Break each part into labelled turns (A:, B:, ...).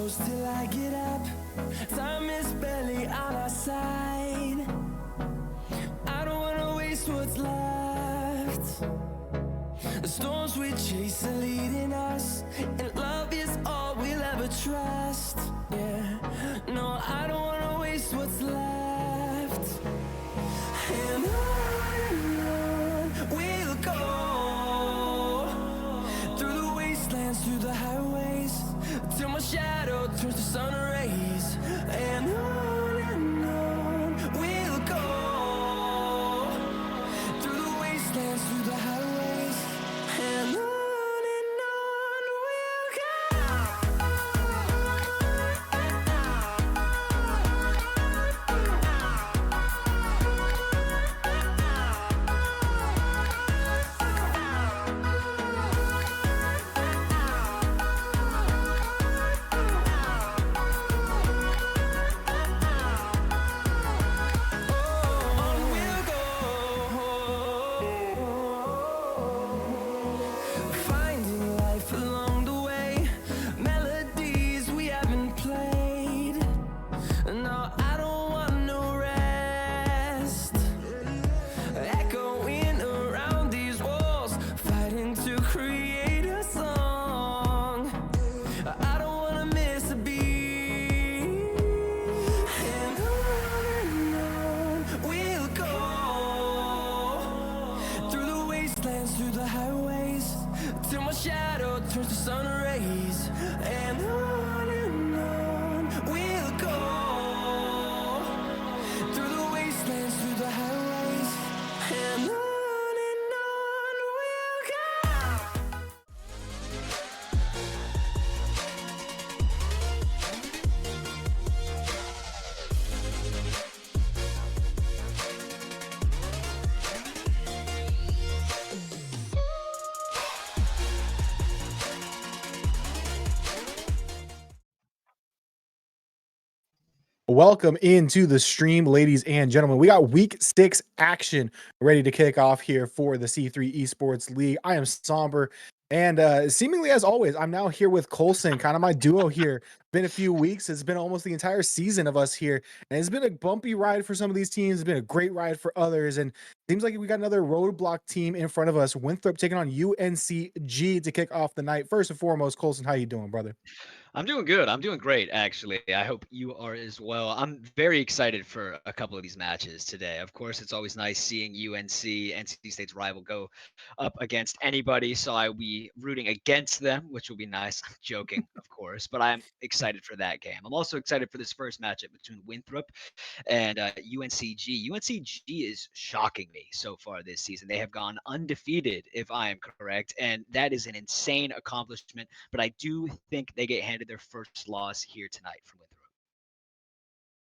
A: close till I get up. Time is barely on our side. I don't wanna waste what's left. The storms we chase are leading us, and love is all we'll ever trust. Yeah, no, I don't wanna waste what's left. And on we'll go, through the wastelands, through the highways, till my shadow turns to sun rays. And on we'll go, through the wastelands, through the highways, and on we'll go. Finding life along the way, melodies we haven't played. No, I don't want no rest. Echoing around these walls, fighting to create a song. I don't wanna miss a beat. And on we'll go, through the wastelands, through the highways, till my shadow turns to sun rays. And on we'll go, through the wastelands, through the highways, and on we'll go.
B: Welcome into the stream, ladies and gentlemen. We got week 6 action ready to kick off here for the C3 Esports League. I am Somber, and seemingly as always, I'm now here with Colson, kind of my duo here. Been a few weeks. It's been almost the entire season of us here, and it's been a bumpy ride for some of these teams. It's been a great ride for others, and seems like we got another roadblock team in front of us. Winthrop taking on UNCG to kick off the night. First and foremost, Colson, how you doing, brother?
C: I'm doing good. I'm doing great, actually. I hope you are as well. I'm very excited for a couple of these matches today. Of course, it's always nice seeing UNC, NC State's rival, go up against anybody. So I will be rooting against them, which will be nice. I'm joking, of course, but I'm excited for that game. I'm also excited for this first matchup between Winthrop and UNCG. UNCG is shocking me so far this season. They have gone undefeated, if I am correct, and that is an insane accomplishment. But I do think they get handed their first loss here tonight from Winthrop.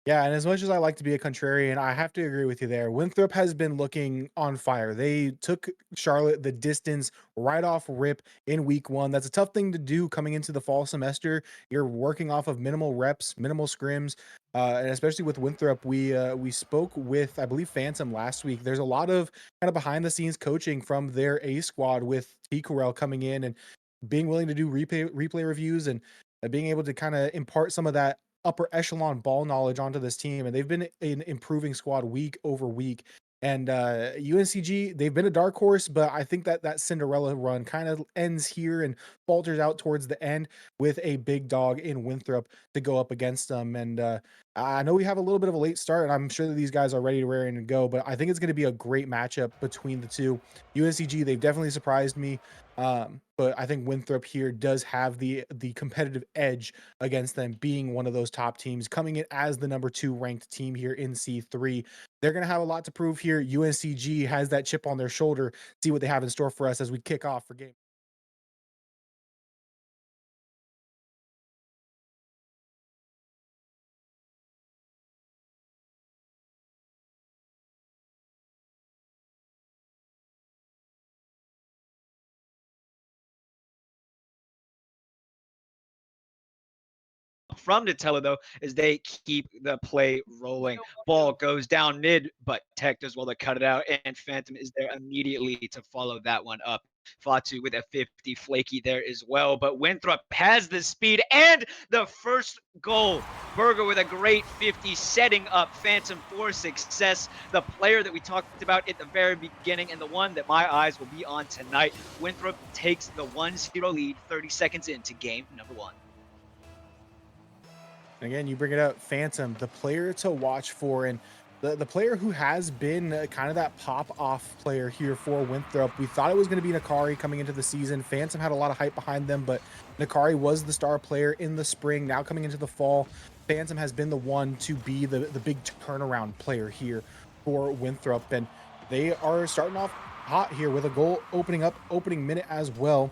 B: Yeah, and as much as I like to be a contrarian, I have to agree with you there. Winthrop has been looking on fire. They took Charlotte the distance right off rip in week 1. That's a tough thing to do coming into the fall semester. You're working off of minimal reps, minimal scrims, and especially with Winthrop, we spoke with, I believe, Phantom last week. There's a lot of kind of behind the scenes coaching from their A squad with T. Corell coming in and being willing to do replay reviews and being able to kind of impart some of that upper echelon ball knowledge onto this team, and they've been an improving squad week over week. And UNCG, they've been a dark horse, but I think that that Cinderella run kind of ends here and falters out towards the end with a big dog in Winthrop to go up against them. And I know we have a little bit of a late start, and I'm sure that these guys are ready to raring to go, but I think it's going to be a great matchup between the two. UNCG, they've definitely surprised me. But I think Winthrop here does have the competitive edge against them, being one of those top teams, coming in as the number 2 ranked team here in C3. They're going to have a lot to prove here. UNCG has that chip on their shoulder. See what they have in store for us as we kick off for game.
C: from Nutella, though, as they keep the play rolling. Ball goes down mid, but Tech does well to cut it out, and Phantom is there immediately to follow that one up. Fatu with a 50, Flaky there as well. But Winthrop has the speed and the first goal. Burger with a great 50, setting up Phantom for success. The player that we talked about at the very beginning and the one that my eyes will be on tonight. Winthrop takes the 1-0 lead 30 seconds into game number 1.
B: Again, you bring it up, Phantom, the player to watch for, and the player who has been kind of that pop-off player here for Winthrop. We thought it was going to be Nakari coming into the season. Phantom had a lot of hype behind them, but Nakari was the star player in the spring. Now coming into the fall, Phantom has been the one to be the big turnaround player here for Winthrop, and they are starting off hot here with a goal opening minute as well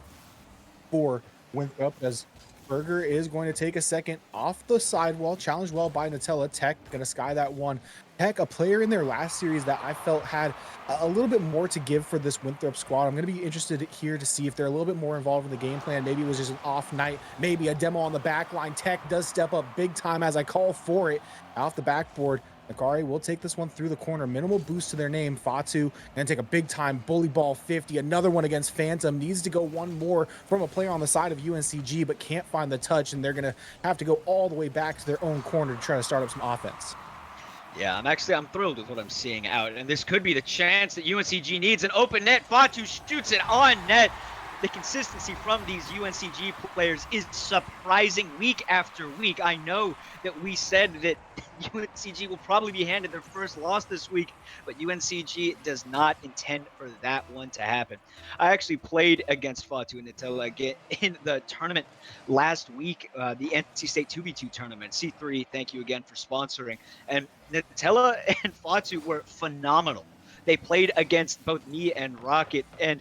B: for Winthrop, as Burger is going to take a second off the sidewall, challenged well by Nutella. Tech gonna sky that one. Tech, a player in their last series that I felt had a little bit more to give for this Winthrop squad. I'm gonna be interested here to see if they're a little bit more involved in the game plan. Maybe it was just an off night, maybe a demo on the back line. Tech does step up big time as I call for it off the backboard. Nakari will take this one through the corner. Minimal boost to their name. Fatu gonna take a big time bully ball 50. Another one against Phantom. Needs to go one more from a player on the side of UNCG, but can't find the touch, and they're gonna have to go all the way back to their own corner to try to start up some offense.
C: Yeah, I'm thrilled with what I'm seeing out, and this could be the chance that UNCG needs. An open net. Fatu shoots it on net. The consistency from these UNCG players is surprising week after week. I know that we said that UNCG will probably be handed their first loss this week, but UNCG does not intend for that one to happen. I actually played against Fatu and Nutella in the tournament last week, the NC State 2v2 tournament. C3, thank you again for sponsoring. And Nutella and Fatu were phenomenal. They played against both me and Rocket, and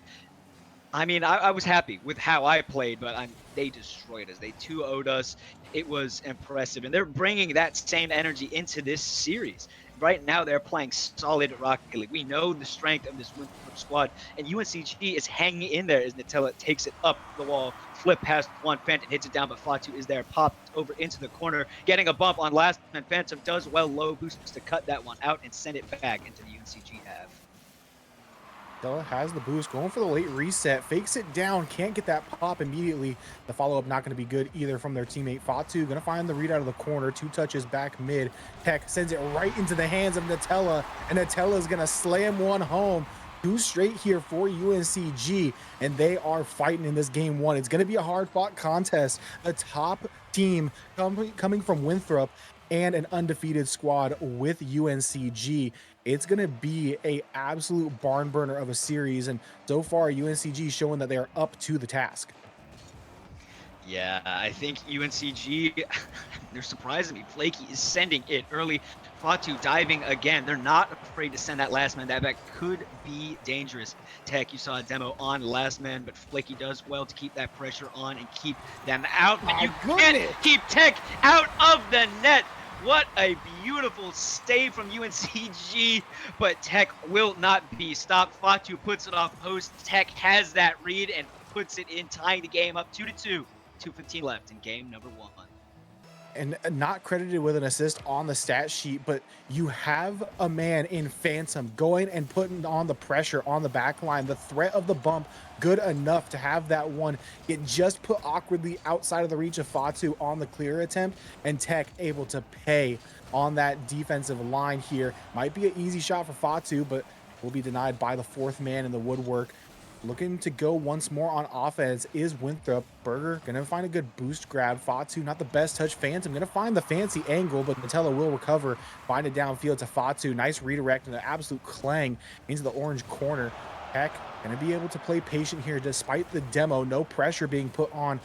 C: I mean, I was happy with how I played, but they destroyed us. They 2-0'd us. It was impressive, and they're bringing that same energy into this series. Right now, they're playing solid Rocket League. We know the strength of this Winthrop squad, and UNCG is hanging in there as Nutella takes it up the wall, flip past one, Phantom hits it down, but Fatu is there, popped over into the corner, getting a bump on last man. Phantom does well, low boost to cut that one out and send it back into the UNCG half.
B: Nutella has the boost, going for the late reset, fakes it down, can't get that pop immediately. The follow-up not going to be good either from their teammate. Fatu going to find the read out of the corner, 2 touches back mid. Tech sends it right into the hands of Nutella, and Nutella is going to slam one home. 2 straight here for UNCG, and they are fighting in this game 1. It's going to be a hard-fought contest. A top team coming from Winthrop and an undefeated squad with UNCG. It's going to be a absolute barn burner of a series, and so far UNCG showing that they are up to the task.
C: Yeah, I think UNCG, they're surprising me. Flaky is sending it early. Fatu diving again. They're not afraid to send that last man. That back could be dangerous. Tech, you saw a demo on last man, but Flaky does well to keep that pressure on and keep them out. But you can't keep Tech out of the net. What a beautiful stay from UNCG, but Tech will not be stopped. Fatu puts it off post. Tech has that read and puts it in, tying the game up 2-2. 2:15 left in game number 1.
B: And not credited with an assist on the stat sheet, but you have a man in Phantom going and putting on the pressure on the back line. The threat of the bump good enough to have that one get just put awkwardly outside of the reach of Fatu on the clear attempt, and Tech able to pay on that defensive line here. Might be an easy shot for Fatu, but will be denied by the 4th man in the woodwork. Looking to go once more on offense is Winthrop. Burger gonna find a good boost grab. Fatu not the best touch. Phantom gonna find the fancy angle, but Nutella will recover, find it downfield to Fatu. Nice redirect and an absolute clang into the orange corner. Tech gonna be able to play patient here despite the demo. No pressure being put on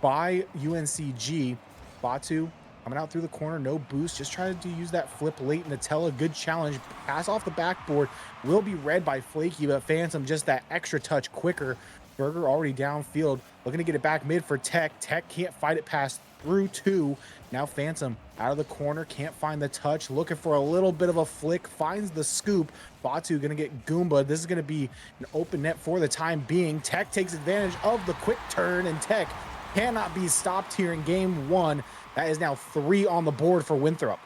B: by UNCG. Fatu coming out through the corner, no boost, just trying to use that flip late. Nutella, good challenge, pass off the backboard, will be read by Flaky, but Phantom just that extra touch quicker. Burger already downfield, looking to get it back mid for Tech. Tech can't fight it past through 2. Now Phantom out of the corner, can't find the touch, looking for a little bit of a flick, finds the scoop. Fatu gonna get Goomba. This is gonna be an open net for the time being. Tech takes advantage of the quick turn, and Tech cannot be stopped here in game 1. That is now 3 on the board for Winthrop.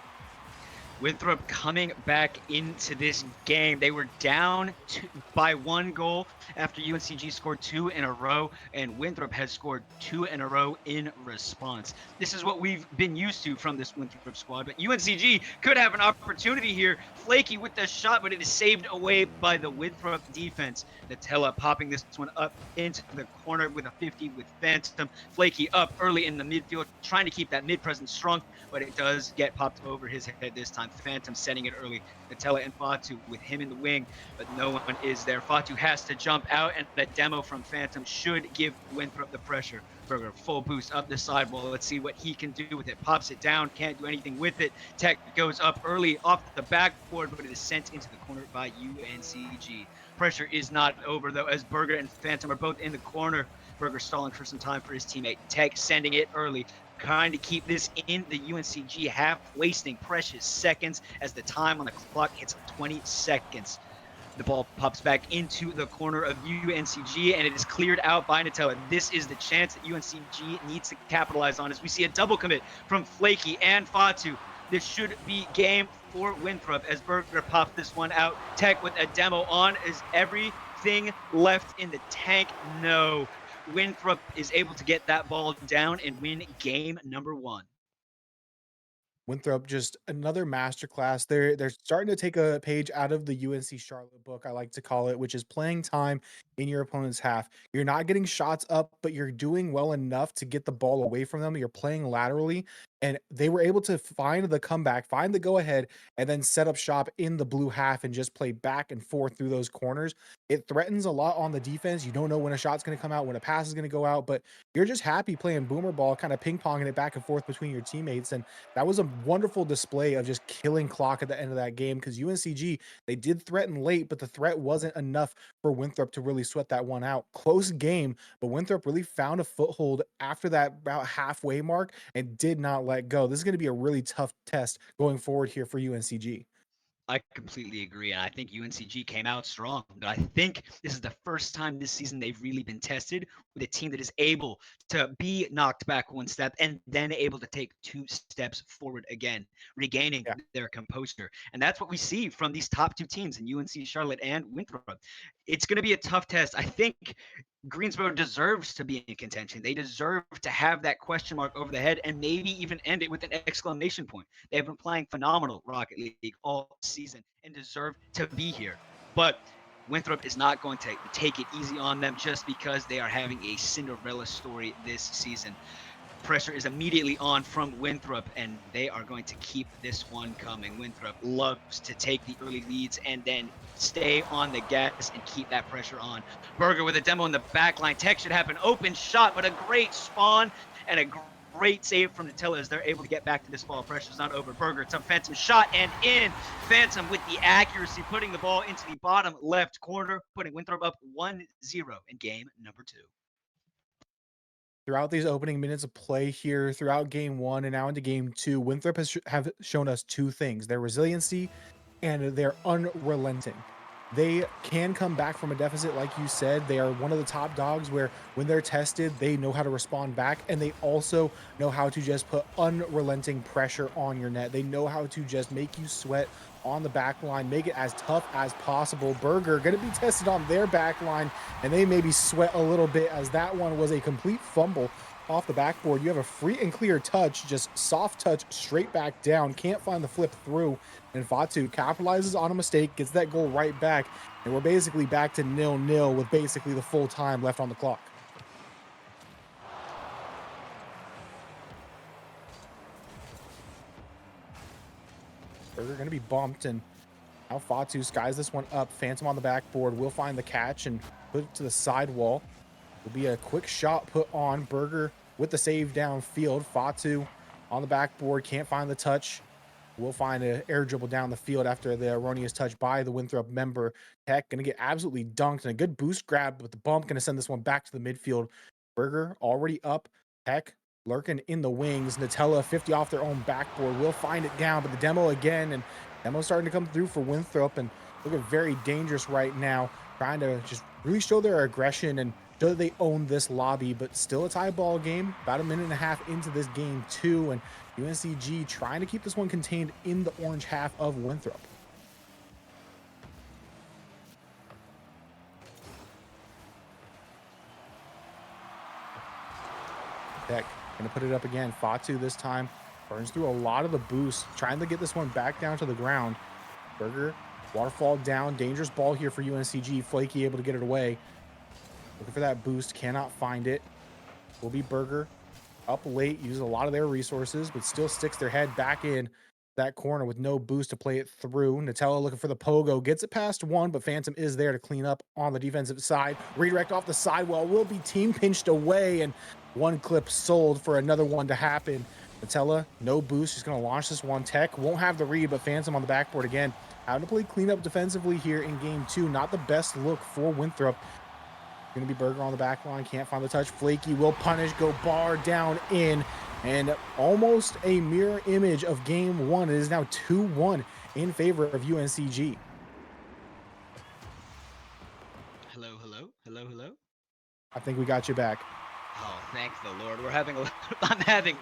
C: Winthrop coming back into this game. They were down by 1 goal after UNCG scored 2 in a row, and Winthrop has scored 2 in a row in response. This is what we've been used to from this Winthrop squad, but UNCG could have an opportunity here. Flaky with the shot, but it is saved away by the Winthrop defense. Nutella popping this one up into the corner with a 50 with Phantom. Flaky up early in the midfield, trying to keep that mid presence strong, but it does get popped over his head this time. Phantom setting it early. Nutella and Fatu with him in the wing, but no one is there. Fatu has to jump out, and the demo from Phantom should give Winthrop the pressure. Burger full boost up the sidewall. Let's see what he can do with it. Pops it down, can't do anything with it. Tech goes up early off the backboard, but it is sent into the corner by UNCG. Pressure is not over though, as Burger and Phantom are both in the corner. Burger stalling for some time for his teammate. Tech sending it early, trying to keep this in the UNCG half, wasting precious seconds as the time on the clock hits 20 seconds. The ball pops back into the corner of UNCG, and it is cleared out by Nutella. This is the chance that UNCG needs to capitalize on, as we see a double commit from Flaky and Fatu. This should be game for Winthrop as Burger pops this one out. Tech with a demo on. Is everything left in the tank? No. Winthrop is able to get that ball down and win game number 1.
B: Winthrop, just another masterclass. They're starting to take a page out of the UNC Charlotte book, I like to call it, which is playing time in your opponent's half. You're not getting shots up, but you're doing well enough to get the ball away from them. You're playing laterally, and they were able to find the comeback, find the go ahead, and then set up shop in the blue half and just play back and forth through those corners. It threatens a lot on the defense. You don't know when a shot's going to come out, when a pass is going to go out, but you're just happy playing boomer ball, kind of ping ponging it back and forth between your teammates. And that was a wonderful display of just killing clock at the end of that game, because UNCG, they did threaten late, but the threat wasn't enough for Winthrop to really sweat that one out. Close game, but Winthrop really found a foothold after that about halfway mark and did not let go. This is going to be a really tough test going forward here for UNCG.
C: I completely agree, and I think UNCG came out strong. But I think this is the first time this season they've really been tested with a team that is able to be knocked back 1 step and then able to take 2 steps forward again, regaining their composure. And that's what we see from these top 2 teams in UNC Charlotte and Winthrop. It's going to be a tough test. I think Greensboro deserves to be in contention. They deserve to have that question mark over the head and maybe even end it with an exclamation point. They have been playing phenomenal Rocket League all season and deserve to be here. But Winthrop is not going to take it easy on them just because they are having a Cinderella story this season. Pressure is immediately on from Winthrop, and they are going to keep this one coming. Winthrop loves to take the early leads and then stay on the gas and keep that pressure on. Burger with a demo in the back line. Tech should have an open shot, but a great spawn and a great save from Nutella as they're able to get back to this ball. Pressure's not over. Burger, some Phantom shot and in. Phantom with the accuracy, putting the ball into the bottom left corner, putting Winthrop up 1-0 in game number 2.
B: Throughout these opening minutes of play here, throughout game 1 and now into game 2, Winthrop have shown us 2 things: their resiliency and their unrelenting. They can come back from a deficit, like you said. They are one of the top dogs where when they're tested, they know how to respond back, and they also know how to just put unrelenting pressure on your net. They know how to just make you sweat on the back line, make it as tough as possible. Burger going to be tested on their back line, and they maybe sweat a little bit as that one was a complete fumble off the backboard. You have a free and clear touch, just soft touch straight back down, can't find the flip through, and Fatu capitalizes on a mistake, gets that goal right back, and we're basically back to 0-0 with basically the full time left on the clock. Burger going to be bumped, and now Fatu skies this one up. Phantom on the backboard will find the catch and put it to the sidewall. Will be a quick shot put on. Burger with the save downfield. Fatu on the backboard, can't find the touch. Will find an air dribble down the field after the erroneous touch by the Winthrop member. Tech going to get absolutely dunked, and a good boost grab with the bump, going to send this one back to the midfield. Burger already up. Tech lurking in the wings. Nutella 50 off their own backboard. Will find it down, but the demo again, and demo starting to come through for Winthrop, and looking very dangerous right now, trying to just really show their aggression and show that they own this lobby, but still a tie ball game. About a minute and a half into this game too, and UNCG trying to keep this one contained in the orange half of Winthrop. Tech gonna put it up again. Fatu this time burns through a lot of the boost, trying to get this one back down to the ground. Burger, waterfall down, dangerous ball here for UNCG. Flaky able to get it away. Looking for that boost, cannot find it. Will be Burger up late, uses a lot of their resources, but still sticks their head back in that corner with no boost to play it through. Nutella looking for the pogo, gets it past one, but Phantom is there to clean up on the defensive side. Redirect off the sidewall will be team pinched away, and one clip sold for another one to happen. Nutella, no boost, just going to launch this one. Tech won't have the read, but Phantom on the backboard again. Having to play cleanup defensively here in game two. Not the best look for Winthrop. Going to be Burger on the back line. Can't find the touch. Flaky will punish. Go bar down in. And almost a mirror image of game one. It is now 2-1 in favor of UNCG.
C: Hello, hello, hello, hello.
B: I think we got you back.
C: Oh, thank the Lord.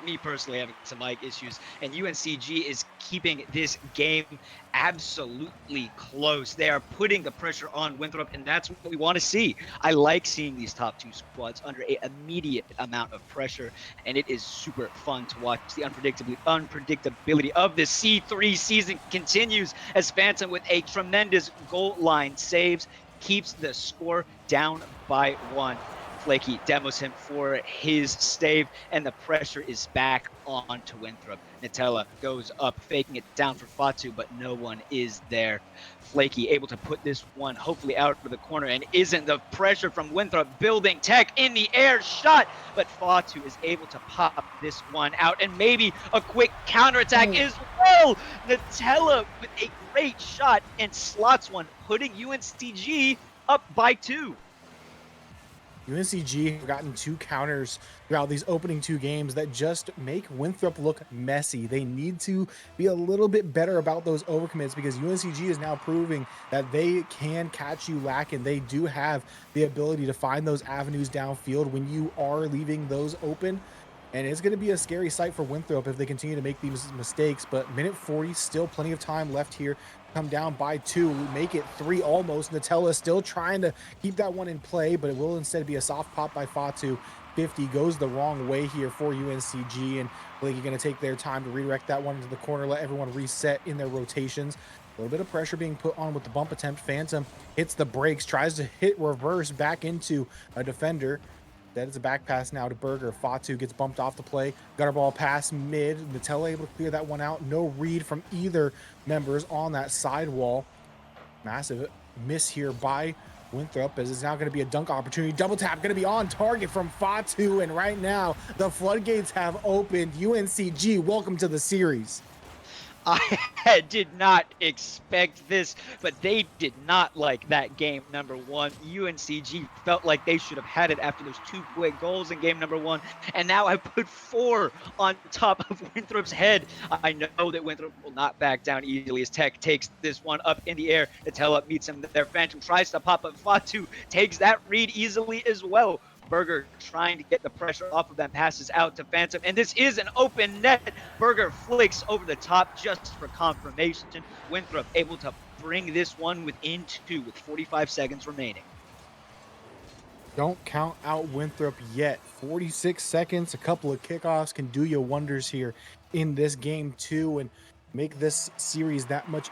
C: Me personally having some mic issues, and UNCG is keeping this game absolutely close. They are putting the pressure on Winthrop, and that's what we want to see. I like seeing these top two squads under an immediate amount of pressure, and it is super fun to watch. The unpredictability of the C3 season continues as Phantom with a tremendous goal line saves, keeps the score down by 1. Flaky demos him for his save, and the pressure is back on to Winthrop. Nutella goes up, faking it down for Fatu, but no one is there. Flaky able to put this one hopefully out of the corner, and isn't the pressure from Winthrop building. Tech in the air shot, but Fatu is able to pop this one out, and maybe a quick counterattack as well. Nutella with a great shot and slots one, putting UNCG up by 2.
B: UNCG have gotten 2 counters throughout these opening 2 games that just make Winthrop look messy. They need to be a little bit better about those overcommits, because UNCG is now proving that they can catch you lacking. They do have the ability to find those avenues downfield when you are leaving those open. And it's going to be a scary sight for Winthrop if they continue to make these mistakes. But minute 40, still plenty of time left here. Come down by 2, make it 3 almost. Nutella still trying to keep that one in play, but it will instead be a soft pop by Fatu. 50 goes the wrong way here for UNCG, and Blakey going to take their time to redirect that one into the corner, let everyone reset in their rotations. A little bit of pressure being put on with the bump attempt. Phantom hits the brakes, tries to hit reverse back into a defender. That is a back pass now to Burger. Fatu gets bumped off the play. Gutter ball pass mid. Nutella able to clear that one out. No read from either members on that sidewall. Massive miss here by Winthrop, as it's now going to be a dunk opportunity. Double tap going to be on target from Fatu, and right now the floodgates have opened. UNCG, welcome to the series.
C: I did not expect this, but they did not like that game number 1. UNCG felt like they should have had it after those 2 quick goals in game number 1, and now I put 4 on top of Winthrop's head. I know that Winthrop will not back down easily as Tech takes this one up in the air. Nutella meets him there. Phantom tries to pop up. Fatu takes that read easily as well. Burger trying to get the pressure off of them, passes out to Phantom, and this is an open net. Burger flicks over the top just for confirmation. Winthrop able to bring this one within 2 with 45 seconds remaining.
B: Don't count out Winthrop yet. 46 seconds, a couple of kickoffs can do you wonders here in this game too, and make this series that much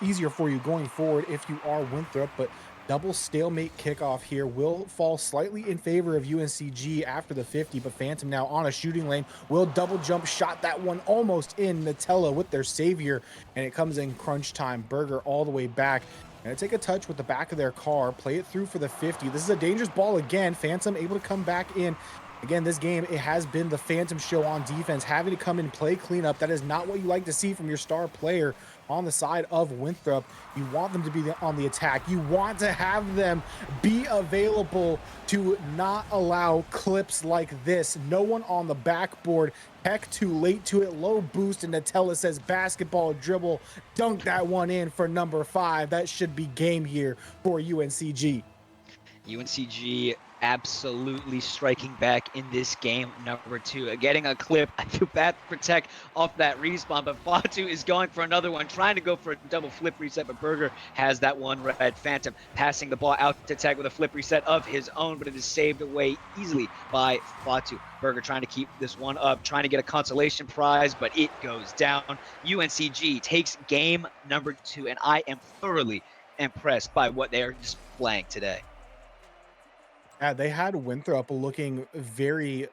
B: easier for you going forward if you are Winthrop. But double stalemate kickoff here will fall slightly in favor of UNCG after the 50, but Phantom now on a shooting lane will double jump shot that one almost in. Nutella with their savior, and it comes in crunch time. Burger all the way back. And take a touch with the back of their car, play it through for the 50. This is a dangerous ball again. Phantom able to come back in. Again, this game, it has been the Phantom show on defense, having to come and play cleanup. That is not what you like to see from your star player on the side of Winthrop. You want them to be on the attack. You want to have them be available to not allow clips like this. No one on the backboard. Heck, too late to it. Low boost, and Nutella says basketball dribble. Dunk that one in for number 5. That should be game here for UNCG.
C: UNCG absolutely striking back in this game number 2. Getting a clip. I feel bad for Tech off that respawn, but Fatu is going for another one, trying to go for a double flip reset, but Burger has that one red. Phantom passing the ball out to Tech with a flip reset of his own, but it is saved away easily by Fatu. Burger trying to keep this one up, trying to get a consolation prize, but it goes down. UNCG takes game number 2, and I am thoroughly impressed by what they are displaying today.
B: Yeah, they had Winthrop looking very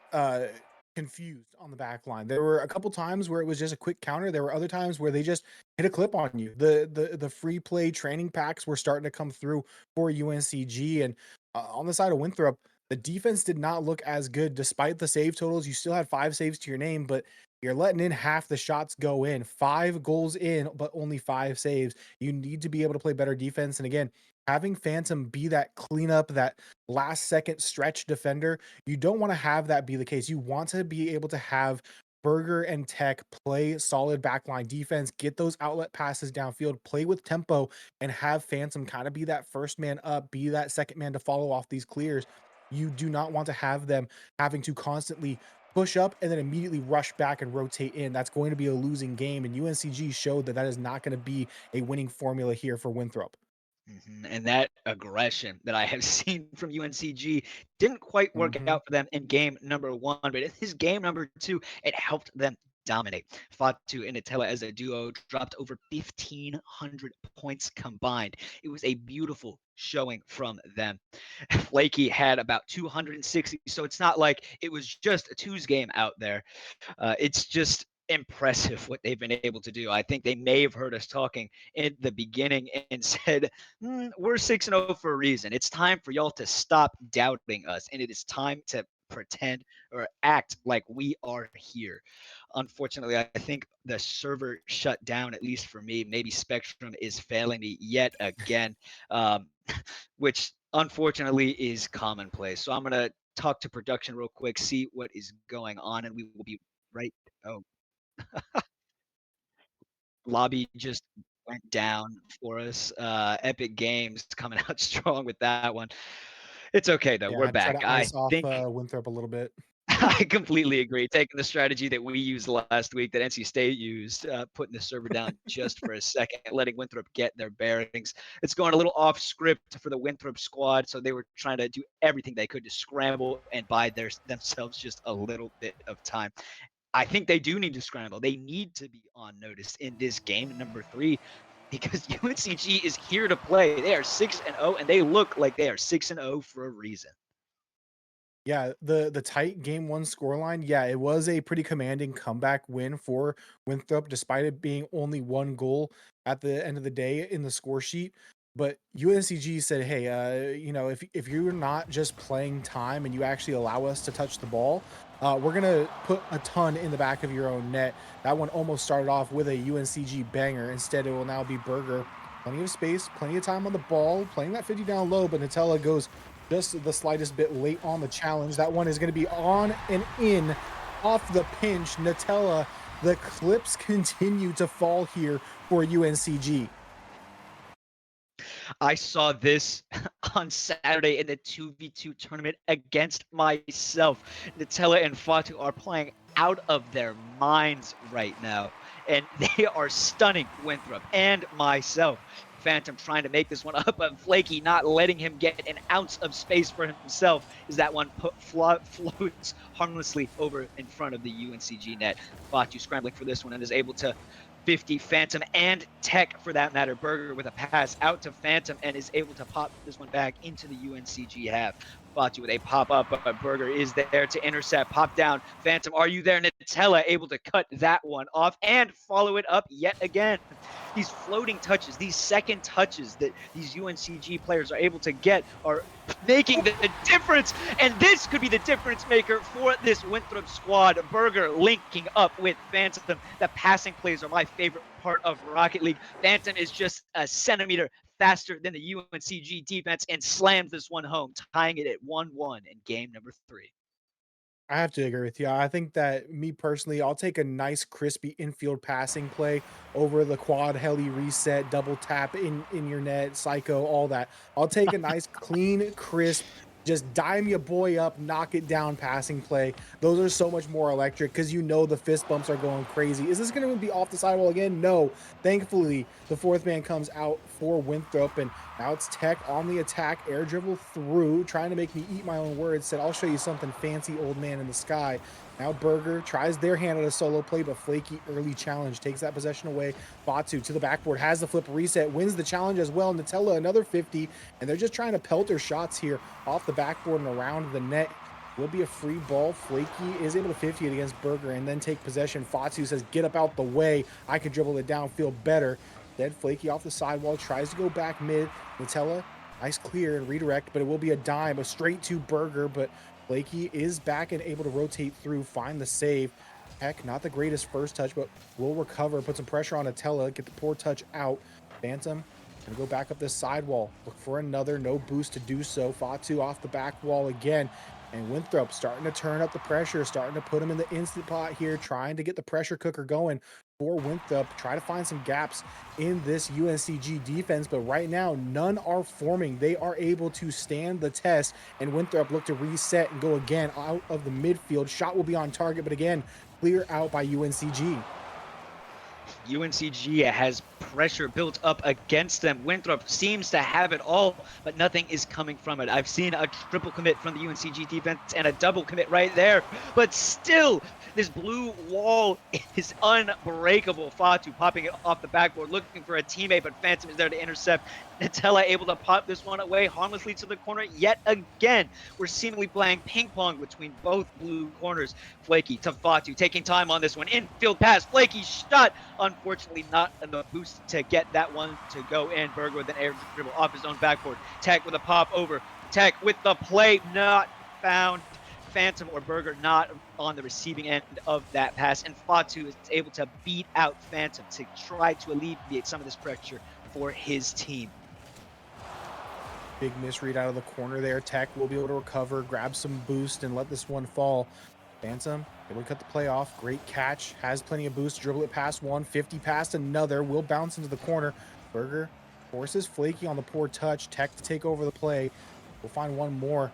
B: confused on the back line. There were a couple times where it was just a quick counter. There were other times where they just hit a clip on you. The free play training packs were starting to come through for UNCG, and on the side of Winthrop, the defense did not look as good despite the save totals. You still had 5 saves to your name, but you're letting in half the shots go in. 5 goals in, but only 5 saves. You need to be able to play better defense. And again, having Phantom be that cleanup, that last second stretch defender, you don't want to have that be the case. You want to be able to have Burger and Tech play solid backline defense, get those outlet passes downfield, play with tempo, and have Phantom kind of be that first man up, be that second man to follow off these clears. You do not want to have them having to constantly push up and then immediately rush back and rotate in. That's going to be a losing game. And UNCG showed that that is not going to be a winning formula here for Winthrop.
C: And that aggression that I have seen from UNCG didn't quite work
B: Mhm.
C: out for them in game number 1, but in this game number 2, it helped them dominate. Fatu and Nutella as a duo dropped over 1,500 points combined. It was a beautiful showing from them. Flaky had about 260, so it's not like it was just a twos game out there. It's just impressive what they've been able to do. I think they may have heard us talking in the beginning and said, we're 6-0 for a reason. It's time for y'all to stop doubting us, and it is time to pretend or act like we are here. Unfortunately, I think the server shut down, at least for me. Maybe Spectrum is failing me yet again, um, which unfortunately is commonplace. So I'm going to talk to production real quick, see what is going on, and we will be right. Oh, lobby just went down for us. Epic Games coming out strong with that one. It's okay though.
B: Yeah,
C: We're
B: I try
C: back.
B: to
C: I
B: ice off
C: think
B: Winthrop a little bit.
C: I completely agree. Taking the strategy that we used last week, that NC State used, putting the server down just for a second, letting Winthrop get their bearings. It's going a little off script for the Winthrop squad, so they were trying to do everything they could to scramble and buy themselves just a little bit of time. I think they do need to scramble. They need to be on notice in this game number 3 because UNCG is here to play. They are 6-0 and they look like they are 6-0 for a reason.
B: Yeah, the tight game one scoreline, yeah, it was a pretty commanding comeback win for Winthrop, despite it being only 1 goal at the end of the day in the score sheet. But UNCG said, "Hey, if you're not just playing time and you actually allow us to touch the ball, we're gonna put a ton in the back of your own net." That one almost started off with a UNCG banger. Instead, it will now be Burger. Plenty of space, plenty of time on the ball, playing that 50 down low, but Nutella goes just the slightest bit late on the challenge. That one is going to be on and in off the pinch. Nutella, the clips continue to fall here for UNCG.
C: I saw this on Saturday in the 2v2 tournament against myself. Nutella and Fatu are playing out of their minds right now, and they are stunning Winthrop and myself. Phantom trying to make this one up, but Flaky not letting him get an ounce of space for himself as that one floats harmlessly over in front of the UNCG net. Fatu scrambling for this one and is able to 50 Phantom and Tech for that matter. Burger with a pass out to Phantom and is able to pop this one back into the UNCG half. Fatu with a pop up, but Burger is there to intercept. Pop down. Phantom, are you there? Nutella able to cut that one off and follow it up yet again. These floating touches, these second touches that these UNCG players are able to get are making the difference. And this could be the difference maker for this Winthrop squad. Burger linking up with Phantom. The passing plays are my favorite part of Rocket League. Phantom is just a centimeter faster than the UNCG defense and slams this one home, tying it at 1-1 in game number 3.
B: I have to agree with you. I think that me personally, I'll take a nice crispy infield passing play over the quad heli reset, double tap in your net, psycho, all that. I'll take a nice clean, crisp, just dime your boy up, knock it down passing play. Those are so much more electric because you know the fist bumps are going crazy. Is this going to be off the sidewall again? No. Thankfully, the fourth man comes out for Winthrop, and now it's Tech on the attack, air dribble through, trying to make me eat my own words. Said, I'll show you something fancy, old man in the sky. Now Berger tries their hand at a solo play, but Flaky early challenge takes that possession away. Batu to the backboard, has the flip reset, wins the challenge as well. Nutella another 50, and they're just trying to pelt their shots here off the backboard and around the net. Will be a free ball. Flaky is able to 50 it against Berger and then take possession. Fatu says, get up out the way. I can dribble it down, feel better. Dead Flaky off the sidewall, tries to go back mid. Nutella, nice clear and redirect, but it will be a dime, a straight to Berger, but Flaky is back and able to rotate through, find the save. Heck, not the greatest first touch, but will recover, put some pressure on Nutella, get the poor touch out. Phantom gonna go back up this sidewall, look for another, no boost to do so. Fatu off the back wall again. And Winthrop starting to turn up the pressure, starting to put him in the instant pot here, trying to get the pressure cooker going for Winthrop, try to find some gaps in this UNCG defense, but right now none are forming. They are able to stand the test, and Winthrop look to reset and go again out of the midfield. Shot will be on target, but again, clear out by UNCG.
C: UNCG has pressure built up against them. Winthrop seems to have it all, but nothing is coming from it. I've seen a triple commit from the UNCG defense and a double commit right there, but still, this blue wall is unbreakable. Fatu popping it off the backboard, looking for a teammate, but Phantom is there to intercept. Nutella able to pop this one away harmlessly to the corner yet again. We're seemingly playing ping pong between both blue corners. Flaky to Fatu, taking time on this one. Infield pass, Flaky shot. Unfortunately, not enough boost to get that one to go in. Berger with an air dribble off his own backboard. Tech with a pop over. Tech with the play, not found. Phantom or Berger not on the receiving end of that pass, and Fatu is able to beat out Phantom to try to alleviate some of this pressure for his team.
B: Big misread out of the corner there. Tech will be able to recover, grab some boost, and let this one fall. Phantom able to cut the play off. Great catch. Has plenty of boost. Dribble it past one. 50 past another. Will bounce into the corner. Berger forces Flaky on the poor touch. Tech to take over the play. We'll find one more.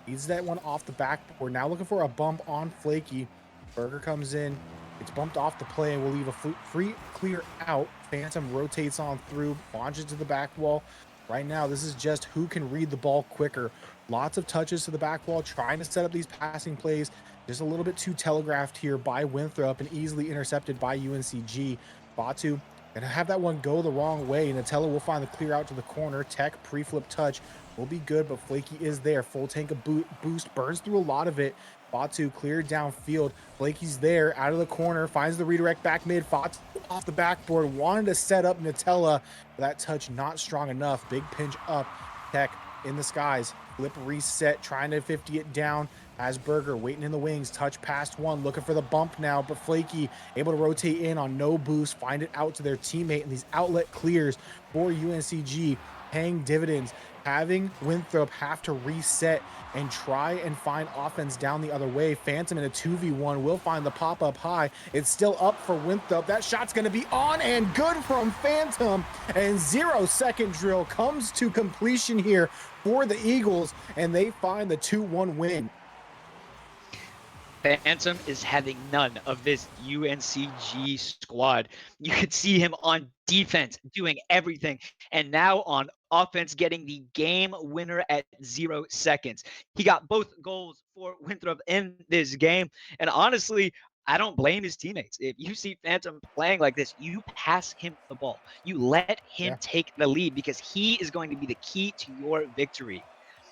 B: Needs that one off the backboard. Now looking for a bump on Flaky. Berger comes in. It's bumped off the play and will leave a free clear out. Phantom rotates on through. Launches to the back wall. Right now, this is just who can read the ball quicker. Lots of touches to the back wall, trying to set up these passing plays. Just a little bit too telegraphed here by Winthrop and easily intercepted by UNCG. Batu gonna have that one go the wrong way. Nutella will find the clear out to the corner. Tech pre-flip touch will be good, but Flaky is there. Full tank of boost, burns through a lot of it. Fatu cleared downfield. Flaky's there, out of the corner, finds the redirect back mid. Fatu off the backboard, wanted to set up Nutella. That touch not strong enough. Big pinch up. Tech in the skies. Flip reset, trying to 50 it down. As Berger waiting in the wings, touch past one, looking for the bump now, but Flaky able to rotate in on no boost, find it out to their teammate, and these outlet clears for UNCG paying dividends. Having Winthrop have to reset and try and find offense down the other way. Phantom in a 2v1 will find the pop-up high. It's still up for Winthrop. That shot's going to be on and good from Phantom. And 0-second drill comes to completion here for the Eagles, and they find the 2-1 win.
C: Phantom is having none of this UNCG squad. You could see him on defense doing everything, and now on offense getting the game winner at 0 seconds. He got both goals for Winthrop in this game, and honestly, I don't blame his teammates. If you see Phantom playing like this, you pass him the ball. You let him take the lead because he is going to be the key to your victory.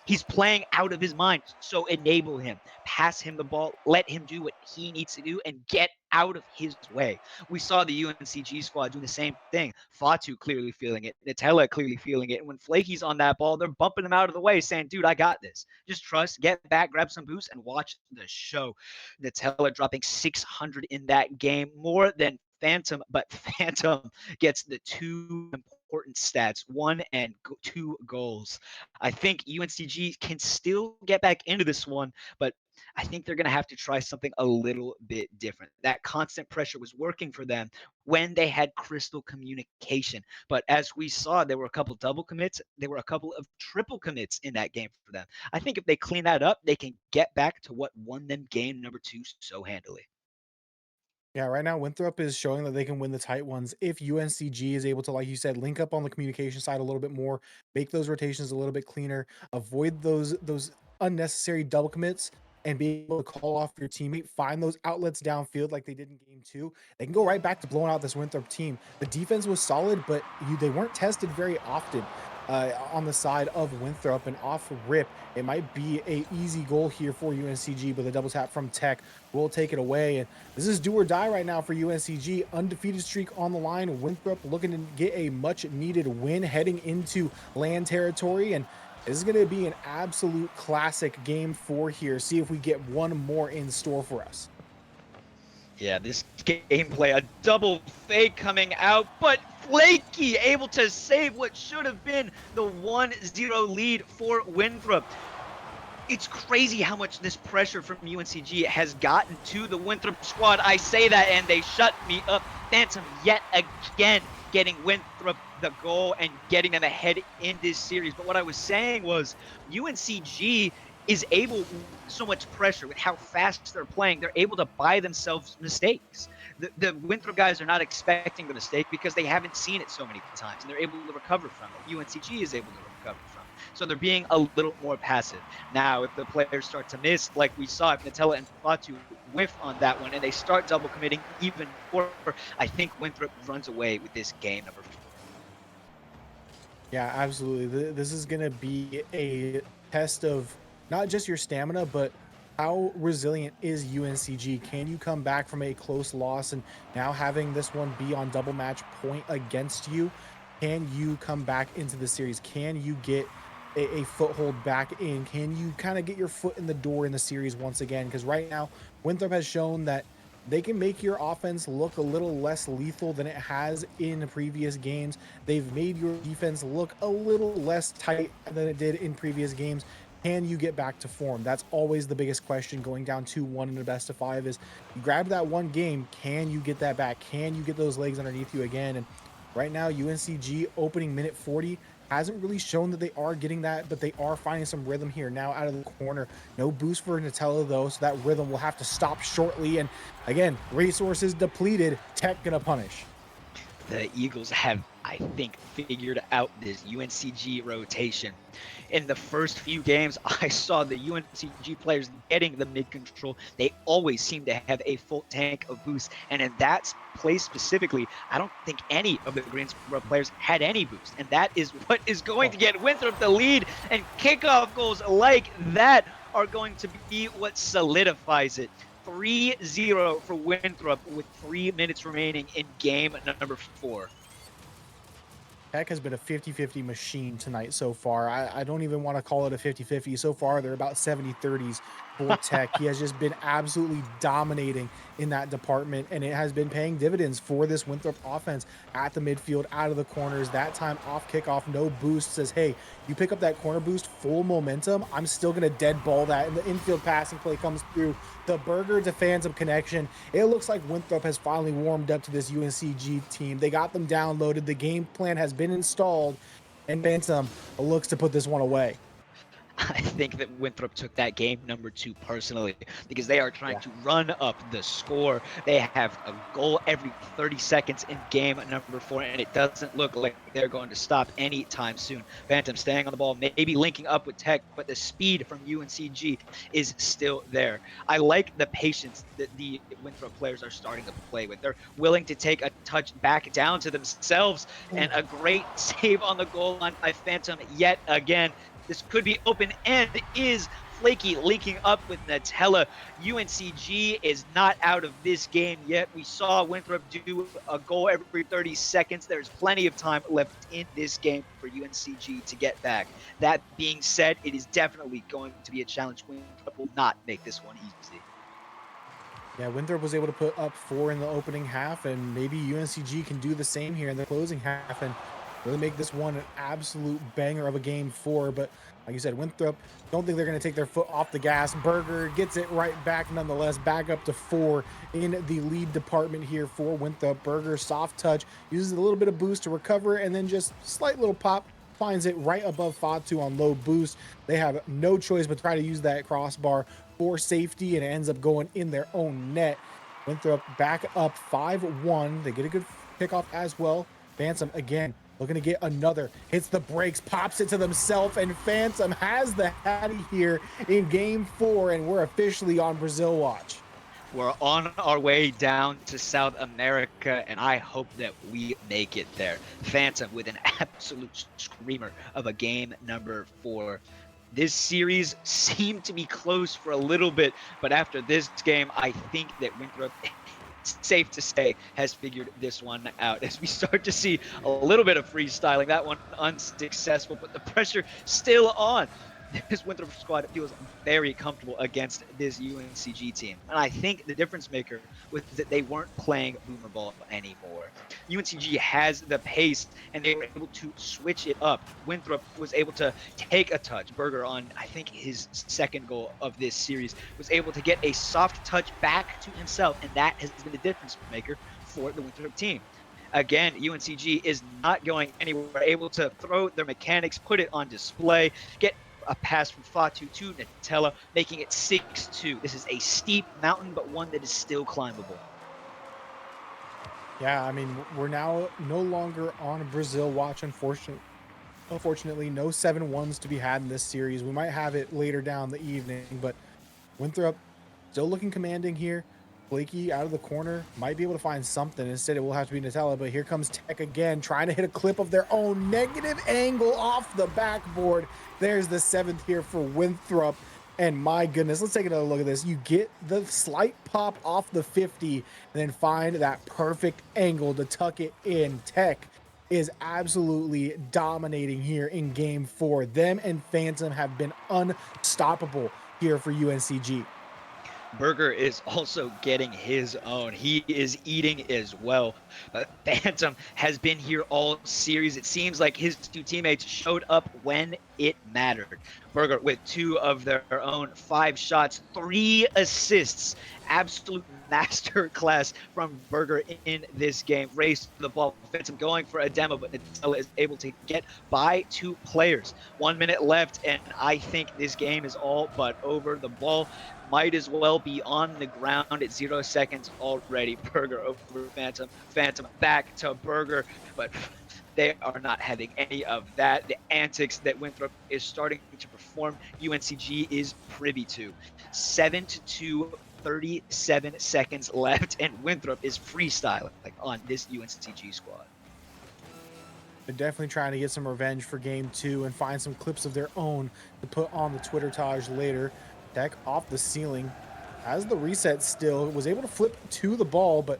C: He's playing out of his mind. So enable him, pass him the ball, let him do what he needs to do, and get out of his way. We saw the UNCG squad doing the same thing. Fatu clearly feeling it. Nutella clearly feeling it. And when Flaky's on that ball, they're bumping him out of the way, saying, dude, I got this. Just trust, get back, grab some boost, and watch the show. Nutella dropping 600 in that game, more than Phantom, but Phantom gets the two important stats, 1 and 2 goals. I think UNCG can still get back into this one, but I think they're going to have to try something a little bit different. That constant pressure was working for them when they had crystal communication. But as we saw, there were a couple double commits, there were a couple of triple commits in that game for them. I think if they clean that up, they can get back to what won them game number 2 so handily.
B: Yeah, right now Winthrop is showing that they can win the tight ones if UNCG is able to, like you said, link up on the communication side a little bit more, make those rotations a little bit cleaner, avoid those unnecessary double commits, and be able to call off your teammate, find those outlets downfield like they did in game two. They can go right back to blowing out this Winthrop team. The defense was solid, but they weren't tested very often on the side of Winthrop, and off rip. It might be a easy goal here for UNCG, but the double tap from Tech will take it away. And this is do or die right now for UNCG. Undefeated streak on the line. Winthrop looking to get a much needed win heading into land territory. And this is going to be an absolute classic game 4 here. See if we get one more in store for us.
C: Yeah, this gameplay, a double fake coming out, but Flaky able to save what should have been the 1-0 lead for Winthrop. It's crazy how much this pressure from UNCG has gotten to the Winthrop squad. I say that and they shut me up. Phantom yet again getting Winthrop the goal and getting them ahead in this series. But what I was saying was UNCG is able, so much pressure with how fast they're playing, they're able to buy themselves mistakes. The Winthrop guys are not expecting the mistake because they haven't seen it so many times, and they're able to recover from it. UNCG is able to recover from it. So they're being a little more passive. Now, if the players start to miss, like we saw, if Nutella and Fatu whiff on that one, and they start double committing even more, I think Winthrop runs away with this game number 4.
B: Yeah, absolutely. This is going to be a test of not just your stamina, but how resilient is UNCG? Can you come back from a close loss and now having this one be on double match point against you? Can you come back into the series? Can you get a foothold back in? Can you kind of get your foot in the door in the series once again? Because right now, Winthrop has shown that they can make your offense look a little less lethal than it has in previous games. They've made your defense look a little less tight than it did in previous games. Can you get back to form? That's always the biggest question going down 2-1 in a best of 5 is you grab that one game. Can you get that back? Can you get those legs underneath you again? And right now, UNCG opening minute 40 hasn't really shown that they are getting that, but they are finding some rhythm here now out of the corner. No boost for Nutella, though, so that rhythm will have to stop shortly. And again, resources depleted. Tech gonna punish.
C: The Eagles have, I think, figured out this UNCG rotation. In the first few games, I saw the UNCG players getting the mid control. They always seem to have a full tank of boost. And in that play specifically, I don't think any of the Greensboro players had any boost. And that is what is going to get Winthrop the lead. And kickoff goals like that are going to be what solidifies it. 3-0 for Winthrop with 3 minutes remaining in game number 4.
B: Tech has been a 50-50 machine tonight so far. I don't even want to call it a 50-50. So far, they're about 70-30s for Tech. He has just been absolutely dominating in that department, and it has been paying dividends for this Winthrop offense at the midfield, out of the corners. That time off kickoff, no boost, says, hey, you pick up that corner boost, full momentum, I'm still going to dead ball that. And the infield passing play comes through. The Burger to Phantom connection. It looks like Winthrop has finally warmed up to this UNCG team. They got them downloaded. The game plan has been installed, and Phantom looks to put this one away.
C: I think that Winthrop took that game number 2 personally because they are trying to run up the score. They have a goal every 30 seconds in game number 4, and it doesn't look like they're going to stop anytime soon. Phantom staying on the ball, maybe linking up with Tech, but the speed from UNCG is still there. I like the patience that the Winthrop players are starting to play with. They're willing to take a touch back down to themselves, and a great save on the goal line by Phantom yet again. This could be open, and is Flaky linking up with Nutella. UNCG is not out of this game yet. We saw Winthrop do a goal every 30 seconds. There's plenty of time left in this game for UNCG to get back. That being said, it is definitely going to be a challenge. Winthrop will not make this one easy.
B: Yeah, Winthrop was able to put up 4 in the opening half, and maybe UNCG can do the same here in the closing half and really make this one an absolute banger of a game 4. But Like you said, Winthrop, don't think they're going to take their foot off the gas. Berger gets it right back nonetheless, back up to 4 in the lead department here for Winthrop. Berger, soft touch, uses a little bit of boost to recover, and then just slight little pop, finds it right above Fatu on low boost. They have no choice but try to use that crossbar for safety, and it ends up going in their own net. Winthrop back up 5-1. They get a good kickoff as well. Phantom again looking to get another, hits the brakes, pops it to themselves, and Phantom has the Hattie here in game 4, and we're officially on Brazil watch.
C: We're on our way down to South America, and I hope that we make it there. Phantom with an absolute screamer of a game number 4. This series seemed to be close for a little bit, but after this game, I think that Winthrop, safe to say, has figured this one out as we start to see a little bit of freestyling. That one unsuccessful, but the pressure still on. This Winthrop squad feels very comfortable against this UNCG team. And I think the difference maker was that they weren't playing boomer ball anymore. UNCG has the pace and they were able to switch it up. Winthrop was able to take a touch. Berger, on I think his second goal of this series, was able to get a soft touch back to himself, and that has been the difference maker for the Winthrop team. Again, UNCG is not going anywhere, able to throw their mechanics, put it on display, get a pass from Fatu to Nutella, making it 6-2. This is a steep mountain, but one that is still climbable.
B: Yeah, I mean, we're now no longer on Brazil watch, unfortunately, no 7-1s to be had in this series. We might have it later down the evening, but Winthrop still looking commanding here. Blakey out of the corner might be able to find something. Instead, it will have to be Nutella, but here comes Tech again, trying to hit a clip of their own. Negative angle off the backboard. There's the 7th here for Winthrop. And my goodness, let's take another look at this. You get the slight pop off the 50 and then find that perfect angle to tuck it in. Tech is absolutely dominating here in game 4. Them and Phantom have been unstoppable here for UNCG.
C: Berger is also getting his own. He is eating as well. Phantom has been here all series. It seems like his two teammates showed up when it mattered. Berger with 2 of their own, 5 shots, 3 assists. Absolute masterclass from Berger in this game. Race the ball. Phantom going for a demo, but Nutella is able to get by 2 players. 1 minute left, and I think this game is all but over. The ball might as well be on the ground at 0 seconds already. Berger over Phantom. Phantom back to Berger, but they are not having any of that. The antics that Winthrop is starting to perform, UNCG is privy to. 7-2, 37 seconds left, and Winthrop is freestyling on this UNCG squad.
B: They're definitely trying to get some revenge for game 2 and find some clips of their own to put on the Twitter Taj later. Tech off the ceiling, has the reset still, was able to flip to the ball, but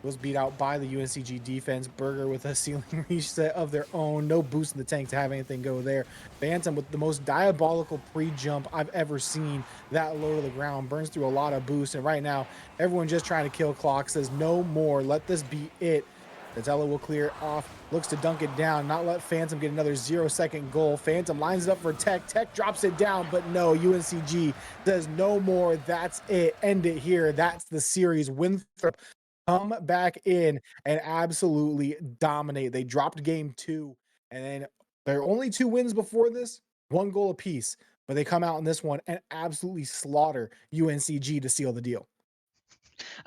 B: was beat out by the UNCG defense. Berger with a ceiling reset of their own. No boost in the tank to have anything go there. Phantom with the most diabolical pre-jump I've ever seen that low to the ground. Burns through a lot of boost. And right now, everyone just trying to kill clock. Says no more. Let this be it. Nutella will clear off, looks to dunk it down, not let Phantom get another 0-second goal. Phantom lines it up for Tech. Tech drops it down, but no, UNCG says no more. That's it. End it here. That's the series. Winthrop come back in and absolutely dominate. They dropped game 2, and then there are only 2 wins before this, 1 goal apiece, but they come out in this one and absolutely slaughter UNCG to seal the deal.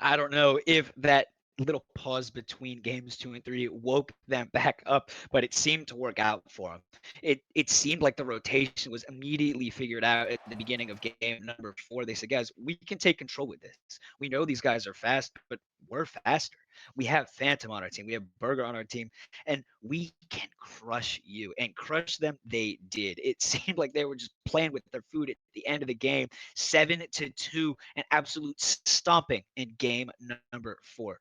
C: I don't know if that little pause between games 2 and 3 woke them back up, but it seemed to work out for them. It seemed like the rotation was immediately figured out at the beginning of game number 4. They said, guys, we can take control with this. We know these guys are fast, but we're faster. We have Phantom on our team. We have Berger on our team, and we can crush you. And crush them, they did. It seemed like they were just playing with their food at the end of the game. 7-2, an absolute stomping in game number 4.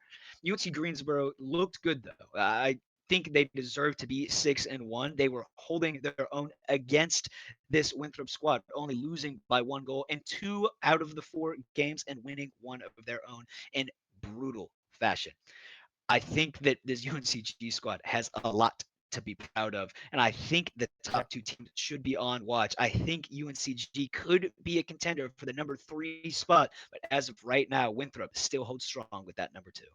C: UNC Greensboro looked good though. I think they deserve to be 6-1. They were holding their own against this Winthrop squad, only losing by 1 goal in 2 out of the 4 games and winning 1 of their own in brutal fashion. I think that this UNCG squad has a lot to be proud of. And I think the
B: Yeah.
C: top two teams should be on watch. I think UNCG could be a contender for the number 3 spot, but as of right now, Winthrop still holds strong with that number 2.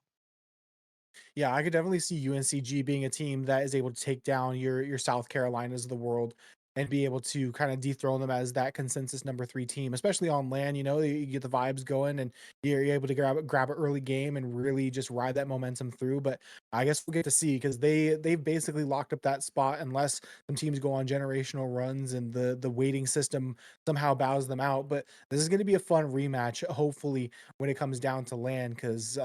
B: Yeah, I could definitely see UNCG being a team that is able to take down your South Carolinas of the world and be able to kind of dethrone them as that consensus number 3 team, especially on land. You get the vibes going and you're able to grab an early game and really just ride that momentum through. But I guess we'll get to see because they've basically locked up that spot unless some teams go on generational runs and the waiting system somehow bows them out. But this is going to be a fun rematch, hopefully, when it comes down to land because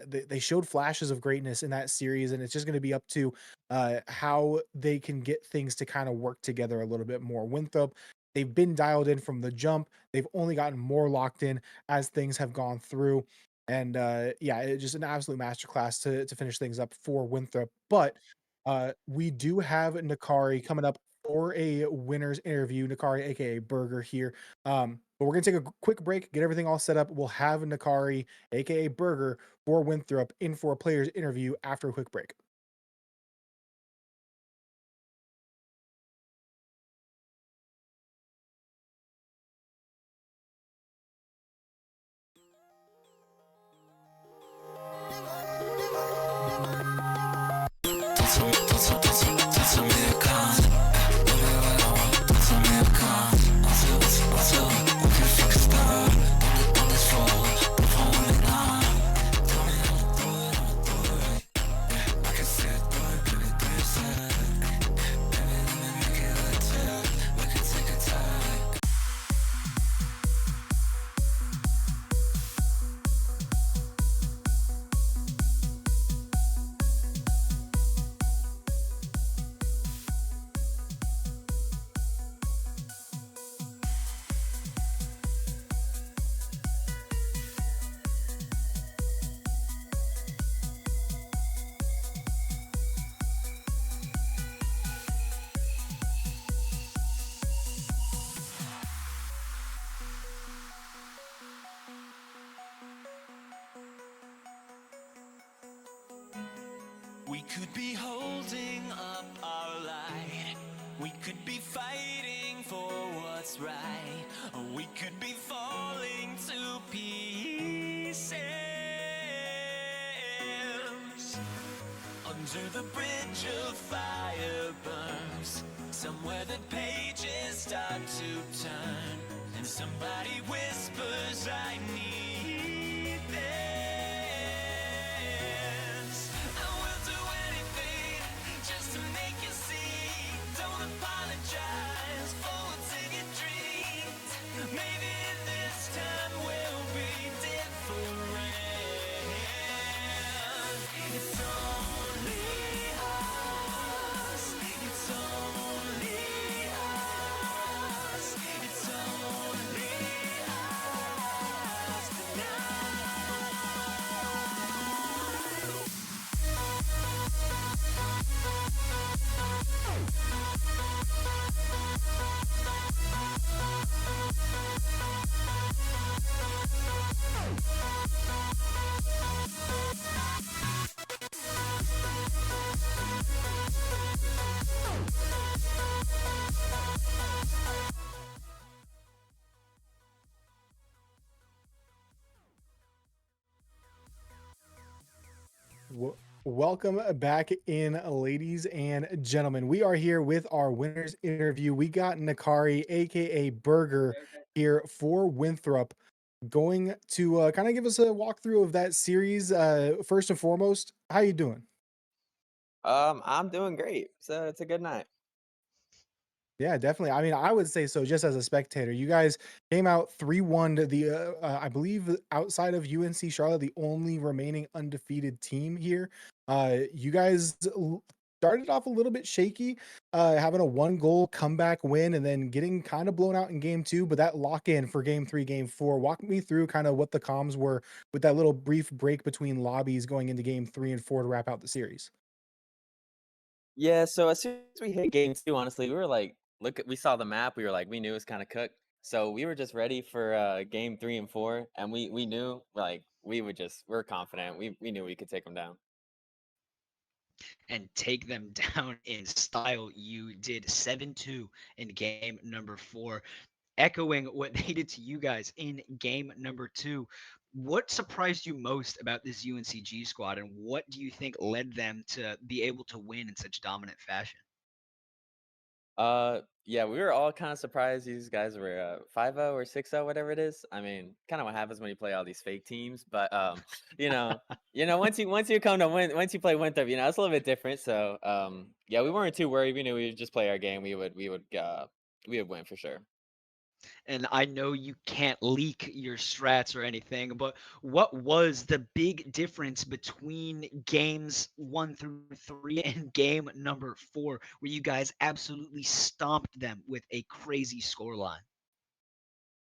B: they showed flashes of greatness in that series, and it's just going to be up to how they can get things to kind of work together a little bit more. Winthrop, they've been dialed in from the jump. They've only gotten more locked in as things have gone through. And yeah, it's just an absolute masterclass to finish things up for Winthrop. But we do have Nakari coming up for a winner's interview. Nakari, aka Burger, here. But we're gonna take a quick break, get everything all set up. We'll have Nakari, aka Burger, for Winthrop in for a player's interview after a quick break.
A: We could be holding up our light. We could be fighting for what's right. Or we could be falling to pieces. Under the bridge of fire burns. Somewhere the pages start to turn. And somebody whispers, I need this. I will do anything just to make you see. Don't apologize for what's in your dreams. Maybe this time will be different. It's only us. It's only us. It's only us tonight.
B: Welcome back in, ladies and gentlemen. We are here with our winners interview. We got Nakari, aka Burger, here for Winthrop, going to kind of give us a walkthrough of that series. First and foremost, how you doing?
D: I'm doing great. So it's a good night.
B: Yeah, definitely. I mean, I would say so just as a spectator. You guys came out 3-1 to the I believe outside of UNC Charlotte, the only remaining undefeated team here. You guys started off a little bit shaky, having a 1-goal comeback win and then getting kind of blown out in game 2, but that lock in for game 3, game 4. Walk me through kind of what the comms were with that little brief break between lobbies going into game 3 and 4 to wrap out the series.
D: Yeah, so as soon as we hit game 2, honestly, we were like, we saw the map, we were like, we knew it was kind of cooked. So we were just ready for game 3 and 4, and we knew like we're confident. We knew we could take them down.
C: and take them down in style. You did 7-2 in game number 4, echoing what they did to you guys in game number 2. What surprised you most about this UNCG squad, and what do you think led them to be able to win in such dominant fashion?
D: Yeah, we were all kind of surprised these guys were 5-0 or 6-0, whatever it is. I mean, kind of what happens when you play all these fake teams. But you know, once you come to win, once you play Winthrop, it's a little bit different. So yeah, we weren't too worried. We knew we would just play our game. We would win for sure.
C: And I know you can't leak your strats or anything, but what was the big difference between games 1 through 3 and game number 4, where you guys absolutely stomped them with a crazy scoreline?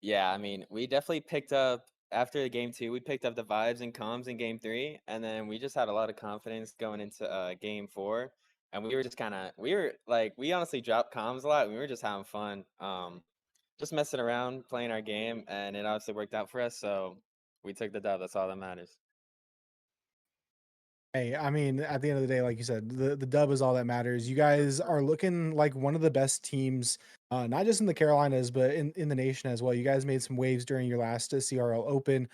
D: Yeah, I mean, we definitely picked up after the game 2. We picked up the vibes and comms in game 3, and then we just had a lot of confidence going into game 4. And we were just we were like, we honestly dropped comms a lot. We were just having fun, just messing around, playing our game, and it obviously worked out for us. So we took the dub. That's all that matters.
B: Hey, I mean, at the end of the day, like you said, the dub is all that matters. You guys are looking like one of the best teams, not just in the Carolinas, but in the nation as well. You guys made some waves during your last CRL Open.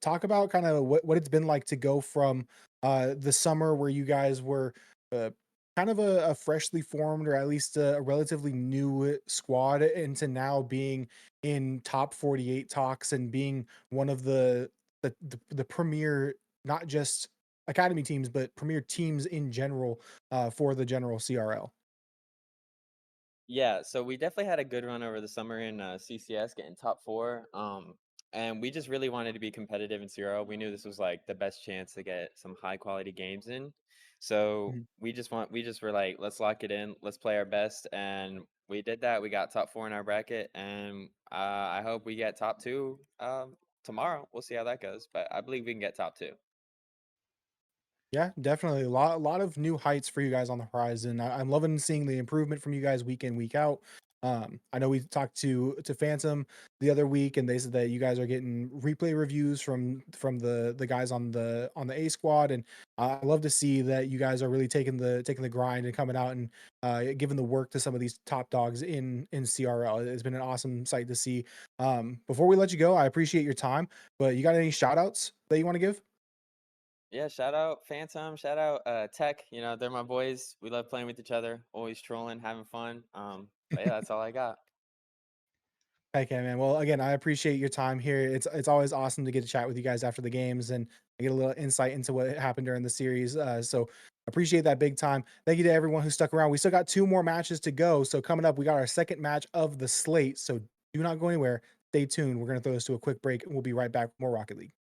B: Talk about kind of what it's been like to go from the summer where you guys were uh, kind of a freshly formed, or at least a relatively new squad, into now being in top 48 talks and being one of the premier, not just academy teams, but premier teams in general, for the general CRL.
D: Yeah, so we definitely had a good run over the summer in CCS, getting top 4. And we just really wanted to be competitive in CRL. We knew this was like the best chance to get some high quality games in. So
B: Mhm.
D: we just were like, let's lock it in, let's play our best, and we did that. We got top 4 in our bracket, and I hope we get top 2 tomorrow. We'll see how that goes, but I believe we can get top 2.
B: Yeah, definitely a lot of new heights for you guys on the horizon. I'm loving seeing the improvement from you guys week in, week out. I know we talked to Phantom the other week, and they said that you guys are getting replay reviews from the guys on the A squad, and I love to see that you guys are really taking the grind and coming out and giving the work to some of these top dogs in CRL. It's been an awesome sight to see. Before we let you go, I appreciate your time, but you got any shout outs that you want to give?
D: Yeah, shout out Phantom, shout out Tech. They're my boys. We love playing with each other, always trolling, having fun. But yeah, that's all I got.
B: Okay, man. Well, again, I appreciate your time here. It's always awesome to get to chat with you guys after the games and get a little insight into what happened during the series. So appreciate that big time. Thank you to everyone who stuck around. We still got 2 more matches to go. So coming up, we got our second match of the slate. So do not go anywhere. Stay tuned. We're gonna throw this to a quick break, and we'll be right back with more Rocket League.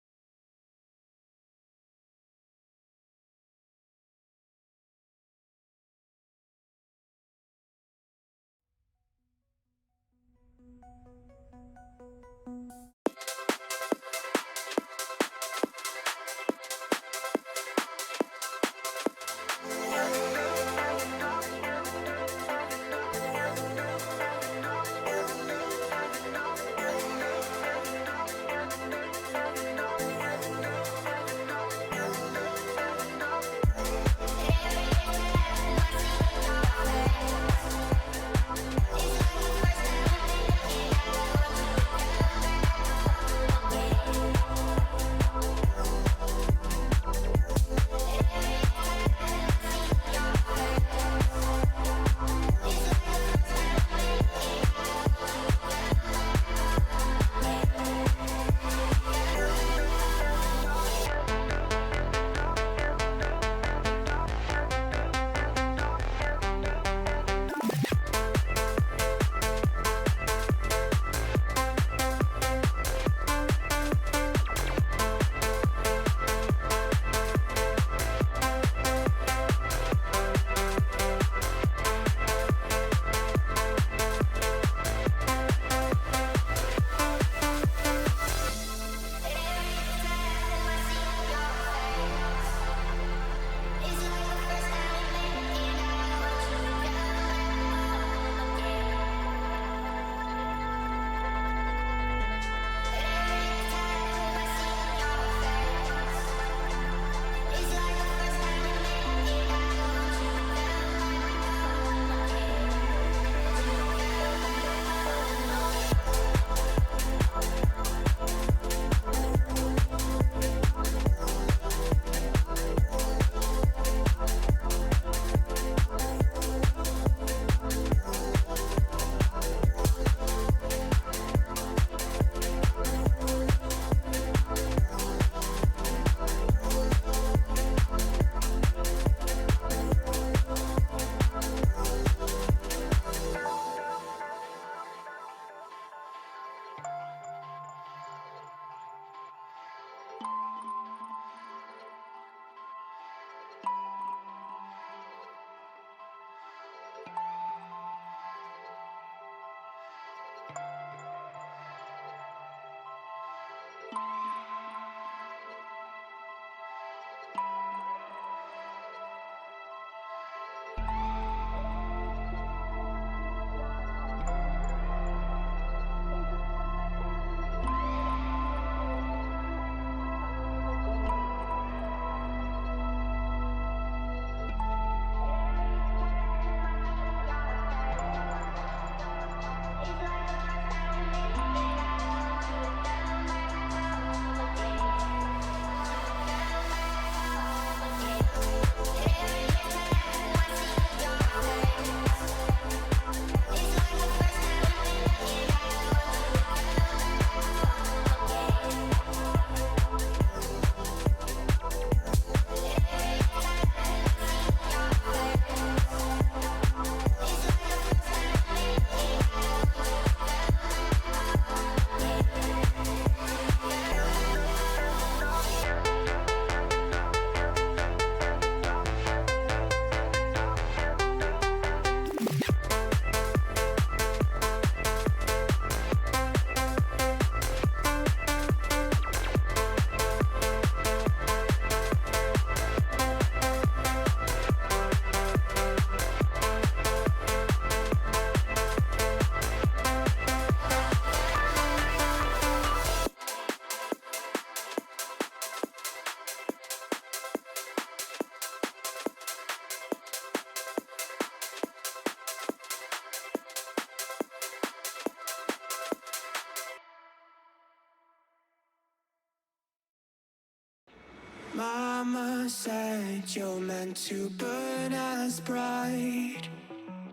A: that you're meant to burn as bright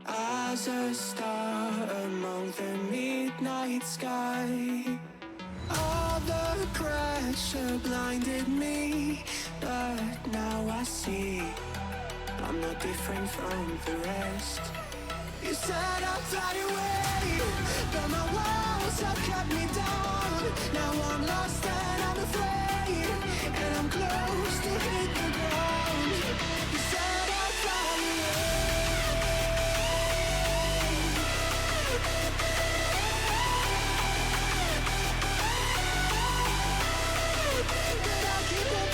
A: as a star among the midnight sky. All the pressure blinded me, but now I see I'm not different from the rest. You said I'd fly away, but my walls have kept me down. Now I'm lost and I'm afraid, and I'm close to hit the ground. You said I'd fly away, but I keep on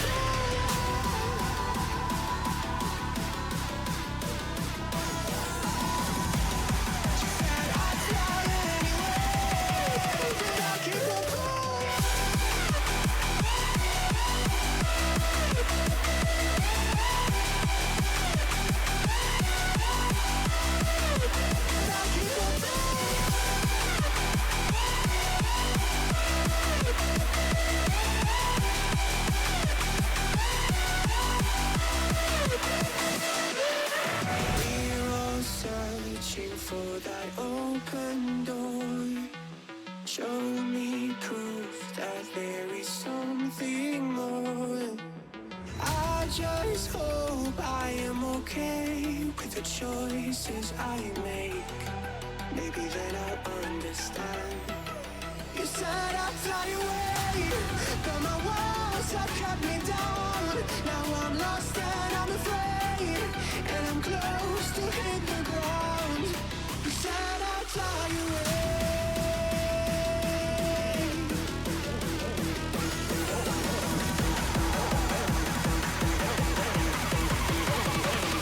A: searching for that open door. Show me proof that there is something more. I just hope I am okay with the choices I make. Maybe then I'll understand. You said I'd fly away, but my walls have kept me down. Now I'm lost and I'm afraid, and I'm close to hit the ground. You said I'd fly away.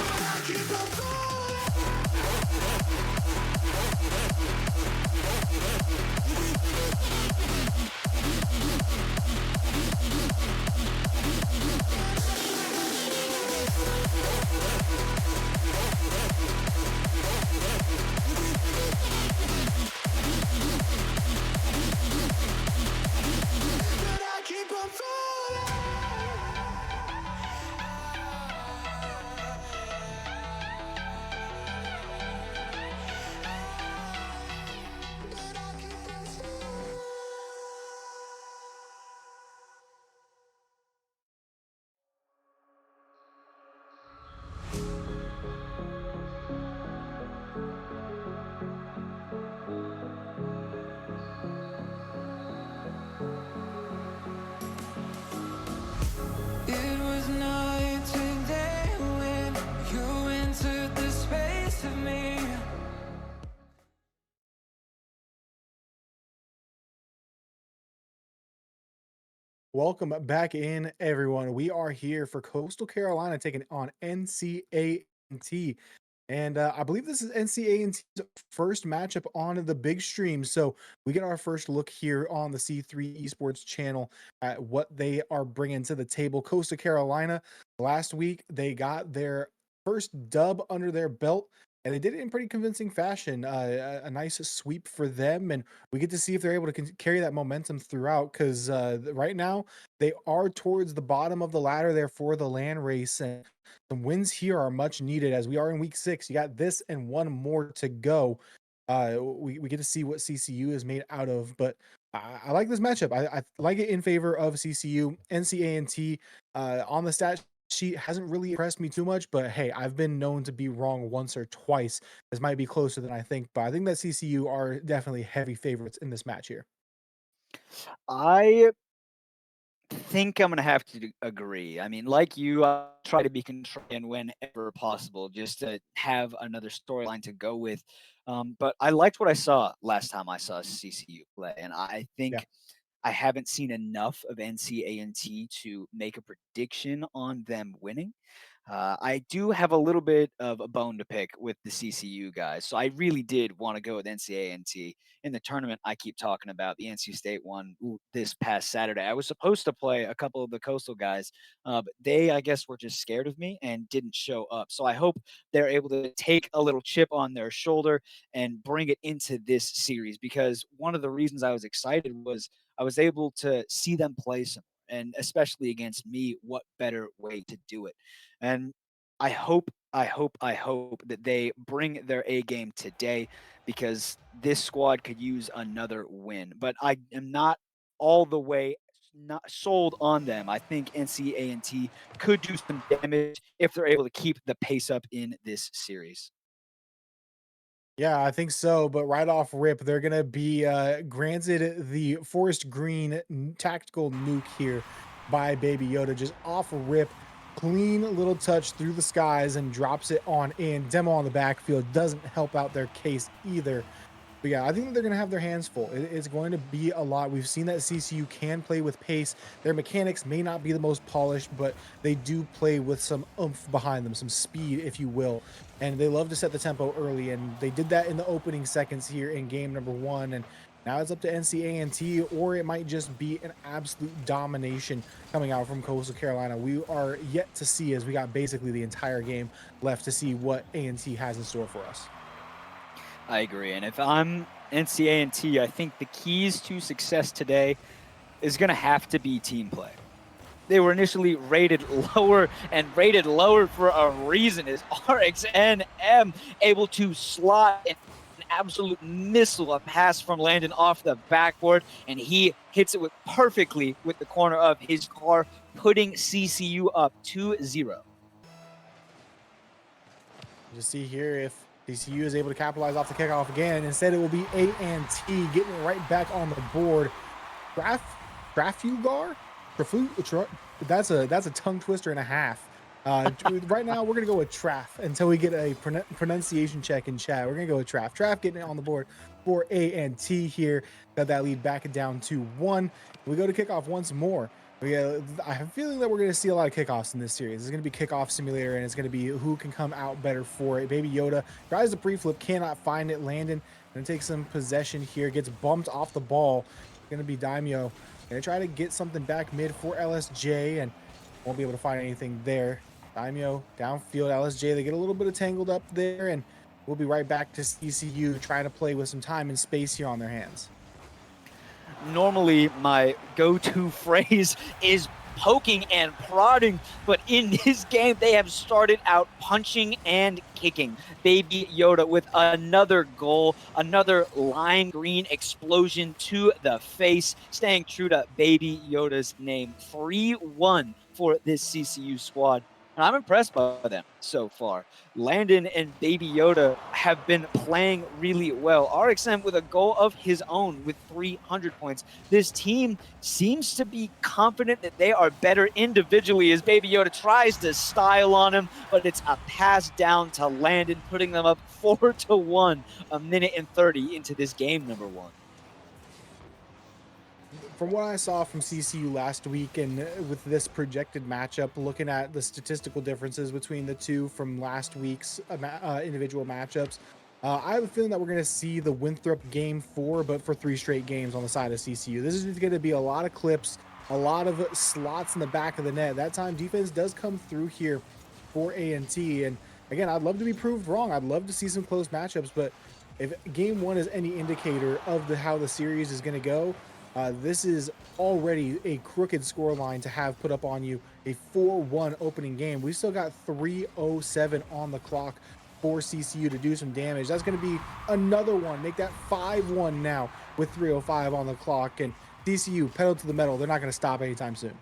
A: But I keep on falling. But I keep on falling. But I keep on falling. It was night and day when you entered the space of me.
B: Welcome back in, everyone. We are here for Coastal Carolina taking on NCA&T. And I believe this is NCA&T's first matchup on the big stream. So we get our first look here on the C3 Esports channel at what they are bringing to the table. Coastal Carolina, last week, they got their first dub under their belt. And they did it in pretty convincing fashion. A nice sweep for them. And we get to see if they're able to carry that momentum throughout. Because right now, they are towards the bottom of the ladder there for the LAN race. And some wins here are much needed as we are in week 6. You got this and one more to go. We get to see what CCU is made out of, but I like this matchup. I like it in favor of CCU. NCA&T on the stat sheet hasn't really impressed me too much, but hey, I've been known to be wrong once or twice. This might be closer than I think, but I think that CCU are definitely heavy favorites in this match here.
E: I think I'm gonna have to agree. I mean, like you, I try to be contrarian whenever possible, just to have another storyline to go with. But I liked what I saw last time I saw CCU play, and I
B: Yeah.
E: think I haven't seen enough of NCA&T to make a prediction on them winning. I do have a little bit of a bone to pick with the CCU guys, so I really did want to go with NCA&T in the tournament. I keep talking about the NC State one this past Saturday. I was supposed to play a couple of the Coastal guys, but they, I guess, were just scared of me and didn't show up. So I hope they're able to take a little chip on their shoulder and bring it into this series, because one of the reasons I was excited was I was able to see them play some. And especially against me, what better way to do it? And I hope that they bring their A game today because this squad could use another win. But I am not all the way not sold on them. I think NCANT could do some damage if they're able to keep the pace up in this series.
B: Yeah, I think so. But right off rip, they're gonna be granted the forest green tactical nuke here by Baby Yoda. Just off rip, clean little touch through the skies and drops it on in. Demo on the backfield doesn't help out their case either. But yeah, I think they're going to have their hands full. It's going to be a lot. We've seen that CCU can play with pace. Their mechanics may not be the most polished, but they do play with some oomph behind them, some speed, if you will. And they love to set the tempo early, and they did that in the opening seconds here in game number 1. And now it's up to NCANT, or it might just be an absolute domination coming out from Coastal Carolina. We are yet to see, as we got basically the entire game left to see what A&T has in store for us.
E: I agree. And if I'm NCANT, I think the keys to success today is going to have to be team play. They were initially rated lower and rated lower for a reason. Is RXNM able to slot an absolute missile, a pass from Landon off the backboard, and he hits it perfectly with the corner of his car, putting CCU up 2-0.
B: Just see here if CCU is able to capitalize off the kickoff again. Instead, it will be A&T getting it right back on the board. Trafugar? That's a tongue twister and a half. Right now, we're going to go with Traf until we get a pronunciation check in chat. We're going to go with Traf. Traf getting it on the board for A&T here. Got that lead back down to 1. We go to kickoff once more. I have a feeling that we're going to see a lot of kickoffs in this series. It's going to be kickoff simulator, and it's going to be who can come out better for it. Baby Yoda tries the pre-flip, cannot find it. Landon going to take some possession here, gets bumped off the ball. It's going to be Daimyo going to try to get something back mid for LSJ, and won't be able to find anything there. Daimyo downfield, LSJ, they get a little bit of tangled up there, and we'll be right back to CCU trying to play with some time and space here on their hands.
E: Normally my go-to phrase is poking and prodding, but in this game they have started out punching and kicking. Baby Yoda with another goal, another lime green explosion to the face, staying true to Baby Yoda's name. 3-1 for this CCU squad. And I'm impressed by them so far. Landon and Baby Yoda have been playing really well. RXM with a goal of his own with 300 points. This team seems to be confident that they are better individually as Baby Yoda tries to style on him, but it's a pass down to Landon, putting them up 4-1, a minute and 30 into this game number 1.
B: From what I saw from CCU last week and with this projected matchup, looking at the statistical differences between the two from last week's individual matchups, I have a feeling that we're going to see the Winthrop game 4, but for 3 straight games on the side of CCU. This is going to be a lot of clips, a lot of slots in the back of the net. That time defense does come through here for A&T. And again, I'd love to be proved wrong. I'd love to see some close matchups, but if game 1 is any indicator of how the series is going to go, this is already a crooked scoreline to have put up on you. A 4-1 opening game. We still got 3:07 on the clock for CCU to do some damage. That's going to be another one. Make that 5-1 now with 3:05 on the clock. And CCU, pedal to the metal. They're not going to stop anytime soon.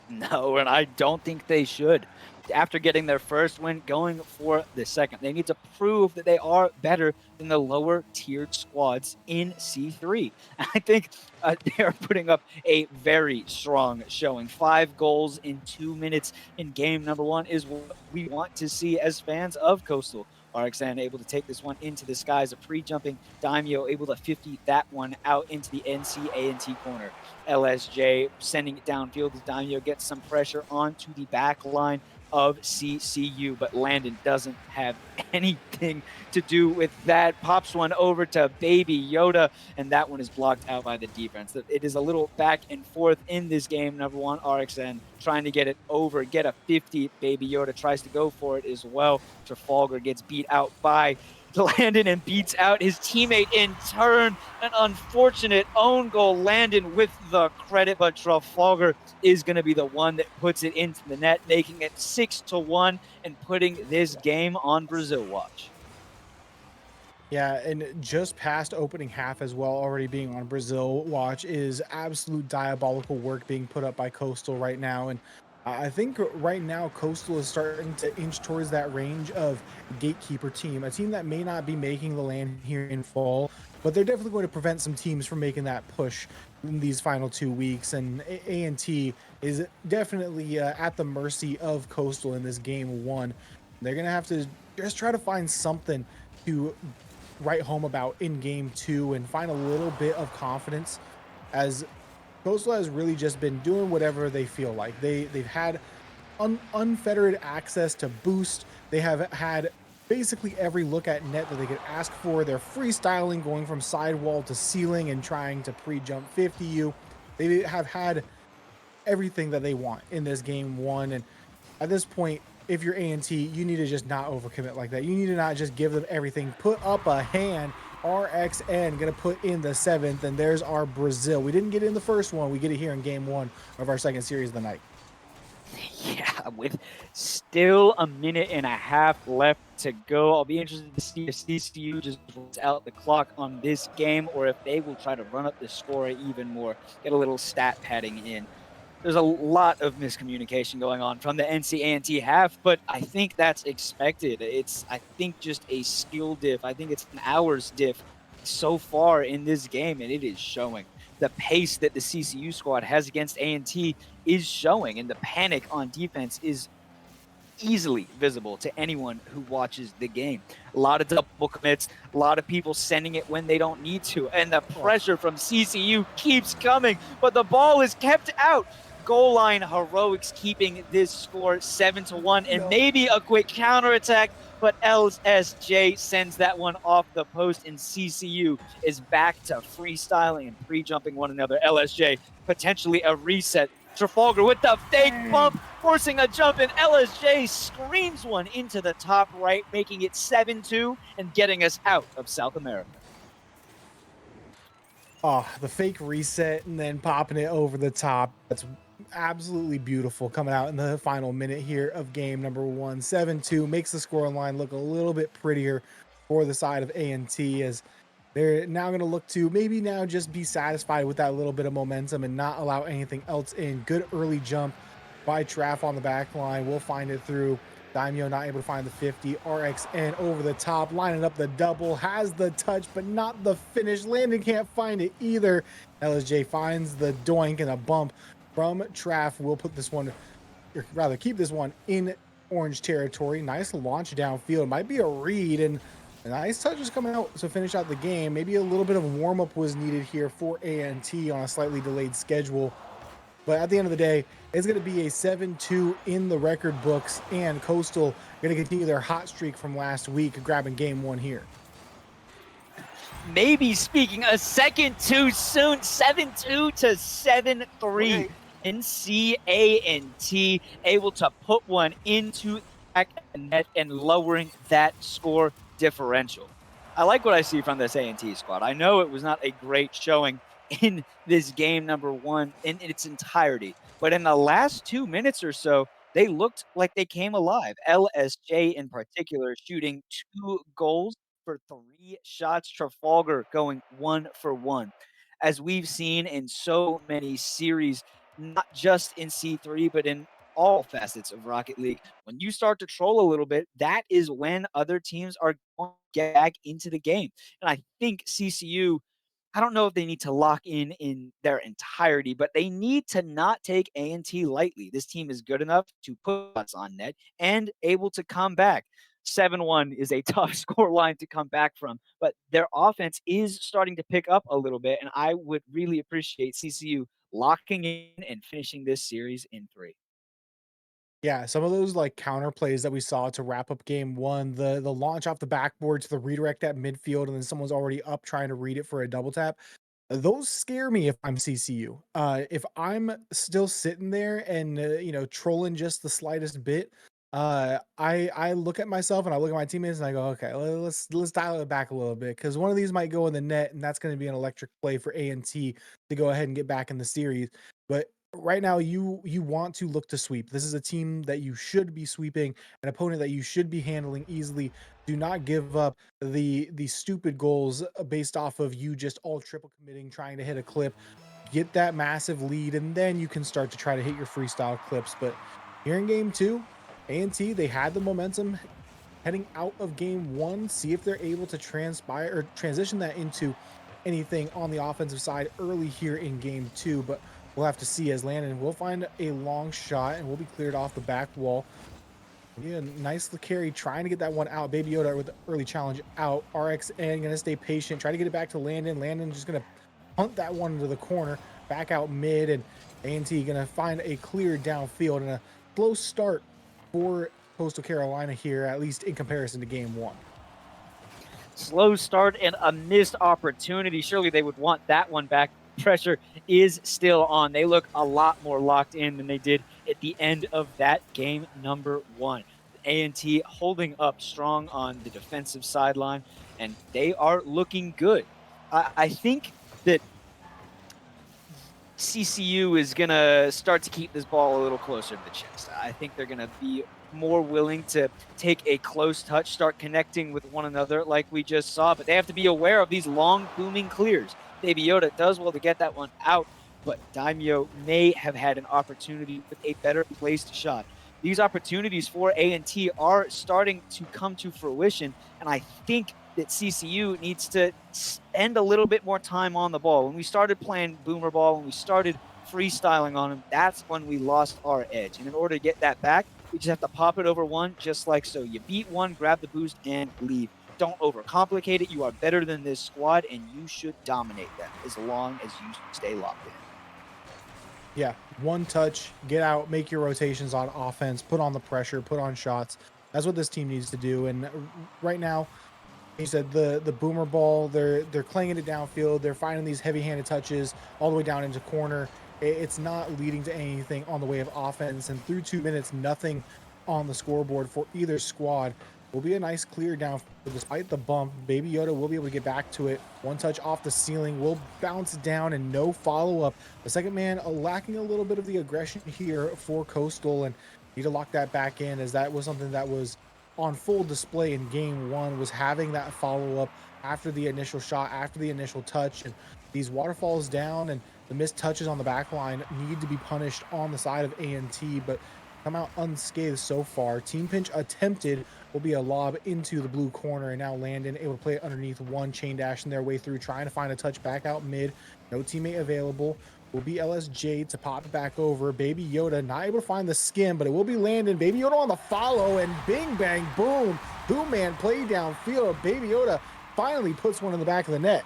E: No, and I don't think they should. After getting their first win, going for the second. They need to prove that they are better than the lower tiered squads in C3. I think they are putting up a very strong showing. 5 goals in 2 minutes in game number 1 is what we want to see as fans of Coastal. RXN able to take this one into the skies, a pre-jumping Daimyo able to 50 that one out into the NCANT corner. LSJ sending it downfield as Daimyo gets some pressure onto the back line of CCU, but Landon doesn't have anything to do with that. Pops one over to Baby Yoda, and that one is blocked out by the defense. It is a little back and forth in this game. Number 1, RXN trying to get it over, get a 50. Baby Yoda tries to go for it as well. Trafalgar gets beat out by Landon and beats out his teammate in turn. An unfortunate own goal. Landon with the credit, but Trafalgar is going to be the one that puts it into the net, making it 6-1 and putting this game on Brazil watch.
B: Yeah, and just past opening half as well, already being on Brazil watch is absolute diabolical work being put up by Coastal right now. And I think right now Coastal is starting to inch towards that range of gatekeeper team, a team that may not be making the land here in fall, but they're definitely going to prevent some teams from making that push in these final 2 weeks. And A&T is definitely at the mercy of Coastal in this game one. They're going to have to just try to find something to write home about in game two and find a little bit of confidence, as Coastal has really just been doing whatever they feel like. They've had unfettered access to boost. They have had basically every look at net that they could ask for. They're freestyling, going from sidewall to ceiling and trying to pre-jump 50U. They have had everything that they want in this game one. And at this point, if you're A&T, you need to just not overcommit like that. You need to not just give them everything. Put up a hand. RXN gonna put in the 7th, and there's our Brazil. We didn't get it in the first one. We get it here in game one of our second series of the night.
E: Yeah, with still a minute and a half left to go, I'll be interested to see if CCU just runs out the clock on this game or if they will try to run up the score even more, get a little stat padding in. There's a lot of miscommunication going on from the NC half, but I think that's expected. It's, I think, just a skill diff. I think it's an hours diff so far in this game, and it is showing. The pace that the CCU squad has against A&T is showing, and the panic on defense is easily visible to anyone who watches the game. A lot of double commits, a lot of people sending it when they don't need to, and the pressure from CCU keeps coming, but the ball is kept out. Goal line heroics keeping this score 7-1, and maybe a quick counterattack, but LSJ sends that one off the post, and CCU is back to freestyling and pre-jumping one another. LSJ potentially a reset. Trafalgar with the fake bump, forcing a jump, and LSJ screams one into the top right, making it 7-2 and getting us out of South America.
B: Oh, the fake reset and then popping it over the top. That's absolutely beautiful coming out in the final minute here of game number one. 7-2 makes the scoreline look a little bit prettier for the side of A&T, as they're now going to look to maybe now just be satisfied with that little bit of momentum and not allow anything else in. Good early jump by Traff on the back line. We'll find it through. Daimyo not able to find the 50. RXN over the top, lining up the double, has the touch, but not the finish. Landon can't find it either. LSJ finds the doink, and a bump from Traff. We'll put this one, or rather keep this one in orange territory. Nice launch downfield. Might be a read, and a nice touch is coming out to finish out the game. Maybe a little bit of warm-up was needed here for A&T on a slightly delayed schedule. But at the end of the day, it's going to be a 7-2 in the record books, and Coastal going to continue their hot streak from last week, grabbing game one here.
E: Maybe speaking a second too soon, 7-2 to 7-3. NCA&T able to put one into the back of the net and lowering that score differential. I like what I see from this A&T squad. I know it was not a great showing in this game number one in its entirety, but in the last 2 minutes or so, they looked like they came alive. LSJ in particular shooting 2 goals for 3 shots. Trafalgar going 1 for 1. As we've seen in so many series, not just in C3, but in all facets of Rocket League, when you start to troll a little bit, that is when other teams are going to get back into the game. And I think CCU, I don't know if they need to lock in their entirety, but they need to not take A&T lightly. This team is good enough to put us on net and able to come back. 7-1 is a tough score line to come back from, but their offense is starting to pick up a little bit, and I would really appreciate CCU locking in and finishing this series in 3.
B: Yeah, some of those like counter plays that we saw to wrap up game one, the launch off the backboard to the redirect at midfield, and then someone's already up trying to read it for a double tap. Those scare me if I'm CCU. If I'm still sitting there and trolling just the slightest bit, I look at myself and I look at my teammates and I go, okay, let's dial it back a little bit because one of these might go in the net, and that's going to be an electric play for A&T to go ahead and get back in the series. But right now, you want to look to sweep. This is a team that you should be sweeping, an opponent that you should be handling easily. Do not give up the stupid goals based off of you just all triple committing, trying to hit a clip. Get that massive lead, and then you can start to try to hit your freestyle clips. But here in game two, A&T, they had the momentum heading out of game one. See if they're able to transpire or transition that into anything on the offensive side early here in game two. But we'll have to see as Landon will find a long shot and will be cleared off the back wall. Yeah, nice carry, trying to get that one out. Baby Yoda with the early challenge out. RXN gonna stay patient, try to get it back to Landon. Landon just gonna punt that one into the corner, back out mid, and A&T gonna find a clear downfield and a slow start for Coastal Carolina here, at least in comparison to game one.
E: Slow start and a missed opportunity. Surely they would want that one back. Pressure is still on. They look a lot more locked in than they did at the end of that game number one. A&T holding up strong on the defensive sideline, and they are looking good. I think that CCU is going to start to keep this ball a little closer to the chest. I think they're going to be more willing to take a close touch, start connecting with one another like we just saw, but they have to be aware of these long booming clears. Baby Yoda does well to get that one out, but Daimyo may have had an opportunity with a better placed shot. These opportunities for A&T are starting to come to fruition, and I think that CCU needs to spend a little bit more time on the ball. When we started playing boomer ball, when we started freestyling on them, that's when we lost our edge. And in order to get that back, we just have to pop it over one, just like so. You beat one, grab the boost, and leave. Don't overcomplicate it. You are better than this squad, and you should dominate them as long as you stay locked in.
B: Yeah, one touch, get out, make your rotations on offense, put on the pressure, put on shots. That's what this team needs to do. And right now, you said the boomer ball, they're clanging it downfield. They're finding these heavy-handed touches all the way down into corner. It's not leading to anything on the way of offense. And through 2 minutes, nothing on the scoreboard for either squad. Will be a nice clear down. Despite the bump, Baby Yoda will be able to get back to it. One touch off the ceiling, will bounce down and no follow-up. The second man lacking a little bit of the aggression here for Coastal, and need to lock that back in, as that was something that was on full display in game one, was having that follow-up after the initial shot, after the initial touch. And these waterfalls down and the missed touches on the back line need to be punished on the side of A&T, but come out unscathed so far. Team pinch attempted will be a lob into the blue corner, and now Landon able to play it underneath one, chain dashing their way through, trying to find a touch back out mid. No teammate available. Will be LSJ to pop it back over. Baby Yoda not able to find the skim, but it will be Landon. Baby Yoda on the follow, and bing, bang, boom. Boom man play downfield. Baby Yoda finally puts one in the back of the net.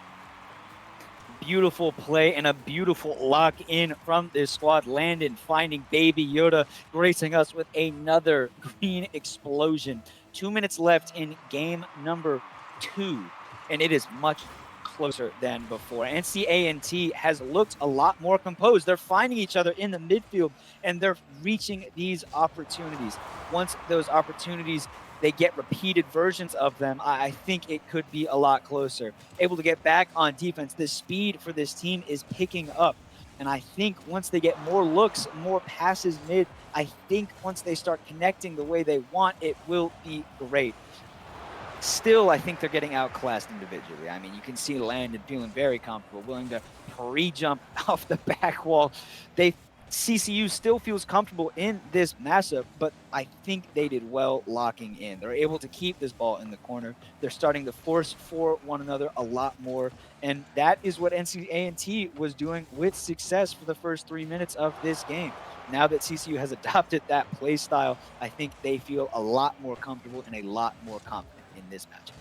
E: Beautiful play and a beautiful lock in from this squad. Landon finding Baby Yoda, gracing us with another green explosion. 2 minutes left in game number 2, and it is much closer than before. NCA&T has looked a lot more composed. They're finding each other in the midfield, and they're reaching these opportunities. Once those opportunities, they get repeated versions of them, I think it could be a lot closer. Able to get back on defense. The speed for this team is picking up. And I think once they get more looks, more passes mid, I think once they start connecting the way they want, it will be great. Still, I think they're getting outclassed individually. I mean, you can see Landon feeling very comfortable, willing to pre-jump off the back wall. CCU still feels comfortable in this matchup, but I think they did well locking in. They're able to keep this ball in the corner. They're starting to force for one another a lot more, and that is what NCA&T was doing with success for the first 3 minutes of this game. Now that CCU has adopted that play style, I think they feel a lot more comfortable and a lot more confident in this matchup.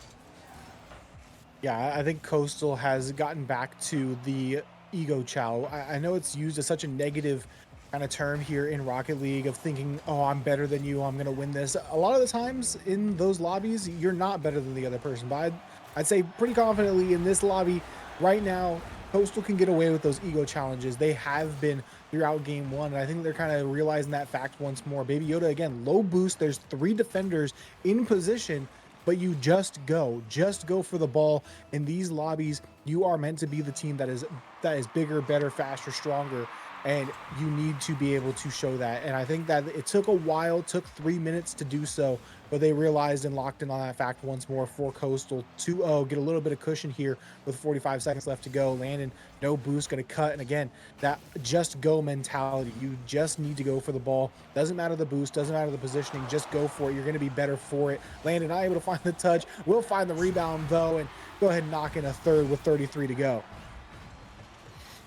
B: Yeah, I think Coastal has gotten back to the ego chow. I know it's used as such a negative kind of term here in Rocket League of thinking, oh, I'm better than you, I'm going to win this. A lot of the times in those lobbies, you're not better than the other person. But I'd say pretty confidently in this lobby right now, Coastal can get away with those ego challenges. They have been throughout game one, and I think they're kind of realizing that fact once more. Baby Yoda, again, low boost. There's 3 defenders in position, but you just go for the ball. In these lobbies, you are meant to be the team that is bigger, better, faster, stronger, and you need to be able to show that. And I think that it took a while, took 3 minutes to do so, but they realized and locked in on that fact once more for Coastal. 2-0, get a little bit of cushion here with 45 seconds left to go. Landon, no boost, going to cut. And again, that just go mentality. You just need to go for the ball. Doesn't matter the boost, doesn't matter the positioning, just go for it. You're going to be better for it. Landon not able to find the touch. Will find the rebound though, and go ahead and knock in a third with 33 to go.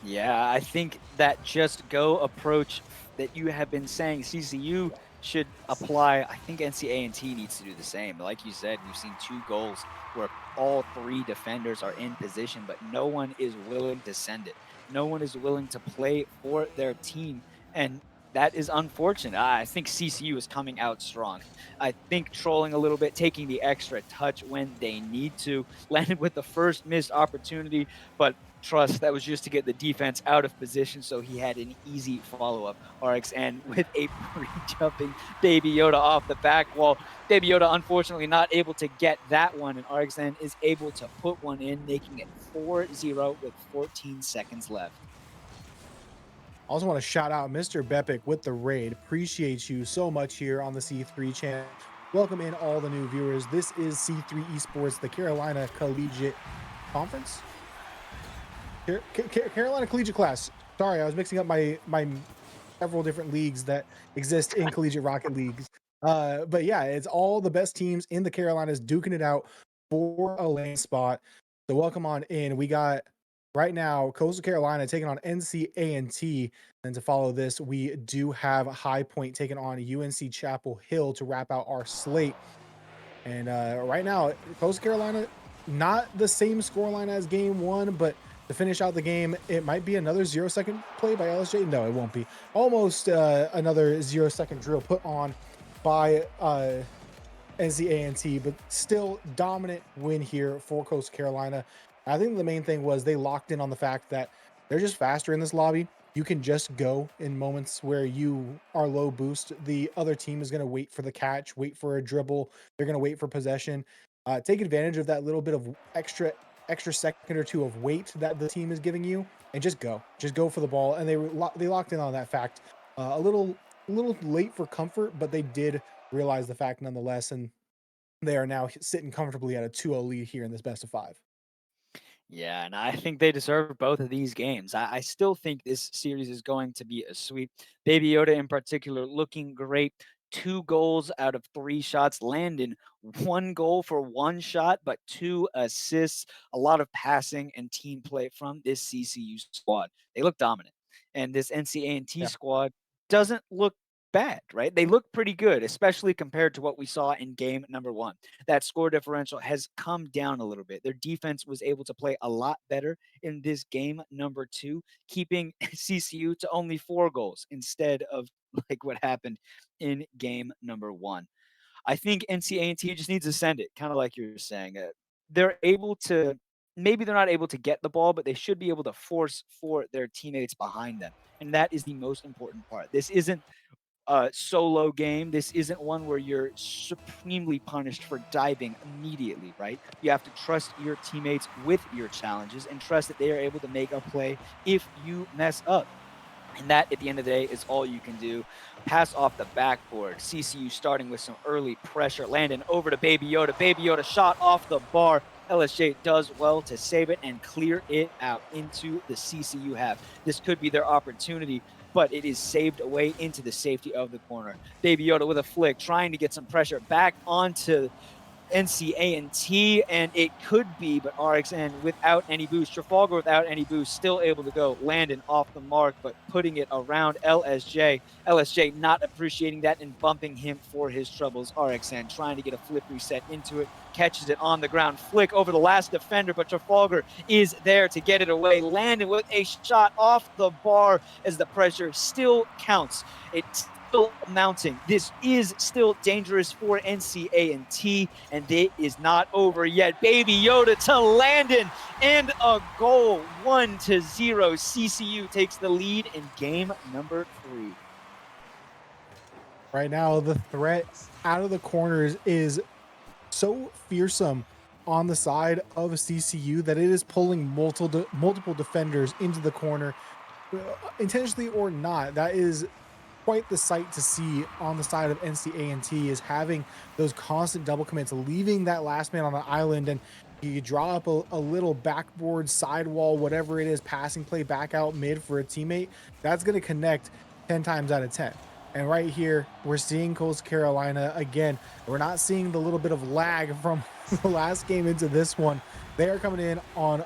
E: Yeah, I think that just go approach that you have been saying CCU should apply. I think NC needs to do the same. Like you said, we've seen 2 goals where all 3 defenders are in position, but no one is willing to send it. No one is willing to play for their team, and that is unfortunate. I think CCU is coming out strong. I think trolling a little bit, taking the extra touch when they need to, landed with the first missed opportunity, but trust that was just to get the defense out of position so he had an easy follow-up. RXN with a pre-jumping Baby Yoda off the back wall. Baby Yoda unfortunately not able to get that one, and RXN is able to put one in, making it 4-0 with 14 seconds left.
B: I also want to shout out Mr. Bepic with the raid. Appreciate you so much here on the C3 channel. Welcome in all the new viewers. This is C3 Esports, the Carolina Collegiate Conference. Carolina Collegiate Class. Sorry, I was mixing up my several different leagues that exist in Collegiate Rocket Leagues. But yeah, it's all the best teams in the Carolinas duking it out for a lane spot. So welcome on in. We got right now Coastal Carolina taking on NC and to follow this, we do have High Point taking on UNC Chapel Hill to wrap out our slate. And right now, Coastal Carolina, not the same scoreline as game one, but to finish out the game, it might be another 0-second play by LSJ. No, it won't be. Almost another 0-second drill put on by NC but still dominant win here for Coastal Carolina. I think the main thing was they locked in on the fact that they're just faster in this lobby. You can just go in moments where you are low boost. The other team is going to wait for the catch, wait for a dribble. They're going to wait for possession. Take advantage of that little bit of extra second or two of weight that the team is giving you, and just go for the ball. And they locked in on that fact. A little late for comfort, but they did realize the fact nonetheless, and they are now sitting comfortably at a 2-0 lead here in this best of 5.
E: Yeah, and I think they deserve both of these games. I still think this series is going to be a sweep. Baby Yoda in particular looking great. 2 goals out of 3 shots. Landon, 1 goal for 1 shot, but 2 assists. A lot of passing and team play from this CCU squad. They look dominant. And this NC squad doesn't look bad, right? They look pretty good, especially compared to what we saw in game number 1. That score differential has come down a little bit. Their defense was able to play a lot better in this game number 2, keeping CCU to only 4 goals instead of like what happened in game number 1. I think NC just needs to send it, kind of like you're saying. They're able to, maybe they're not able to get the ball, but they should be able to force for their teammates behind them. And that is the most important part. This isn't a solo game. This isn't one where you're supremely punished for diving immediately, right? You have to trust your teammates with your challenges and trust that they are able to make a play if you mess up. And that, at the end of the day, is all you can do. Pass off the backboard. CCU starting with some early pressure. Landon over to Baby Yoda. Baby Yoda shot off the bar. LSJ does well to save it and clear it out into the CCU half. This could be their opportunity, but it is saved away into the safety of the corner. Baby Yoda with a flick, trying to get some pressure back onto NC and it could be, but RXN without any boost. Trafalgar without any boost, still able to go. Landon off the mark, but putting it around LSJ. LSJ not appreciating that and bumping him for his troubles. RXN trying to get a flip reset into it, catches it on the ground, flick over the last defender, but Trafalgar is there to get it away. Landon with a shot off the bar as the pressure still counts. It still mounting. This is still dangerous for NCA&T, and it is not over yet. Baby Yoda to Landon, and a goal, 1-0. CCU takes the lead in game number 3.
B: Right now, the threat out of the corners is so fearsome on the side of CCU that it is pulling multiple defenders into the corner, intentionally or not. That is quite the sight to see on the side of NCA&T, is having those constant double commits, leaving that last man on the island, and you draw up a little backboard, sidewall, whatever it is, passing play back out mid for a teammate. That's going to connect 10 times out of 10. And right here, we're seeing Coastal Carolina again. We're not seeing the little bit of lag from the last game into this one. They are coming in on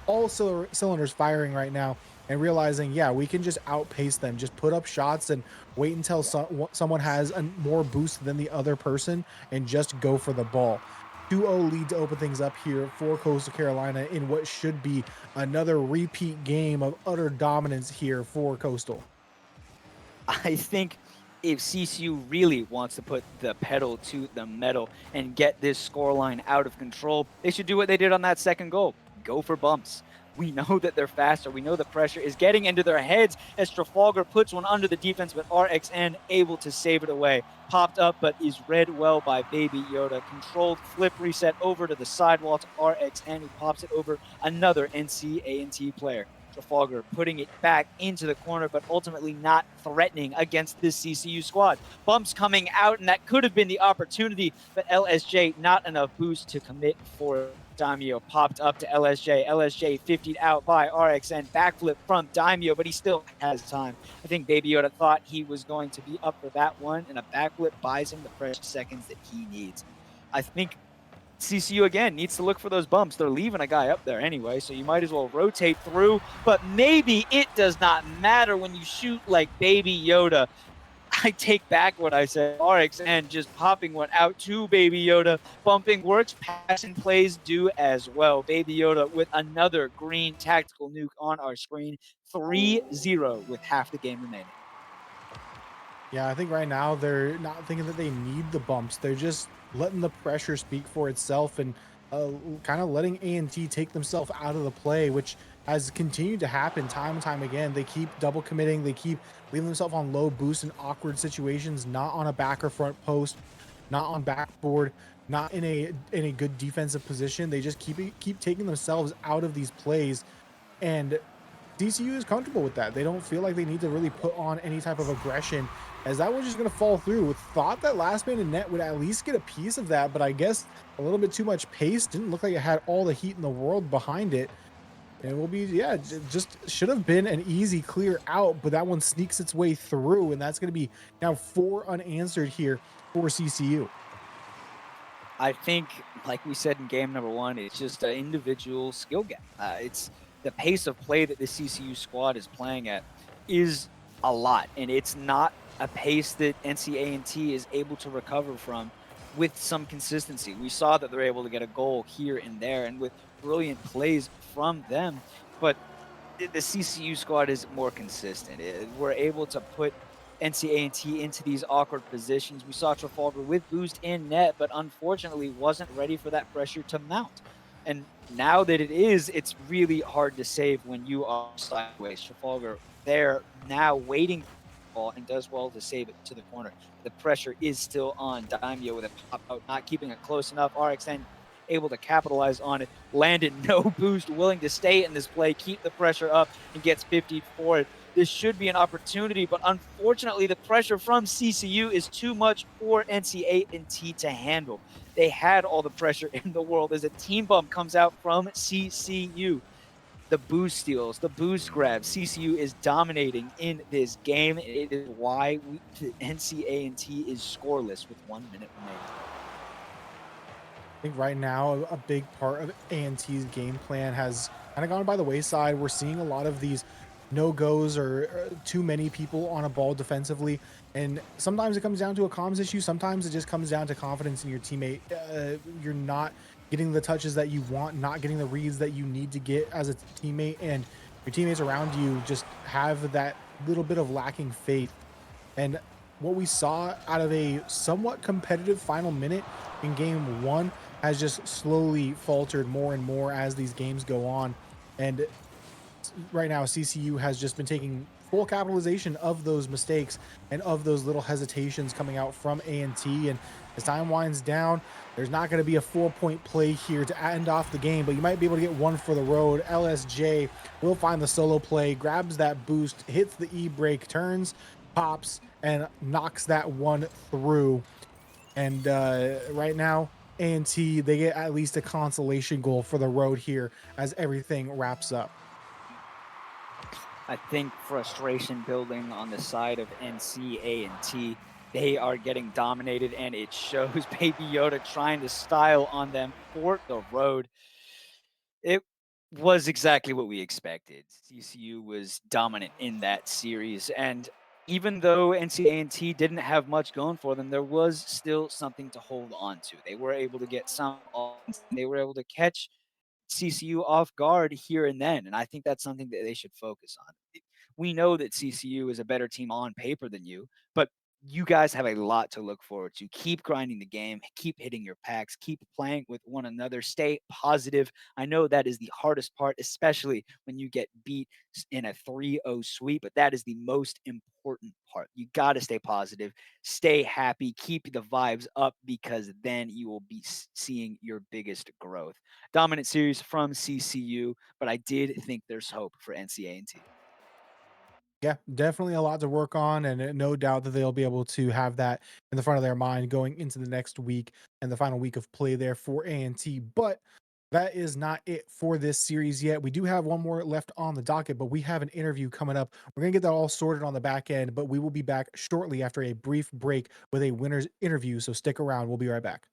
B: all cylinders firing right now and realizing, yeah, we can just outpace them. Just put up shots and wait until someone has a more boost than the other person and just go for the ball. 2-0 lead to open things up here for Coastal Carolina in what should be another repeat game of utter dominance here for Coastal.
E: I think if CCU really wants to put the pedal to the metal and get this scoreline out of control, they should do what they did on that second goal. Go for bumps. We know that they're faster. We know the pressure is getting into their heads as Trafalgar puts one under the defense, but RXN able to save it away. Popped up, but is read well by Baby Yoda. Controlled flip reset over to the sidewall to RXN, who pops it over another NCA&T player. Trafalgar putting it back into the corner, but ultimately not threatening against this CCU squad. Bumps coming out, and that could have been the opportunity, but LSJ not enough boost to commit for Daimyo. Popped up to LSJ. LSJ 50'd out by RXN. Backflip from Daimyo, but he still has time. I think Baby Yoda thought he was going to be up for that one, and a backflip buys him the precious seconds that he needs. I think CCU again needs to look for those bumps. They're leaving a guy up there anyway, so you might as well rotate through, but maybe it does not matter when you shoot like Baby Yoda. I take back what I said. RXN just popping one out to Baby Yoda. Bumping works, passing plays do as well. Baby Yoda with another green tactical nuke on our screen. 3-0 with half the game remaining.
B: Yeah, I think right now they're not thinking that they need the bumps. They're just letting the pressure speak for itself and kind of letting A&T take themselves out of the play, which has continued to happen time and time again. They keep double committing. They keep leaving themselves on low boost in awkward situations, not on a back or front post, not on backboard, not in a good defensive position. They just keep taking themselves out of these plays, and DCU is comfortable with that. They don't feel like they need to really put on any type of aggression, as that was just going to fall through. Thought that last man in net would at least get a piece of that, but I guess a little bit too much pace. Didn't look like it had all the heat in the world behind it. And it will be, yeah, just should have been an easy clear out, but that one sneaks its way through, and that's going to be now 4 unanswered here for CCU.
E: I think, like we said in game number 1, it's just an individual skill gap. It's the pace of play that the CCU squad is playing at is a lot, and it's not a pace that NCA&T is able to recover from with some consistency. We saw that they're able to get a goal here and there, and with brilliant plays from them, but the CCU squad is more consistent. We're able to put NCA&T into these awkward positions. We saw Trafalgar with boost in net, but unfortunately wasn't ready for that pressure to mount. And now that it is, it's really hard to save when you are sideways. Trafalgar there now waiting for the ball and does well to save it to the corner. The pressure is still on Daimyo with a pop out, not keeping it close enough. RXN able to capitalize on it. Landed no boost, willing to stay in this play, keep the pressure up, and gets 50 for it. This should be an opportunity, but unfortunately the pressure from CCU is too much for NCA&T to handle. They had all the pressure in the world as a team bump comes out from CCU. The boost steals, the boost grabs. CCU is dominating in this game. It is why NCA&T is scoreless with 1 minute remaining.
B: I think right now a big part of A&T's game plan has kind of gone by the wayside. We're seeing a lot of these no-goes or too many people on a ball defensively, and sometimes it comes down to a comms issue. Sometimes it just comes down to confidence in your teammate. You're not getting the touches that you want, not getting the reads that you need to get as a teammate, and your teammates around you just have that little bit of lacking faith. And what we saw out of a somewhat competitive final minute in game one has just slowly faltered more and more as these games go on. And right now, CCU has just been taking full capitalization of those mistakes and of those little hesitations coming out from A&T. And as time winds down, there's not going to be a 4-point play here to end off the game, but you might be able to get one for the road. LSJ will find the solo play, grabs that boost, hits the E-brake, turns, pops, and knocks that one through. And right now, A&T, they get at least a consolation goal for the road here as everything wraps up.
E: I think frustration building on the side of NCA&T. They are getting dominated, and it shows. Baby Yoda trying to style on them for the road. It was exactly what we expected. CCU was dominant in that series, and even though NCA&T didn't have much going for them, there was still something to hold on to. They were able to get some offense, and they were able to catch CCU off guard here and then. And I think that's something that they should focus on. We know that CCU is a better team on paper than you, but you guys have a lot to look forward to. Keep grinding the game, keep hitting your packs, keep playing with one another, stay positive. I know that is the hardest part, especially when you get beat in a 3-0 sweep, but that is the most important part. You got to stay positive, stay happy, keep the vibes up, because then you will be seeing your biggest growth. Dominant series from CCU, but I did think there's hope for NCA&T.
B: Yeah, definitely a lot to work on, and no doubt that they'll be able to have that in the front of their mind going into the next week and the final week of play there for A&T. But that is not it for this series yet. We do have one more left on the docket, but we have an interview coming up. We're going to get that all sorted on the back end, but we will be back shortly after a brief break with a winner's interview. So stick around. We'll be right back.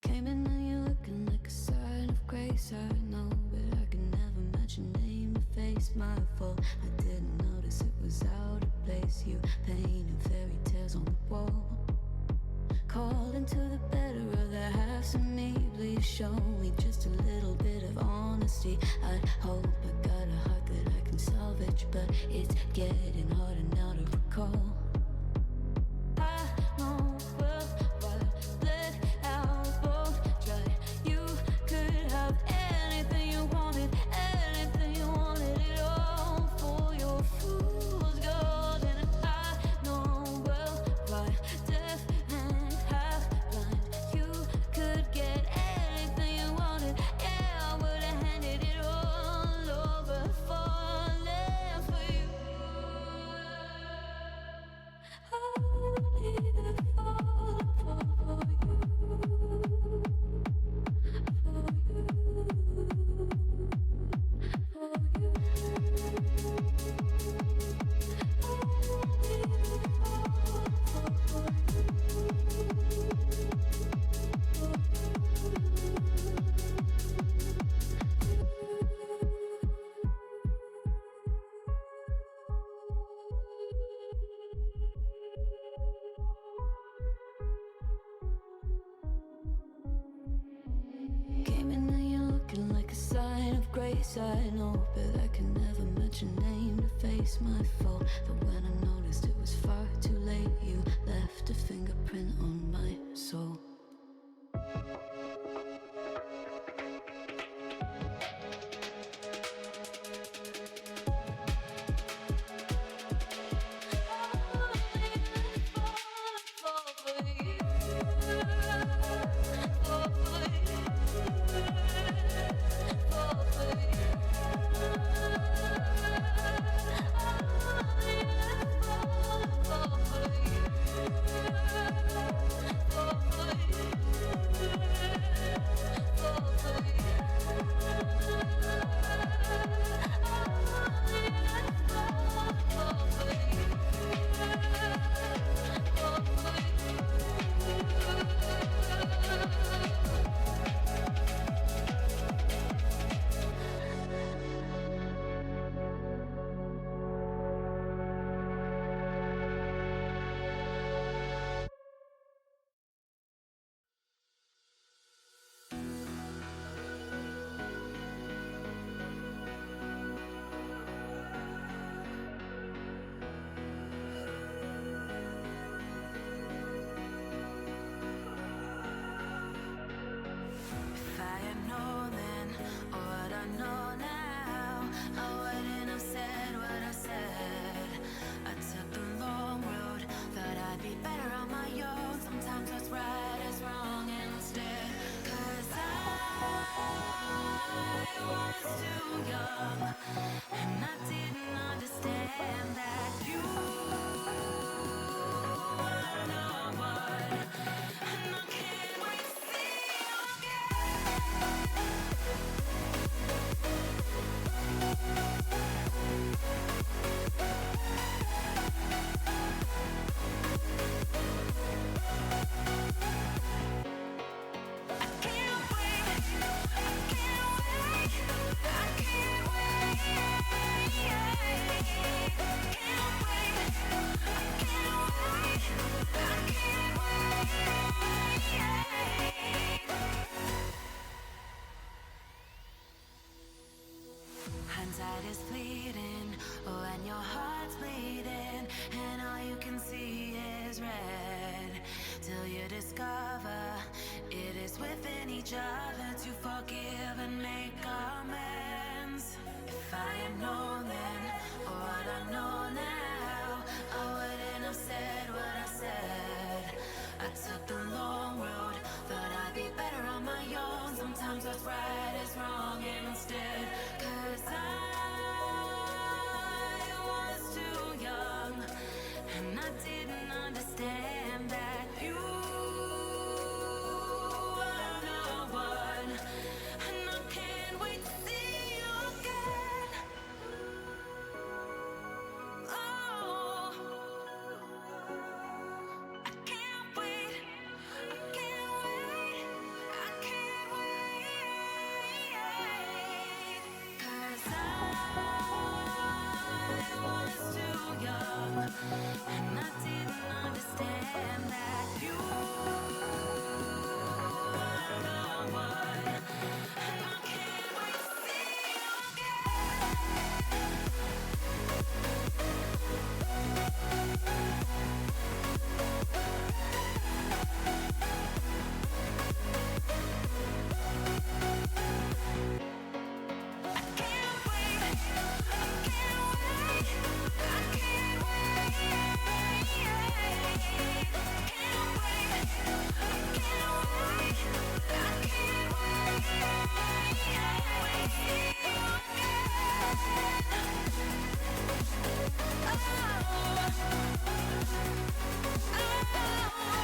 A: Came in and you're looking like a sign of grace. I know, but I can never match your name to face. My fault, I didn't notice it was out of place. You painted fairy tales on the wall, calling to the better of the halves of me. Please show me just a little bit of honesty. I hope I got a heart that I can salvage, but it's getting harder now to recall. I know well what let out both dry. You could have anything you wanted it all for your fool's gold. And I know well why deaf and half blind. You could get anything you wanted, yeah, I would have handed it all over, falling for you. Came in and you're looking like a sign of grace. I know, but I can never match your name to face. My fault, but when I noticed it was far too late, you left a fingerprint on my soul. Judge to forgive and make amends. If I had known then what I know now, I wouldn't have said what I said. I took the long road, thought I'd be better on my own. Sometimes what's right is wrong instead. 'Cause I was too young, and I didn't understand that you are the one. And I can't wait to see you again. Oh, I can't wait. I can't wait. I can't wait. 'Cause I was too young, and I didn't understand that you are the one. And I can't wait to see you I can't wait. I can't wait. I can't wait. Can't wait. I can't wait. I can't wait. See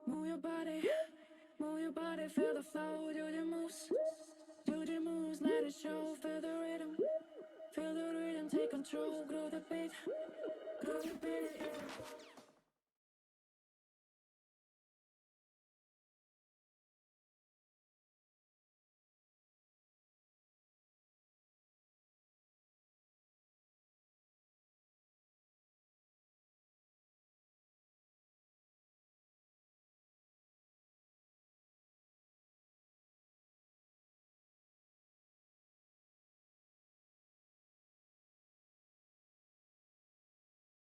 A: you move your body, feel the flow, do the moves, let it show, feel the rhythm, take control, grow the beat, grow the beat.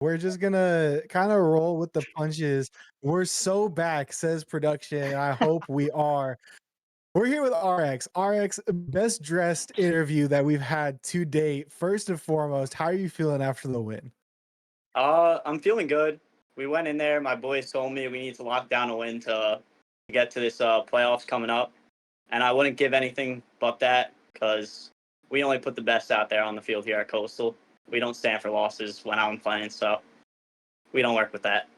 B: We're just gonna kind of roll with the punches. We're so back, says production, and I hope we are. We're here with RX. RX, best dressed interview that we've had to date. First and foremost, how are you feeling after the win?
F: I'm feeling good. We went in there. My boys told me we need to lock down a win to get to this playoffs coming up, and I wouldn't give anything but that because we only put the best out there on the field here at Coastal. We don't stand for losses when I'm playing, so we don't work with that.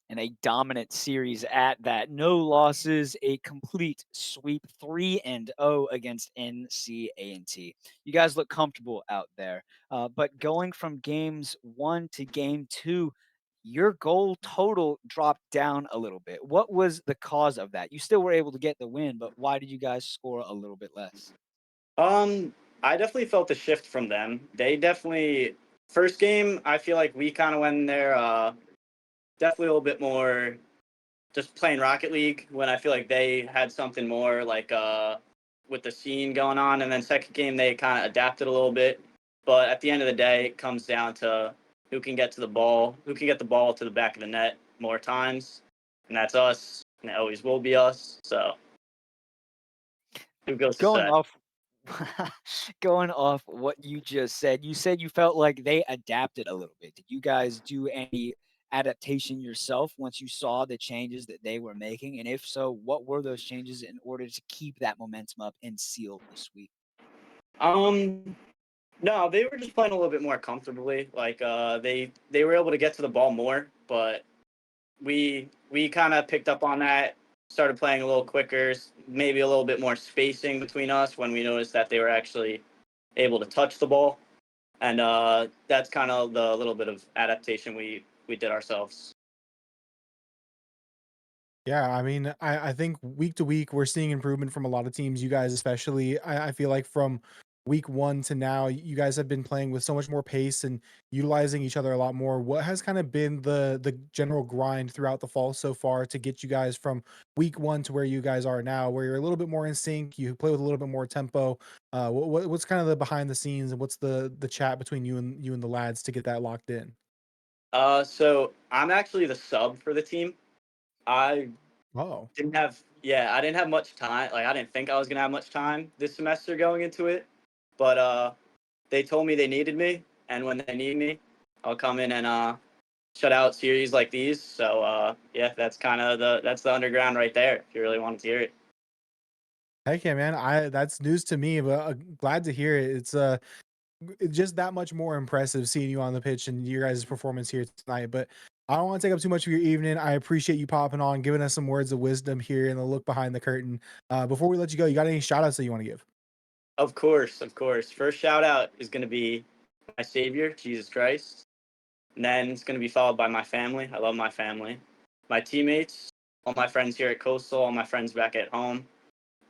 E: And a dominant series at that. No losses, a complete sweep, 3-0 against NC-A&T. You guys look comfortable out there. But going from games 1 to game 2, your goal total dropped down a little bit. What was the cause of that? You still were able to get the win, but why did you guys score a little bit less?
F: I definitely felt the shift from them. They definitely first game. I feel like we kind of went in there definitely a little bit more just playing Rocket League when I feel like they had something more like with the scene going on. And then second game they kind of adapted a little bit. But at the end of the day, it comes down to who can get to the ball, who can get the ball to the back of the net more times, and that's us, and it always will be us. So who goes to
E: Going
F: set?
E: off going off what you just said, you said you felt like they adapted a little bit. Did you guys do any adaptation yourself once you saw the changes that they were making? And if so, what were those changes in order to keep that momentum up and seal the sweep?
F: No, they were just playing a little bit more comfortably. Like they were able to get to the ball more, but we kind of picked up on that, started playing a little quicker, maybe a little bit more spacing between us when we noticed that they were actually able to touch the ball, and that's kind of the little bit of adaptation we did ourselves.
B: Yeah, I mean, I think week to week we're seeing improvement from a lot of teams. You guys, especially, I feel like from week 1 to now, you guys have been playing with so much more pace and utilizing each other a lot more. What has kind of been the general grind throughout the fall so far to get you guys from week 1 to where you guys are now, where you're a little bit more in sync, you play with a little bit more tempo? What's kind of the behind the scenes, and what's the chat between you and the lads to get that locked in?
F: So I'm actually the sub for the team. I
B: Oh,
F: I didn't have much time. Like, I didn't think I was gonna have much time this semester going into it, but they told me they needed me, and when they need me, I'll come in and shut out series like these. So yeah, that's kind of that's the underground right there. If you really wanted to hear it.
B: heck yeah, man! That's news to me, but glad to hear it. It's just that much more impressive seeing you on the pitch and your guys' performance here tonight. But I don't want to take up too much of your evening. I appreciate you popping on, giving us some words of wisdom here and the look behind the curtain. Before we let you go, you got any shout outs that you want to give?
F: Of course, of course. First shout out is gonna be my Savior, Jesus Christ. And then it's gonna be followed by my family. I love my family, my teammates, all my friends here at Coastal, all my friends back at home,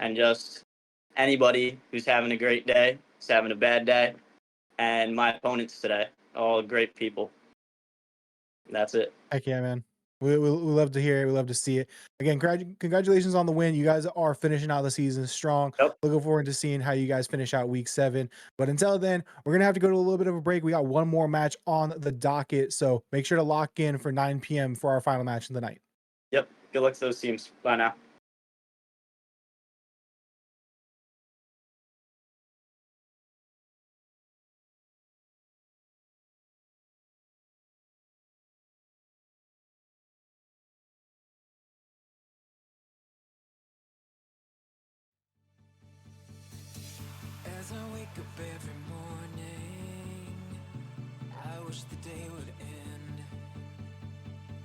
F: and just anybody who's having a great day, who's having a bad day, and my opponents today. All great people. That's it.
B: Heck yeah, man. We love to hear it. We love to see it. Again, congratulations on the win. You guys are finishing out the season strong.
F: Yep.
B: Looking forward to seeing how you guys finish out week 7. But until then, we're going to have to go to a little bit of a break. We got one more match on the docket. So make sure to lock in for 9 p.m. for our final match of the night.
F: Yep. Good luck to those teams. Bye now.
A: As I wake up every morning, I wish the day would end.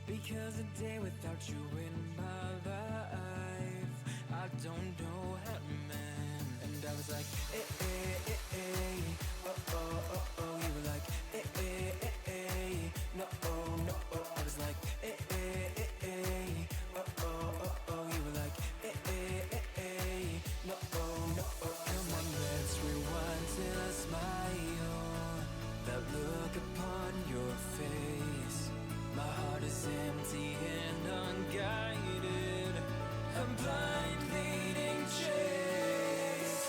A: Because a day without you in my life, I don't know how to mend. And I was like, eh, eh, eh, eh, oh, oh, oh, oh. You were like, eh, eh, eh, eh, no, oh, no, oh. I was like, eh, eh, eh, eh, oh, oh, oh, oh. You were like, eh, eh, eh, eh, no, oh, no, oh. Come on, let's rewind till I smile. That look upon your face. My heart is empty and unguided. I'm blind leading chase.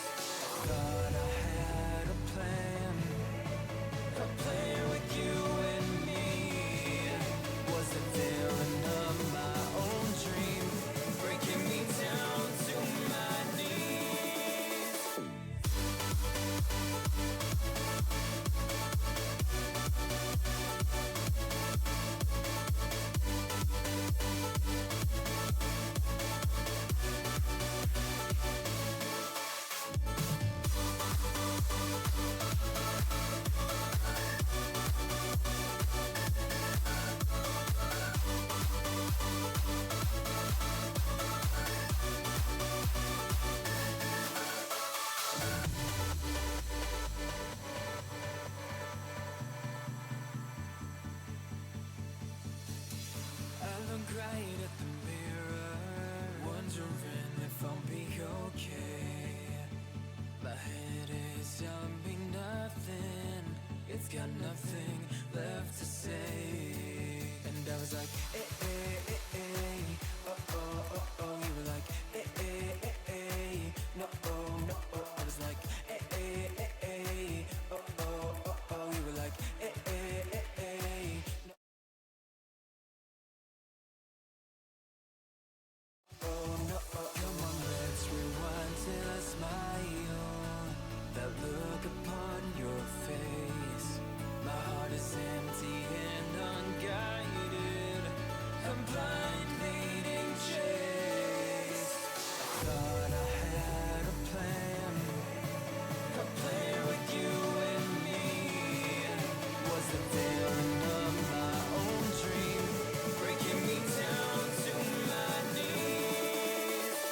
A: Thought I had a plan. A plan with you and me. Was the villain of my own dream, breaking me down to my knees. I look right at the mirror, wondering if I'll be okay. My head is telling me nothing, it's got nothing left to say. And I was like, eh, eh, eh, eh, oh, oh, oh, oh. You were like, eh, eh, eh, eh, no, oh, no, oh. I was like, eh, eh, eh, eh, oh, oh, oh, oh. You were like, eh, eh, eh, eh, no. Oh no, oh, come on, let's rewind till I smile. That look upon your face. My heart is empty and unguided. I'm blind leading chase. Thought I had a plan with you and me. Was the villain of my own dream, breaking me down to my knees.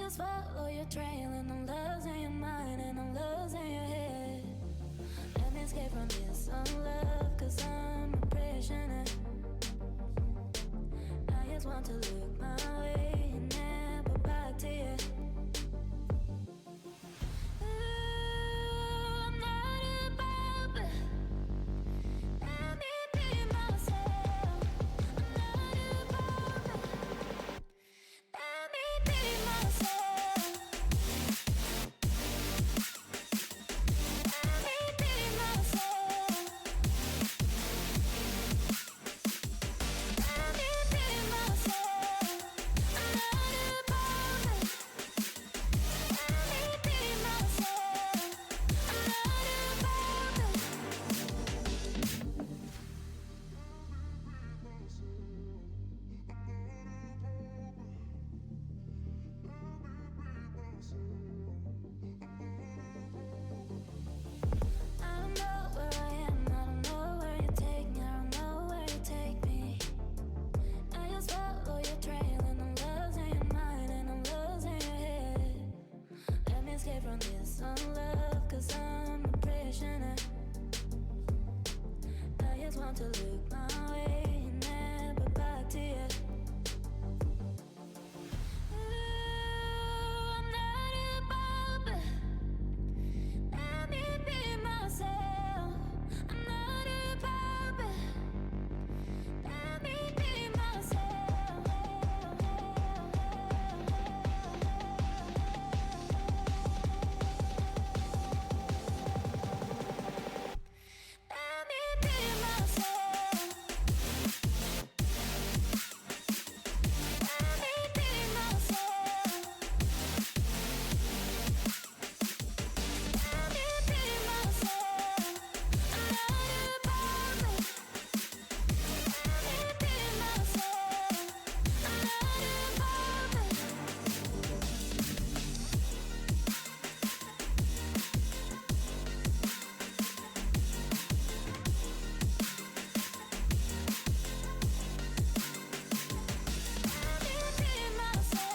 A: just follow your trail and I'm losing your mind and I'm losing your head. Let me escape from this unlove, cause I'm a prisoner. I just want to look my way and never back to you. Ooh, I'm not above, but let me be myself. I'm not above, but let me be myself. Let me be myself. Let me be myself. I'm not above it. Let me be myself. I'm not above it. I don't know where I am, I don't know where you take me, I don't know where you take me. I just follow your trail and I'm losing your mind and I'm losing your head. Let me escape from this unlove, cause I'm a prisoner. I just want to look my way and never back to you. Ooh, I'm not above, but let me be myself. I'm not above it. Let me be myself. Let me be myself. Let me be myself. Let me be myself. I'm not above it. Let me be myself. I'm not above it. Let me be myself.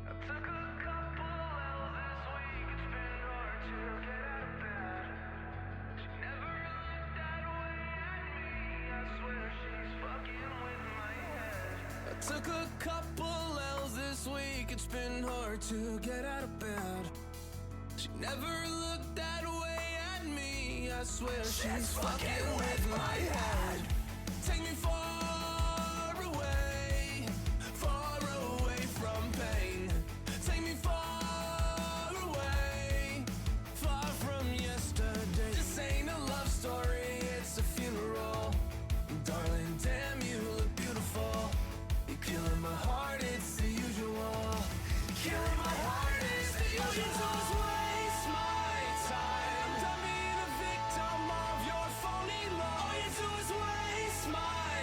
A: I took a couple L's this week, it's been hard to get out of bed. She never looked that way at me, I swear she's fucking with my head. I took a couple L's this week, it's been hard to get out of bed. She never looked that way at me, I swear she's fucking with my head. Take me far away from pain. Take me far away, far from yesterday. This ain't a love story, it's a funeral. Darling, damn, you look beautiful. You're killing my heart, it's the usual. Killing my heart is the usual. All you do is waste my time. Done being a victim of your phony love. All you do is waste my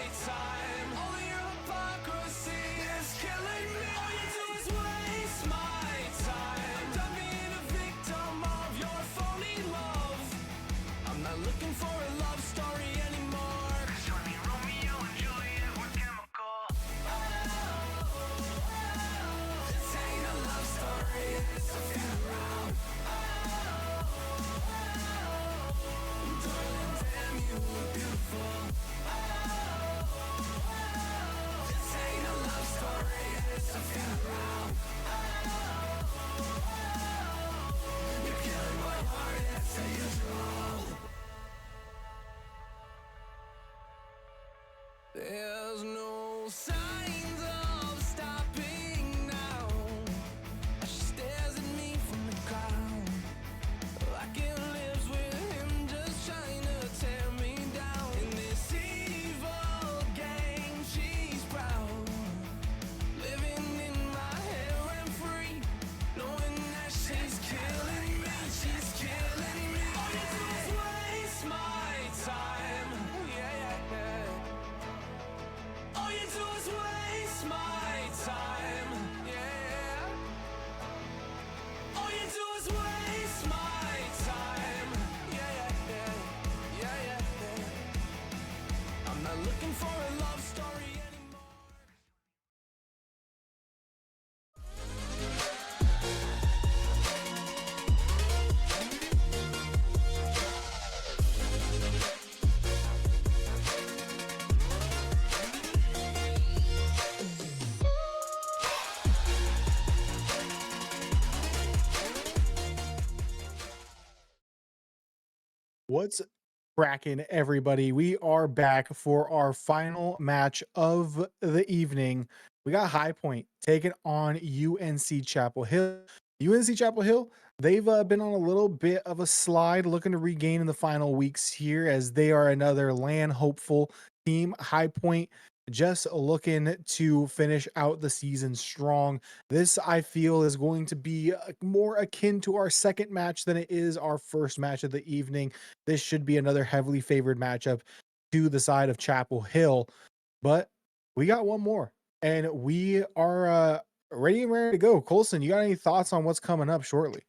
B: What's cracking, everybody? We are back for our final match of the evening. We got High Point taking on UNC Chapel Hill. UNC Chapel Hill, they've been on a little bit of a slide, looking to regain in the final weeks here as they are another LAN hopeful team. High Point just looking to finish out the season strong. This, I feel, is going to be more akin to our second match than it is our first match of the evening. This should be another heavily favored matchup to the side of Chapel Hill, but we got one more, and we are ready and ready to go. Colson, you got any thoughts on what's coming up shortly?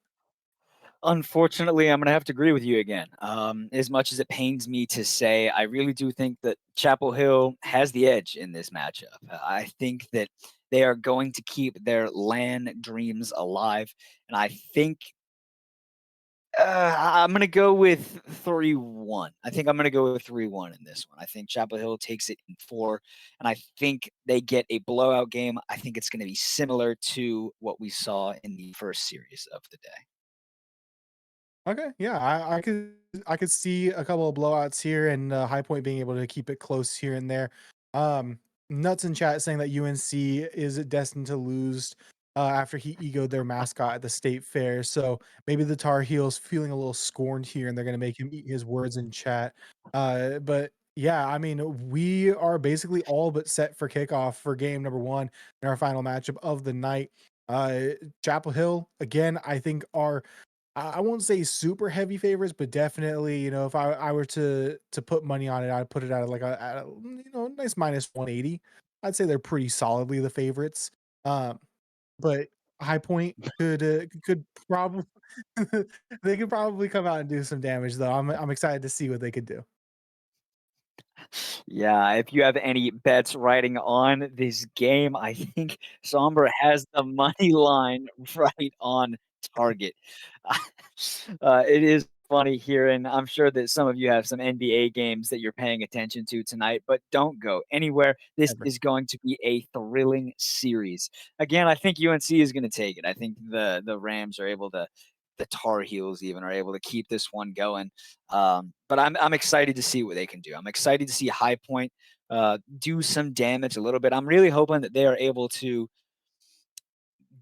E: Unfortunately, I'm going to have to agree with you again. As much as it pains me to say, I really do think that Chapel Hill has the edge in this matchup. I think that they are going to keep their LAN dreams alive. And I think I'm going to go with 3-1. I think I'm going to go with 3-1 in this one. I think Chapel Hill takes it in 4, and I think they get a blowout game. I think it's going to be similar to what we saw in the first series of the day.
B: Okay, yeah, I could see a couple of blowouts here, and High Point being able to keep it close here and there. Um, Nuts in chat saying that UNC is destined to lose after he egoed their mascot at the state fair. So maybe the Tar Heels feeling a little scorned here, and they're gonna make him eat his words in chat. But yeah, I mean, we are basically all but set for kickoff for game number one in our final matchup of the night. Uh, Chapel Hill again, I think are I won't say super heavy favorites, but definitely, if I were to put money on it, I'd put it at a nice minus 180. I'd say they're pretty solidly the favorites. Um, but High Point could probably they could probably come out and do some damage though. I'm excited to see what they could do.
E: Yeah, if you have any bets riding on this game, I think Somber has the money line right on target. It is funny here, and I'm sure that some of you have some NBA games that you're paying attention to tonight, but don't go anywhere. This
B: Ever.
E: is going to be a thrilling series. Again, I think UNC is going to take it. I think the Rams are able to, the Tar Heels even are able to keep this one going. But I'm excited to see what they can do. I'm excited to see High Point do some damage a little bit. I'm really hoping that they are able to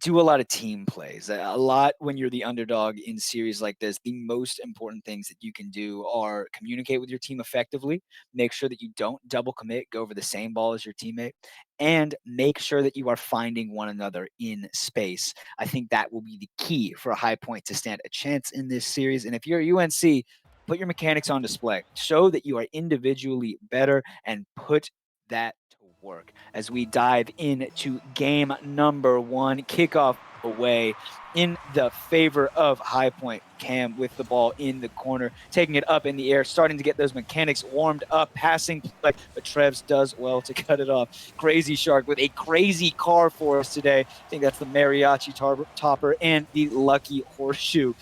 E: do a lot of team plays. A lot when you're the underdog in series like this, the most important things that you can do are communicate with your team effectively, make sure that you don't double commit, go over the same ball as your teammate, and make sure that you are finding one another in space. I think that will be the key for a High Point to stand a chance in this series. And if you're UNC, put your mechanics on display. Show that you are individually better and put that to work as we dive into game number one. Kickoff away in the favor of High Point. Cam with the ball in the corner, taking it up in the air, starting to get those mechanics warmed up, passing play, but Trevs does well to cut it off. Crazy Shark with a crazy car for us today. I think that's the Mariachi Topper and the Lucky Horseshoe.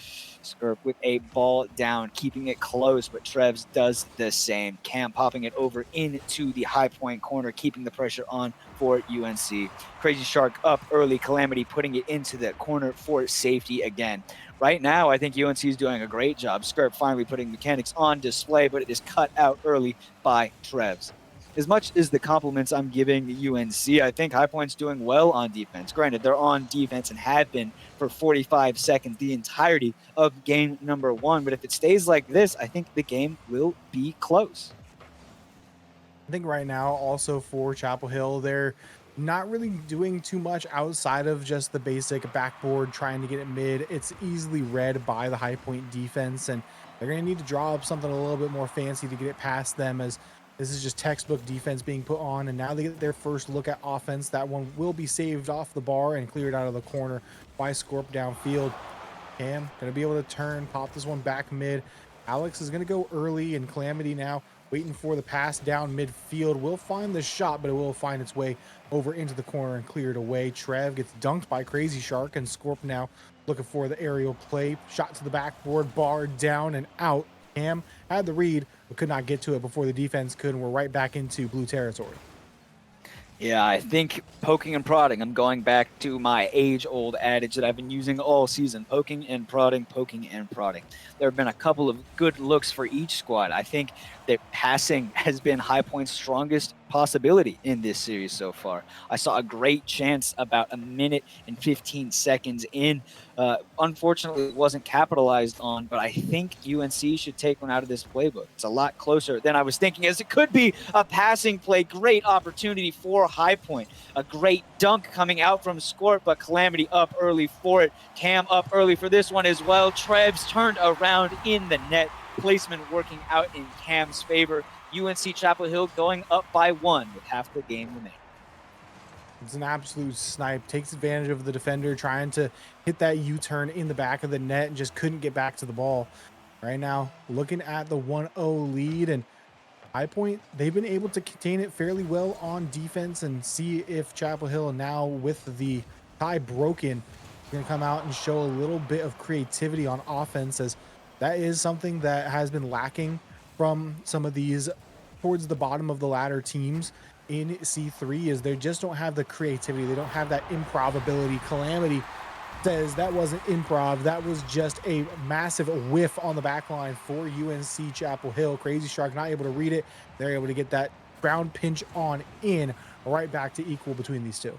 E: Skirp with a ball down, keeping it close, but Trevs does the same. Cam popping it over into the High Point corner, keeping the pressure on for UNC. Crazy Shark up early, Calamity putting it into the corner for safety again. Right now, I think UNC is doing a great job. Skirp finally putting mechanics on display, but it is cut out early by Trevs. As much as the compliments I'm giving UNC, I think High Point's doing well on defense. Granted, they're on defense and have been for 45 seconds the entirety of game number one. But if it stays like this, I think the game will be close.
B: I think right now, also for Chapel Hill, they're not really doing too much outside of just the basic backboard, trying to get it mid. It's easily read by the High Point defense, and they're going to need to draw up something a little bit more fancy to get it past them, as this is just textbook defense being put on. And now they get their first look at offense. That one will be saved off the bar and cleared out of the corner by Scorp downfield. Cam going to be able to turn, pop this one back mid. Alex is going to go early, and Calamity now waiting for the pass down midfield. Will find the shot, but it will find its way over into the corner and cleared away. Trev gets dunked by Crazy Shark, and Scorp now looking for the aerial play. Shot to the backboard, bar down and out. Cam had the read, but could not get to it before the defense could, and we're right back into blue territory.
E: Yeah, I think poking and prodding. I'm going back to my age-old adage that I've been using all season: poking and prodding, poking and prodding. There have been a couple of good looks for each squad. I think that passing has been High Point's strongest possibility in this series so far. I saw a great chance about a minute and 15 seconds in. Unfortunately, it wasn't capitalized on, but I think UNC should take one out of this playbook. It's a lot closer than I was thinking, as it could be a passing play. Great opportunity for High Point. A great dunk coming out from Scorp, but Calamity up early for it. Cam up early for this one as well. Trebs turned around in the net. Placement working out in Cam's favor. UNC Chapel Hill going up by 1 with half the game remaining.
B: It's an absolute snipe. Takes advantage of the defender trying to hit that U-turn in the back of the net and just couldn't get back to the ball. Right now, looking at the 1-0 lead, and High Point, they've been able to contain it fairly well on defense, and see if Chapel Hill now with the tie broken, going to come out and show a little bit of creativity on offense, as that is something that has been lacking from some of these towards the bottom of the ladder teams in C3, is they just don't have the creativity. They don't have that improv ability. Calamity says that wasn't improv. That was just a massive whiff on the back line for UNC Chapel Hill. Crazy Shark not able to read it. They're able to get that ground pinch on in, right back to equal between these two.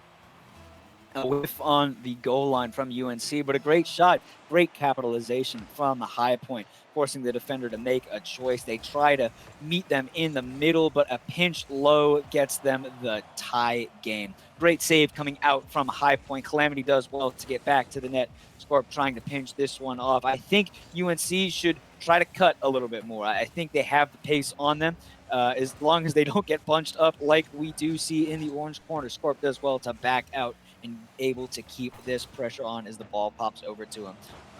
E: A whiff on the goal line from UNC, but a great shot, great capitalization from the High Point, forcing the defender to make a choice. They try to meet them in the middle, but a pinch low gets them the tie game. Great save coming out from High Point. Calamity does well to get back to the net. Scorp trying to pinch this one off. I think UNC should try to cut a little bit more. I think they have the pace on them. As long as they don't get bunched up like we do see in the orange corner, Scorp does well to back out and able to keep this pressure on as the ball pops over to him.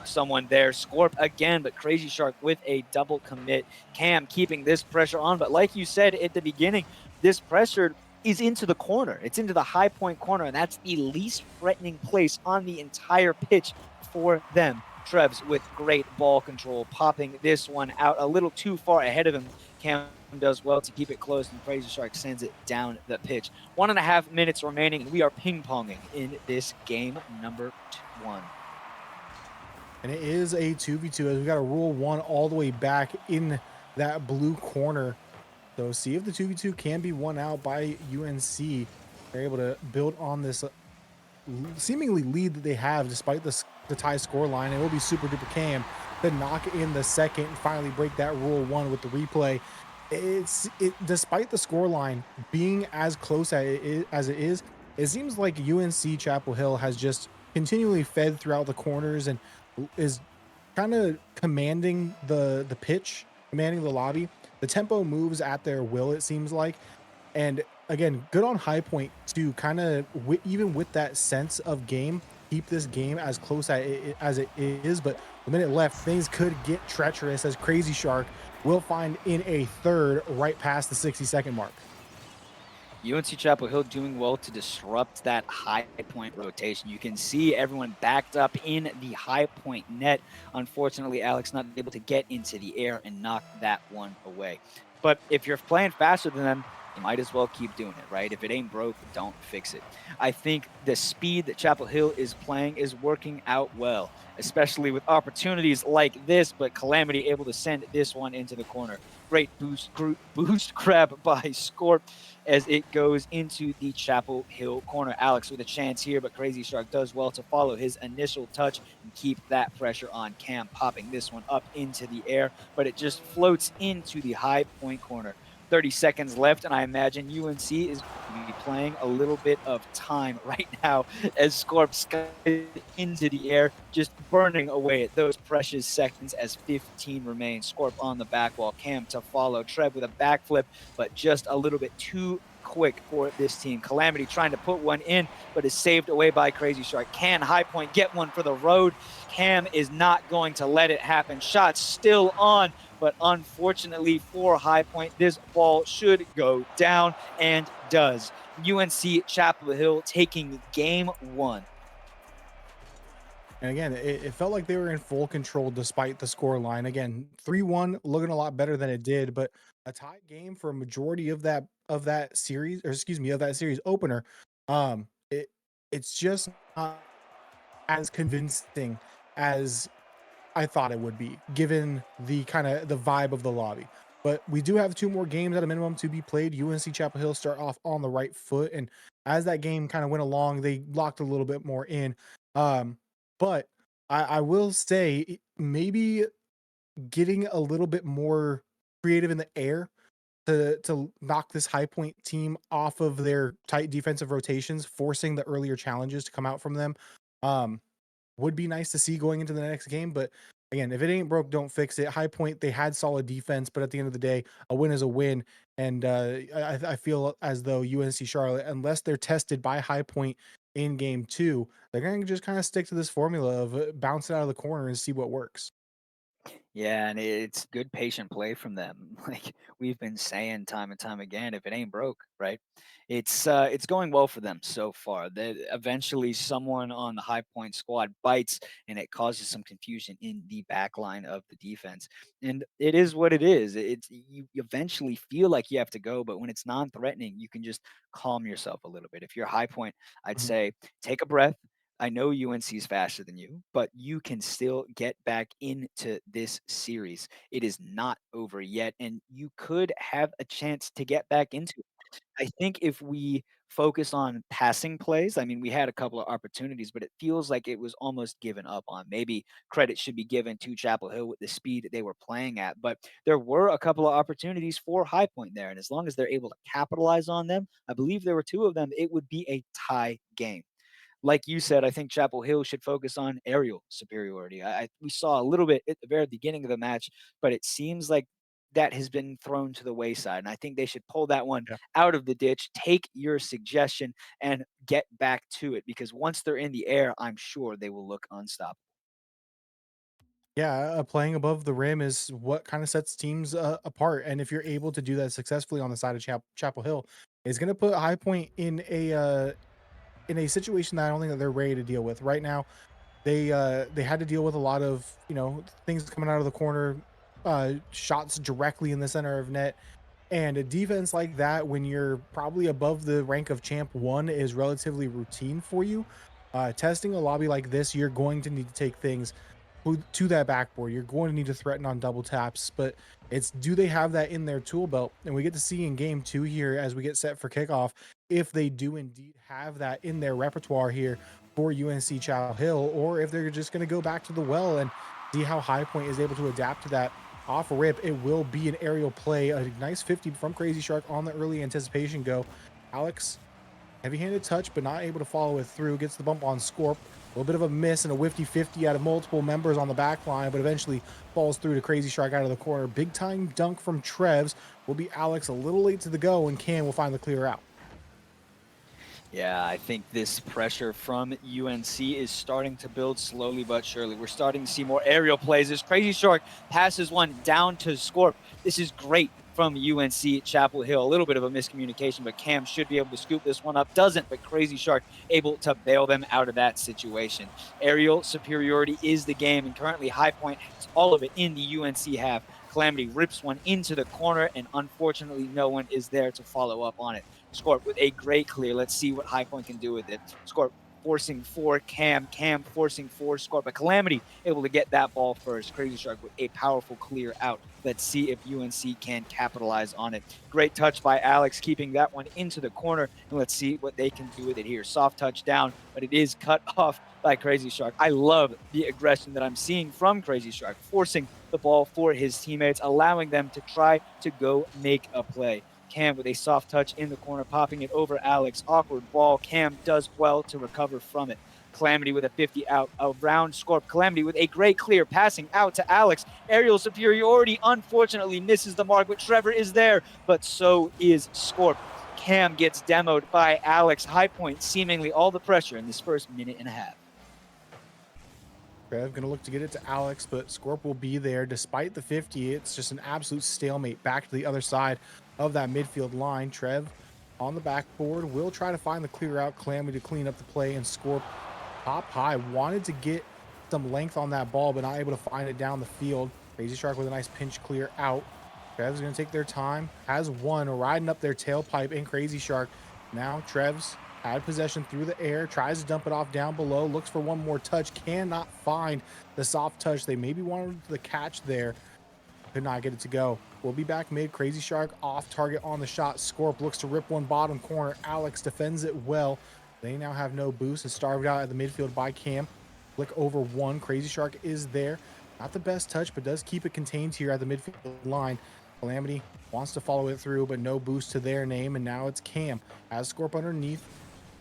E: Someone there, Scorp again, but Crazy Shark with a double commit. Cam keeping this pressure on, but like you said at the beginning, this pressure is into the corner. It's into the High Point corner, and that's the least threatening place on the entire pitch for them. Trebs with great ball control, popping this one out a little too far ahead of him. Cam does well to keep it close, and Crazy Shark sends it down the pitch. 1.5 minutes remaining, and we are ping-ponging in this game number 1.
B: And it is a 2v2, as we got a rule 1 all the way back in that blue corner. So see if the 2v2 can be won out by UNC. They're able to build on this seemingly lead that they have despite the tie score line. It will be Super Duper Cam to knock in the second and finally break that rule 1 with the replay. Despite the score line being as close as it is, it seems like UNC Chapel Hill has just continually fed throughout the corners and is kind of commanding the pitch, commanding the lobby. The tempo moves at their will, it seems like. And again, good on High Point to kind of, even with that sense of game, keep this game as close as it is. But the minute left, things could get treacherous, as Crazy Shark will find in a third right past the 60-second mark.
E: UNC Chapel Hill doing well to disrupt that High Point rotation. You can see everyone backed up in the High Point net. Unfortunately, Alex not able to get into the air and knock that one away. But if you're playing faster than them, you might as well keep doing it, right? If it ain't broke, don't fix it. I think the speed that Chapel Hill is playing is working out well, especially with opportunities like this, but Calamity able to send this one into the corner. Great boost grab by Scorp as it goes into the Chapel Hill corner. Alex with a chance here, but Crazy Shark does well to follow his initial touch and keep that pressure on. Cam popping this one up into the air, but it just floats into the High Point corner. 30 seconds left, and I imagine UNC is going to be playing a little bit of time right now as Scorp skies into the air, just burning away at those precious seconds as 15 remain. Scorp on the back wall, Cam to follow, Trev with a backflip, but just a little bit too quick for this team. Calamity trying to put one in, but is saved away by Crazy Shark. Can High Point get one for the road? Cam is not going to let it happen. Shots still on, but unfortunately for High Point, this ball should go down, and does. UNC Chapel Hill taking game 1.
B: And again, it felt like they were in full control despite the score line. Again, 3-1 looking a lot better than it did, but a tie game for a majority of that series, or excuse me, of that series opener. It's just not as convincing as I thought it would be, given the kind of the vibe of the lobby. But we do have 2 more games at a minimum to be played. UNC Chapel Hill start off on the right foot, and as that game kind of went along, they locked a little bit more in. But I will say maybe getting a little bit more creative in the air to knock this High Point team off of their tight defensive rotations, forcing the earlier challenges to come out from them. Um, would be nice to see going into the next game. But again, if it ain't broke, don't fix it. High Point, they had solid defense, but at the end of the day, a win is a win. And I feel as though UNC Charlotte, unless they're tested by High Point in game 2, they're going to just kind of stick to this formula of bounce it out of the corner and see what works.
E: Yeah, and it's good patient play from them. Like we've been saying time and time again, if it ain't broke, right? It's going well for them so far. That eventually someone on the High Point squad bites and it causes some confusion in the back line of the defense. And it is what it is. It's you eventually feel like you have to go, but when it's non-threatening, you can just calm yourself a little bit. If you're High Point, I'd
B: Mhm.
E: say take a breath. I know UNC is faster than you, but you can still get back into this series. It is not over yet, and you could have a chance to get back into it. I think if we focus on passing plays, I mean, we had a couple of opportunities, but it feels like it was almost given up on. Maybe credit should be given to Chapel Hill with the speed that they were playing at, but there were a couple of opportunities for High Point there, and as long as they're able to capitalize on them, I believe there were 2 of them, it would be a tie game. Like you said, I think Chapel Hill should focus on aerial superiority. We saw a little bit at the very beginning of the match, but it seems like that has been thrown to the wayside. And I think they should pull that one
B: Yeah.
E: out of the ditch, take your suggestion, and get back to it. Because once they're in the air, I'm sure they will look unstoppable.
B: Yeah, playing above the rim is what kind of sets teams apart. And if you're able to do that successfully on the side of Chapel Hill, is going to put High Point in a situation that I don't think that they're ready to deal with right now. They had to deal with a lot of things coming out of the corner, shots directly in the center of net, and a defense like that when you're probably above the rank of champ 1 is relatively routine for you. Testing a lobby like this, you're going to need to take things to that backboard. You're going to need to threaten on double taps, but it's do they have that in their tool belt? And we get to see in game 2 here as we get set for kickoff if they do indeed have that in their repertoire here for UNC Chapel Hill, or if they're just going to go back to the well and see how High Point is able to adapt to that. Off rip, it will be an aerial play, a nice 50 from Crazy Shark on the early anticipation go. Alex, heavy-handed touch, but not able to follow it through. Gets the bump on Scorp. A little bit of a miss and a whifty 50 out of multiple members on the back line, but eventually falls through to Crazy Shark out of the corner. Big time dunk from Trevs. Will be Alex a little late to the go, and Cam will find the clear out.
E: Yeah, I think this pressure from UNC is starting to build slowly but surely. We're starting to see more aerial plays. This Crazy Shark passes one down to Scorp. This is great from UNC Chapel Hill. A little bit of a miscommunication, but Cam should be able to scoop this one up. Doesn't, but Crazy Shark able to bail them out of that situation. Aerial superiority is the game, and currently High Point has all of it in the UNC half. Calamity rips one into the corner, and unfortunately no one is there to follow up on it. Scorp with a great clear. Let's see what High Point can do with it. Scorp forcing for Cam. Cam forcing for Scorp. But Calamity able to get that ball first. Crazy Shark with a powerful clear out. Let's see if UNC can capitalize on it. Great touch by Alex, keeping that one into the corner. And let's see what they can do with it here. Soft touch down, but it is cut off by Crazy Shark. I love the aggression that I'm seeing from Crazy Shark, forcing the ball for his teammates, allowing them to try to go make a play. Cam with a soft touch in the corner, popping it over Alex. Awkward ball. Cam does well to recover from it. Calamity with a 50 out around Scorp. Calamity with a great clear, passing out to Alex. Aerial superiority unfortunately misses the mark, but Trevor is there, but so is Scorp. Cam gets demoed by Alex. High Point seemingly all the pressure in this first minute and a half.
B: Trev gonna look to get it to Alex, but Scorp will be there despite the 50. It's just an absolute stalemate back to the other side of that midfield line. Trev on the backboard will try to find the clear out. Calamity to clean up the play, and Scorp top high wanted to get them length on that ball, but not able to find it down the field. Crazy Shark with a nice pinch clear out. Trev's going to take their time. Has one riding up their tailpipe in Crazy Shark. Now Trev's had possession through the air, tries to dump it off down below, looks for one more touch, cannot find the soft touch. They maybe wanted the catch there. Could not get it to go. We'll be back mid. Crazy Shark off target on the shot. Scorp looks to rip one bottom corner. Alex defends it well. They now have no boost and starved out at the midfield by Cam. Flick over one. Crazy Shark is there. Not the best touch, but does keep it contained here at the midfield line. Calamity wants to follow it through, but no boost to their name. And now it's Cam. Has Scorp underneath.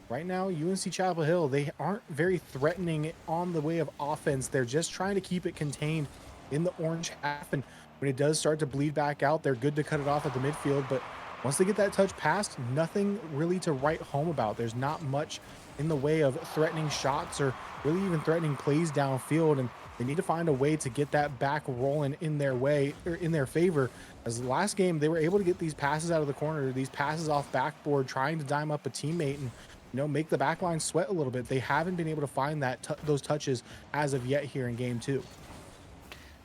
B: Right now, UNC Chapel Hill, they aren't very threatening on the way of offense. They're just trying to keep it contained in the orange half. And when it does start to bleed back out, they're good to cut it off at the midfield. But once they get that touch passed, nothing really to write home about. There's not much in the way of threatening shots or really even threatening plays downfield. And they need to find a way to get that back rolling in their way or in their favor. As the last game, they were able to get these passes out of the corner, these passes off backboard, trying to dime up a teammate and make the back line sweat a little bit. They haven't been able to find those touches as of yet here in game 2.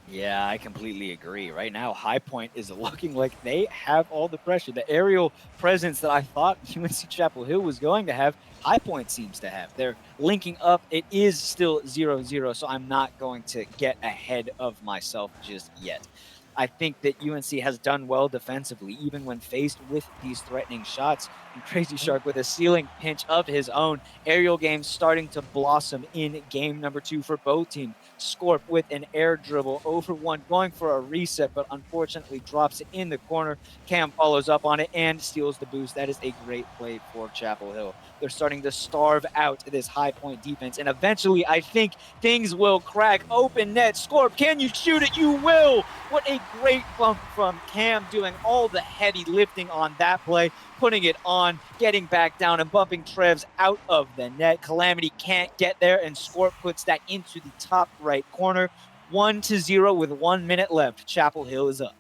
E: Yeah, I completely agree. Right now, High Point is looking like they have all the pressure. The aerial presence that I thought UNC Chapel Hill was going to have, High Point seems to have. They're linking up. It is still 0-0, so I'm not going to get ahead of myself just yet. I think that UNC has done well defensively, even when faced with these threatening shots. And Crazy Shark with a ceiling pinch of his own. Aerial game starting to blossom in game number 2 for both teams. Scorp with an air dribble over one, going for a reset, but unfortunately drops it in the corner. Cam follows up on it and steals the boost. That is a great play for Chapel Hill. They're starting to starve out this High Point defense, and eventually I think things will crack. Open net. Scorp, can you shoot it? You will! What a great bump from Cam, doing all the heavy lifting on that play, putting it on, getting back down and bumping Trevs out of the net. Calamity can't get there, and Scorp puts that into the top right corner. 1-0 with 1 minute left. Chapel Hill is up.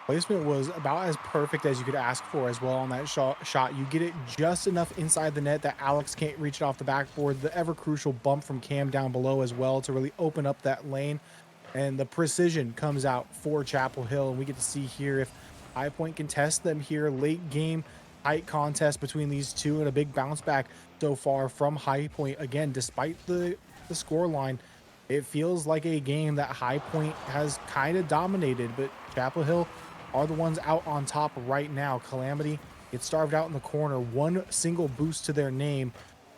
B: Placement was about as perfect as you could ask for as well on that shot. You get it just enough inside the net that Alex can't reach it off the backboard. The ever crucial bump from Cam down below as well to really open up that lane. And the precision comes out for Chapel Hill. And we get to see here if High Point can test them here. Late game, tight contest between these two, and a big bounce back so far from High Point. Again, despite the score line, it feels like a game that High Point has kind of dominated, but Chapel Hill are the ones out on top right now. Calamity gets starved out in the corner. One single boost to their name.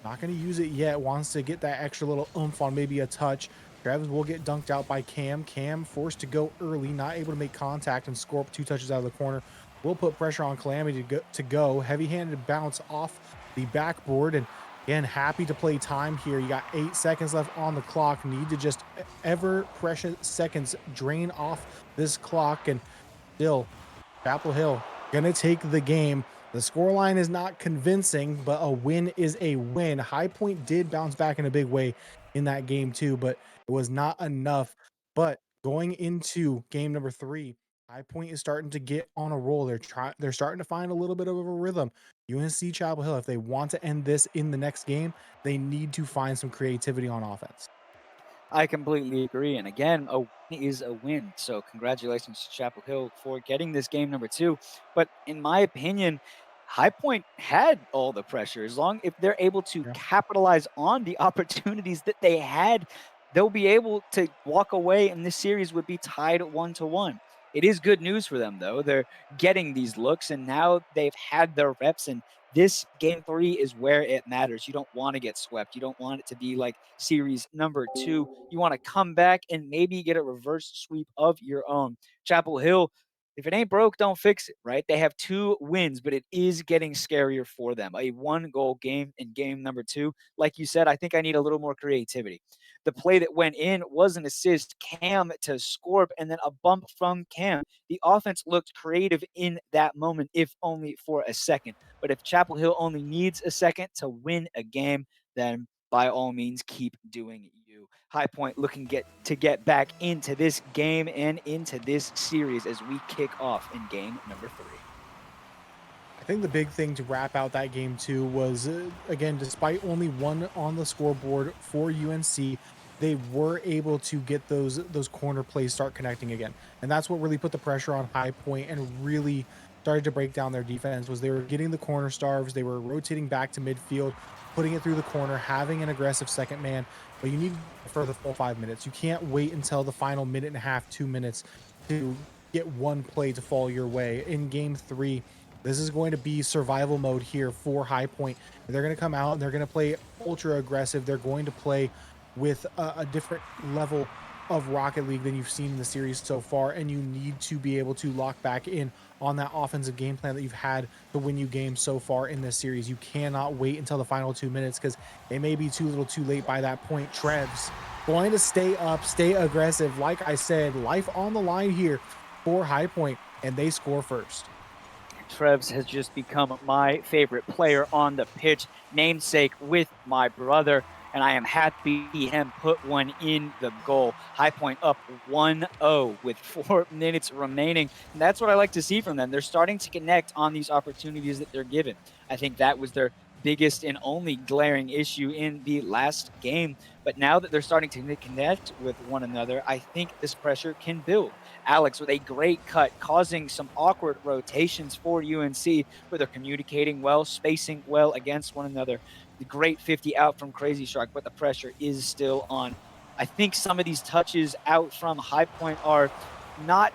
B: Not going to use it yet. Wants to get that extra little oomph on maybe a touch. Travis will get dunked out by Cam. Cam forced to go early, not able to make contact, and Scorp 2 touches out of the corner. Will put pressure on Calamity to go. Heavy-handed bounce off the backboard, and again, happy to play time here. You got 8 seconds left on the clock. Need to just ever precious seconds drain off this clock, and still, Chapel Hill gonna take the game. The scoreline is not convincing, but a win is a win. High Point did bounce back in a big way in that game too, but it was not enough. But going into game number 3, High Point is starting to get on a roll. They're starting to find a little bit of a rhythm. UNC Chapel Hill, if they want to end this in the next game, they need to find some creativity on offense.
E: I completely agree. And again, a win is a win. So congratulations to Chapel Hill for getting this game number 2. But in my opinion, High Point had all the pressure. If they're able to capitalize on the opportunities that they had, they'll be able to walk away, and this series would be tied 1-1. It is good news for them, though. They're getting these looks, and now they've had their reps, and this game 3 is where it matters. You don't want to get swept. You don't want it to be like series number 2. You want to come back and maybe get a reverse sweep of your own. Chapel Hill, if it ain't broke, don't fix it, right? They have 2 wins, but it is getting scarier for them. A 1-goal game in game number 2. Like you said, I think I need a little more creativity. The play that went in was an assist, Cam to Scorp, and then a bump from Cam. The offense looked creative in that moment, if only for a second. But if Chapel Hill only needs a second to win a game, then by all means, keep doing you. High Point looking to get back into this game and into this series as we kick off in game number 3.
B: think the big thing to wrap out that game too was, again, despite only one on the scoreboard for UNC, they were able to get those corner plays start connecting again, and that's what really put the pressure on High Point and really started to break down their defense. Was they were getting the corner starves, they were rotating back to midfield, putting it through the corner, having an aggressive second man, but you need for the full 5 minutes. You can't wait until the final minute and a half, 2 minutes to get one play to fall your way. In game 3, this is going to be survival mode here for High Point. They're going to come out and they're going to play ultra aggressive. They're going to play with a different level of Rocket League than you've seen in the series so far, and you need to be able to lock back in on that offensive game plan that you've had to win you games so far in this series. You cannot wait until the final 2 minutes because it may be too little too late by that point. Trevs going to stay up, stay aggressive. Like I said, life on the line here for High Point, and they score first.
E: Trevs has just become my favorite player on the pitch, namesake with my brother, and I am happy to see him put one in the goal. High Point up 1-0 with 4 minutes remaining, and that's what I like to see from them. They're starting to connect on these opportunities that they're given. I think that was their biggest and only glaring issue in the last game, but now that they're starting to connect with one another, I think this pressure can build. Alex with a great cut, causing some awkward rotations for UNC, where they're communicating well, spacing well against one another. The great 50 out from Crazy Shark, but the pressure is still on. I think some of these touches out from High Point are not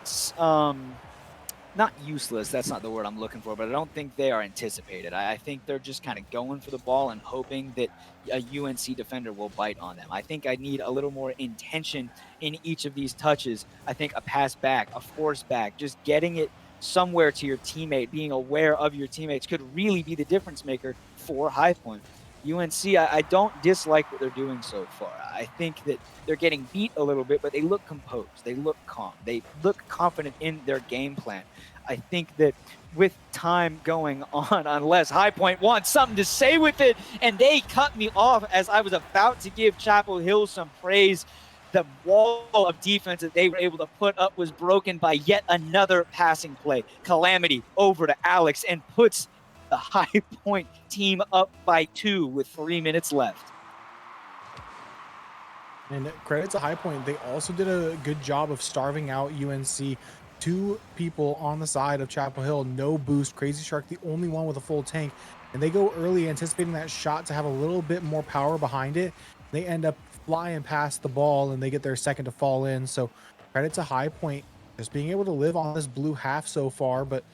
E: useless, that's not the word I'm looking for, but I don't think they are anticipated. I think they're just kind of going for the ball and hoping that a UNC defender will bite on them. I think I need a little more intention in each of these touches. I think a pass back, a force back, just getting it somewhere to your teammate, being aware of your teammates could really be the difference maker for High Point. UNC, I don't dislike what they're doing so far. I think that they're getting beat a little bit, but they look composed. They look calm. They look confident in their game plan. I think that with time going on, unless High Point wants something to say with it, and they cut me off as I was about to give Chapel Hill some praise. The wall of defense that they were able to put up was broken by yet another passing play. Calamity over to Alex and puts the High Point team up by 2 with 3 minutes left.
B: And credit to High Point, they also did a good job of starving out UNC. 2 people on the side of Chapel Hill, no boost. Crazy Shark, the only one with a full tank. And they go early, anticipating that shot to have a little bit more power behind it. They end up flying past the ball, and they get their second to fall in. So credit to High Point, just being able to live on this blue half so far, but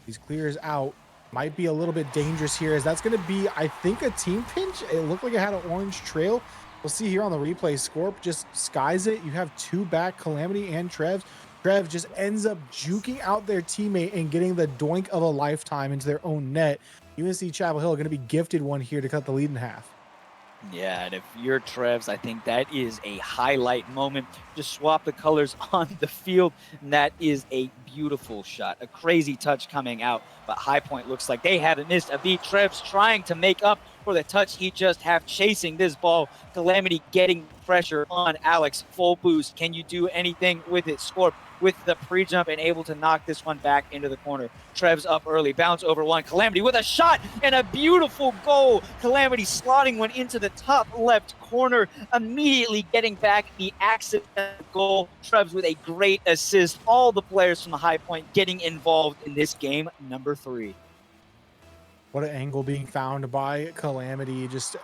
B: these clears out might be a little bit dangerous here, as that's going to be, I think, a team pinch. It looked like it had an orange trail. We'll see here on the replay. Scorp just skies it. You have 2 back, Calamity and Trev. Trev just ends up juking out their teammate and getting the doink of a lifetime into their own net. UNC Chapel Hill are going to be gifted one here to cut the lead in half.
E: Yeah, and if you're Trevs, I think that is a highlight moment. Just swap the colors on the field, and that is a beautiful shot. A crazy touch coming out, but High Point looks like they haven't missed a beat. Trevs trying to make up for the touch he just had chasing this ball. Calamity getting pressure on Alex. Full boost. Can you do anything with it? Scorp with the pre-jump and able to knock this one back into the corner. Trevs up early, bounce over one. Calamity with a shot and a beautiful goal. Calamity slotting one into the top left corner, immediately getting back the accident goal. Trevs with a great assist. All the players from the High Point getting involved in this game number 3.
B: What an angle being found by Calamity. Just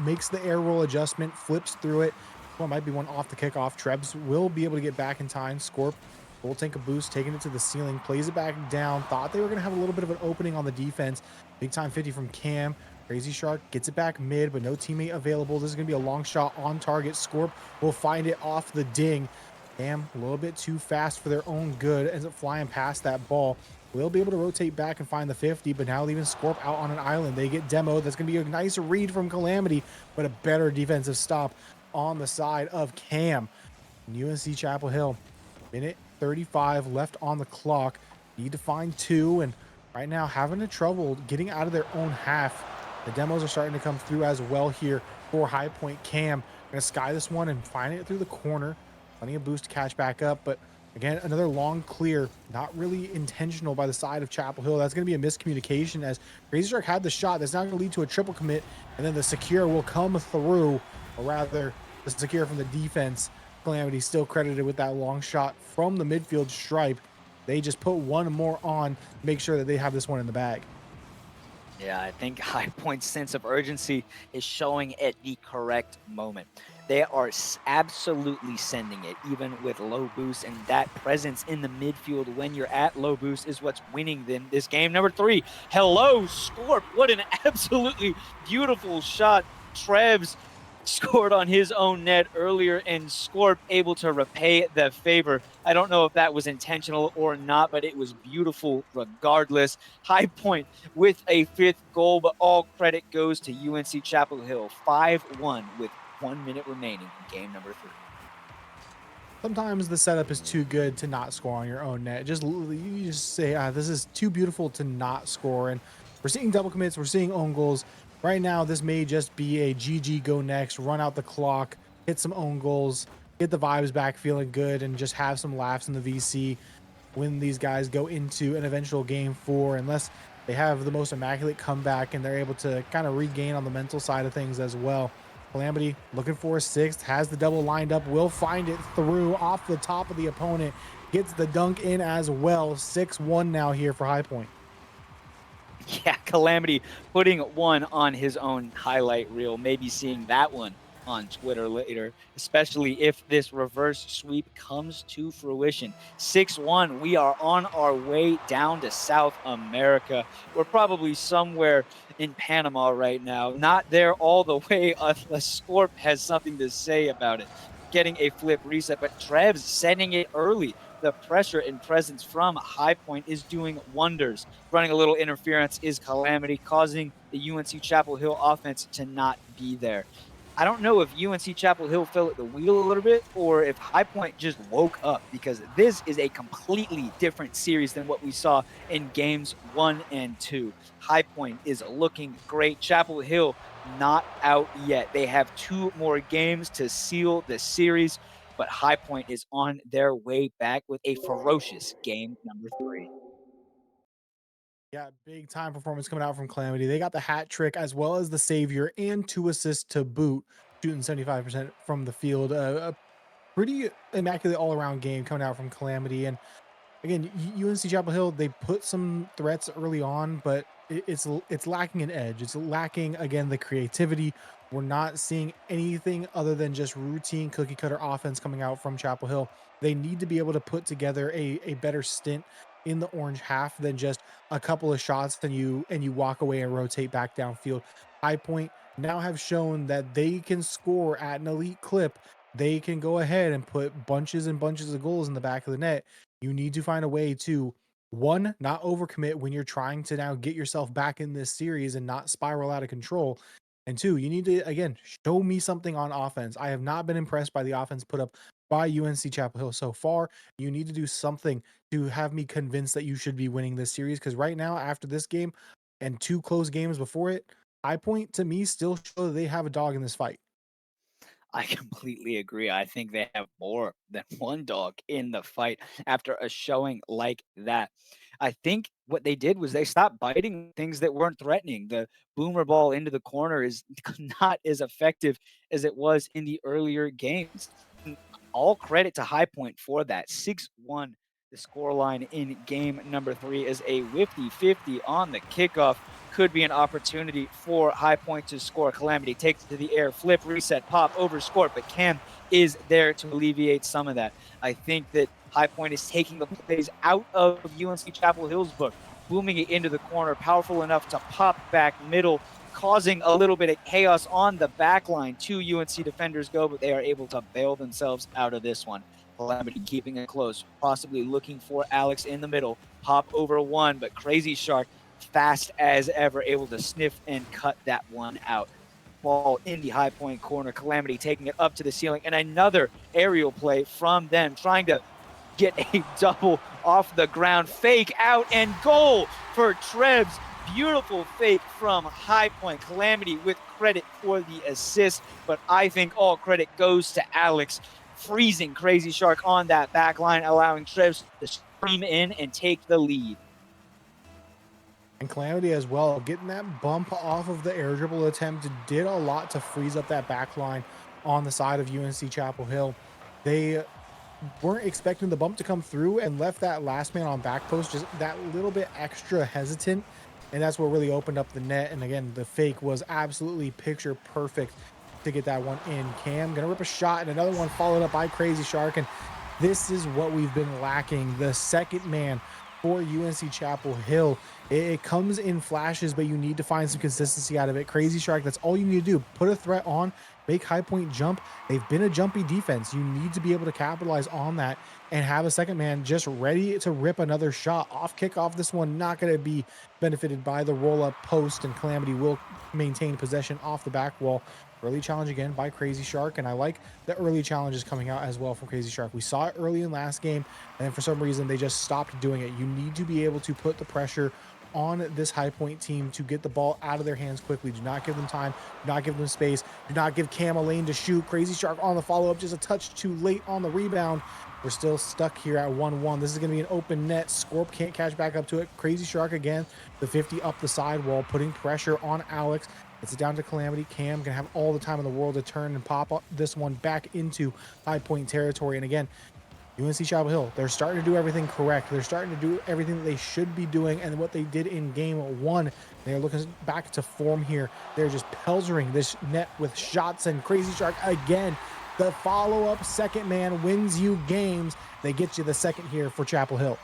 B: makes the air roll adjustment, flips through it. Well, might be one off the kickoff. Trebs will be able to get back in time. Scorp will take a boost, taking it to the ceiling, plays it back down. Thought they were going to have a little bit of an opening on the defense. Big time 50 from Cam. Crazy Shark gets it back mid, but no teammate available. This is going to be a long shot on target. Scorp will find it off the ding. Cam, a little bit too fast for their own good, ends up flying past that ball. Will be able to rotate back and find the 50, but now leaving Scorp out on an island. They get demoed. That's going to be a nice read from Calamity, but a better defensive stop on the side of Cam. UNC Chapel Hill, minute 35 left on the clock. Need to find 2, and right now having a trouble getting out of their own half. The demos are starting to come through as well here for High Point. Cam gonna sky this one and find it through the corner. Plenty of boost to catch back up, but Again, another long clear, not really intentional by the side of Chapel Hill. That's going to be a miscommunication as Crazy Shark had the shot. That's not going to lead to a triple commit, and then the secure will come through, or rather, the secure from the defense. Calamity still credited with that long shot from the midfield stripe. They just put one more on to make sure that they have this one in the bag.
E: Yeah, I think High Point's sense of urgency is showing at the correct moment. They are absolutely sending it, even with low boost, and that presence in the midfield when you're at low boost is what's winning them this game. Number 3, hello, Scorp. What an absolutely beautiful shot. Trebs scored on his own net earlier, and Scorp able to repay the favor. I don't know if that was intentional or not, but it was beautiful regardless. High Point with a 5th goal, but all credit goes to UNC Chapel Hill. 5-1 with 1 minute remaining in game number 3.
B: Sometimes the setup is too good to not score on your own net. You just say, this is too beautiful to not score. And we're seeing double commits, we're seeing own goals. Right now, this may just be a GG go next, run out the clock, hit some own goals, get the vibes back feeling good, and just have some laughs in the VC when these guys go into an eventual game 4, unless they have the most immaculate comeback and they're able to kind of regain on the mental side of things as well. Calamity looking for a 6th, has the double lined up, will find it through off the top of the opponent, gets the dunk in as well. 6-1 now here for High Point.
E: Yeah, Calamity putting one on his own highlight reel, maybe seeing that one on Twitter later, especially if this reverse sweep comes to fruition. 6-1, we are on our way down to South America. We're probably somewhere in Panama right now, not there all the way. Scorp has something to say about it, getting a flip reset, but Trebs sending it early. The pressure and presence from High Point is doing wonders. Running a little interference is Calamity, causing the UNC Chapel Hill offense to not be there. I don't know if UNC Chapel Hill fell at the wheel a little bit or if High Point just woke up, because this is a completely different series than what we saw in games 1 and 2. High Point is looking great. Chapel Hill not out yet. They have 2 more games to seal the series, but High Point is on their way back with a ferocious game number 3.
B: Yeah, big time performance coming out from Calamity. They got the hat trick as well as the savior and 2 assists to boot, shooting 75% from the field. A pretty immaculate all-around game coming out from Calamity. And again, UNC Chapel Hill, they put some threats early on, but it's lacking an edge. It's lacking, again, the creativity. We're not seeing anything other than just routine cookie cutter offense coming out from Chapel Hill. They need to be able to put together a better stint in the orange half than just a couple of shots, then you walk away and rotate back downfield. High Point now have shown that they can score at an elite clip. They can go ahead and put bunches and bunches of goals in the back of the net. You need to find a way to, one, not overcommit when you're trying to now get yourself back in this series and not spiral out of control. And 2, you need to, again, show me something on offense. I have not been impressed by the offense put up by UNC Chapel Hill so far. You need to do something to have me convinced that you should be winning this series, because right now, after this game and 2 close games before it, High Point to me still show that they have a dog in this fight.
E: I completely agree. I think they have more than one dog in the fight after a showing like that. I think what they did was they stopped biting things that weren't threatening. The boomer ball into the corner is not as effective as it was in the earlier games. And all credit to High Point for that. 6-1, the scoreline in game number 3 is a 50-50 on the kickoff. Could be an opportunity for High Point to score. Calamity takes it to the air, flip, reset, pop, over, score, but Cam is there to alleviate some of that. I think that High Point is taking the plays out of UNC Chapel Hill's book, booming it into the corner, powerful enough to pop back middle, causing a little bit of chaos on the back line. 2 UNC defenders go, but they are able to bail themselves out of this one. Calamity keeping it close, possibly looking for Alex in the middle, pop over 1, but Crazy Shark fast as ever, able to sniff and cut that one out. Ball in the High Point corner. Calamity taking it up to the ceiling, and another aerial play from them, trying to get a double off the ground. Fake out and goal for Trebs. Beautiful fake from High Point. Calamity with credit for the assist, but I think all credit goes to Alex. freezing Crazy Shark on that back line, allowing Trevs to stream in and take the lead.
B: And Calamity as well, getting that bump off of the air dribble attempt did a lot to freeze up that back line on the side of UNC Chapel Hill. They weren't expecting the bump to come through and left that last man on back post just that little bit extra hesitant. And that's what really opened up the net. And again, the fake was absolutely picture perfect to get that one in. Cam gonna rip a shot and another one followed up by Crazy Shark. And this is what we've been lacking. The second man for UNC Chapel Hill. It comes in flashes, but you need to find some consistency out of it. Crazy Shark, that's all you need to do. Put a threat on, make High Point jump. They've been a jumpy defense. You need to be able to capitalize on that and have a second man just ready to rip another shot. Off kickoff, this one not going to be benefited by the roll-up post, and Calamity will maintain possession off the back wall. Early challenge again by Crazy Shark, and I like the early challenges coming out as well from Crazy Shark. We saw it early in last game, and then for some reason they just stopped doing it. You need to be able to put the pressure on this High Point team to get the ball out of their hands quickly. Do not give them time. Do not give them space. Do not give Cam a lane to shoot. Crazy Shark on the follow-up, just a touch too late on the rebound. We're still stuck here at 1-1. This is going to be an open net. Scorp can't catch back up to it. Crazy Shark again, the 50 up the sidewall, putting pressure on Alex. It's down to Calamity. Cam can have all the time in the world to turn and pop up this one back into High Point territory. And again, UNC Chapel Hill, they're starting to do everything correct. They're starting to do everything that they should be doing, and what they did in game one. They're looking back to form here. They're just peltering this net with shots, and Crazy Shark again. The follow-up second man wins you games. They get you the second here for Chapel Hill.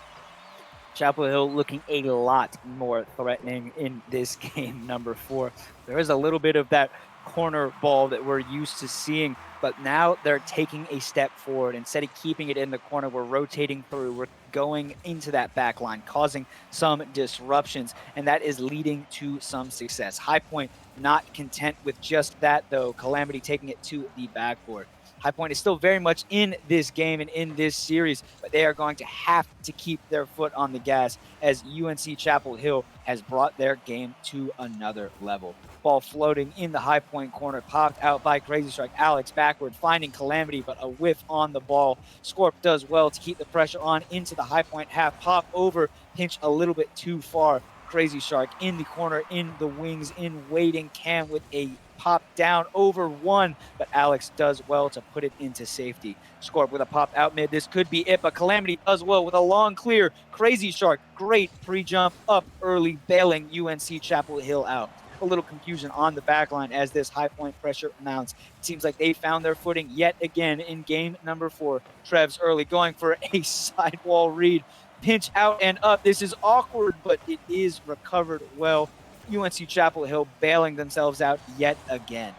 E: Chapel Hill looking a lot more threatening in this game number 4. There is a little bit of that corner ball that we're used to seeing, but now they're taking a step forward. Instead of keeping it in the corner, we're rotating through. We're going into that back line, causing some disruptions, and that is leading to some success. High Point not content with just that, though. Calamity taking it to the backboard. High Point is still very much in this game and in this series, but they are going to have to keep their foot on the gas as UNC Chapel Hill has brought their game to another level. Ball floating in the High Point corner, popped out by Crazy Shark. Alex backward, finding Calamity, but a whiff on the ball. Scorp does well to keep the pressure on into the High Point half. Pop over, pinch a little bit too far. Crazy Shark in the corner, in the wings, in waiting. Cam with a pop down over one, but Alex does well to put it into safety. Scorp with a pop out mid. This could be it, but Calamity does well with a long clear. Crazy Shark, great pre-jump up early, bailing UNC Chapel Hill out. A little confusion on the back line as this High Point pressure mounts. It seems like they found their footing yet again in game number 4. Trevs early going for a sidewall read. Pinch out and up. This is awkward, but it is recovered well. UNC Chapel Hill bailing themselves out yet again.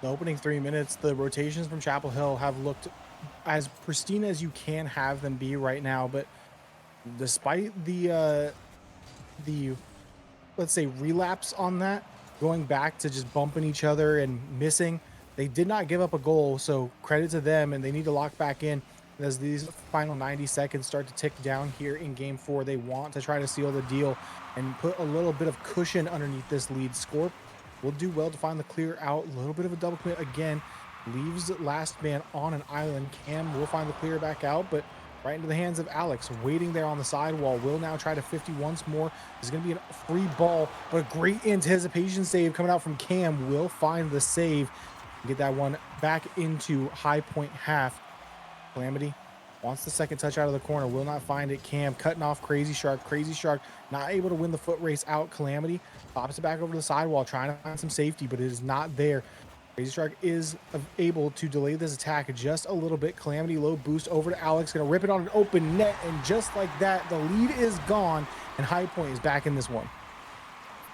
B: The opening 3 minutes, the rotations from Chapel Hill have looked as pristine as you can have them be right now, but despite the let's say relapse on that, going back to just bumping each other and missing, they did not give up a goal, so credit to them, and they need to lock back in as these final 90 seconds start to tick down here in game 4. They want to try to seal the deal and put a little bit of cushion underneath this lead. Scorp will do well to find the clear out. A little bit of a double commit again, leaves last man on an island. Cam will find the clear back out, but right into the hands of Alex, waiting there on the sidewall. Will now try to 50 once more. There's going to be a free ball, but a great anticipation save coming out from Cam. Will find the save, get that one back into High Point half. Calamity wants the second touch out of the corner, will not find it. Cam cutting off Crazy Shark. Crazy Shark not able to win the foot race out. Calamity pops it back over to the sidewall, trying to find some safety, but it is not there. Crazy Shark is able to delay this attack just a little bit. Calamity low boost over to Alex, gonna rip it on an open net, and just like that, the lead is gone, and High Point is back in this one.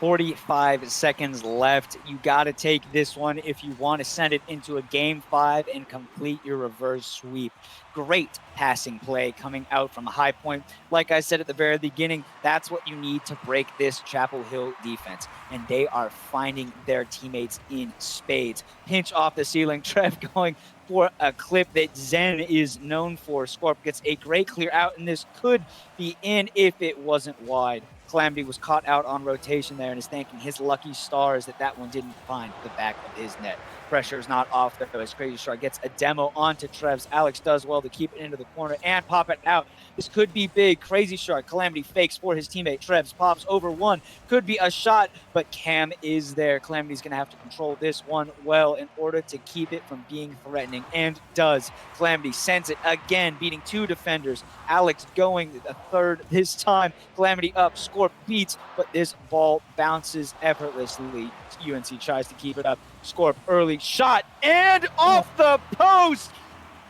E: 45 seconds left. You got to take this one if you want to send it into a game 5 and complete your reverse sweep. Great passing play coming out from High Point. Like I said at the very beginning, that's what you need to break this Chapel Hill defense, and they are finding their teammates in spades. Pinch off the ceiling. Trev going for a clip that Zen is known for. Scorp gets a great clear out, and this could be in if it wasn't wide. Calamity was caught out on rotation there and is thanking his lucky stars that that one didn't find the back of his net. Pressure is not off though, as Crazy Shark gets a demo onto Trevs. Alex does well to keep it into the corner and pop it out. This could be big. Crazy Shark, Calamity fakes for his teammate. Trevs pops over one. Could be a shot, but Cam is there. Calamity's going to have to control this one well in order to keep it from being threatening, and does. Calamity sends it again, beating two defenders. Alex going a third this time. Calamity up, Scorp beats, but this ball bounces effortlessly. UNC tries to keep it up. Scorp early shot and off the post.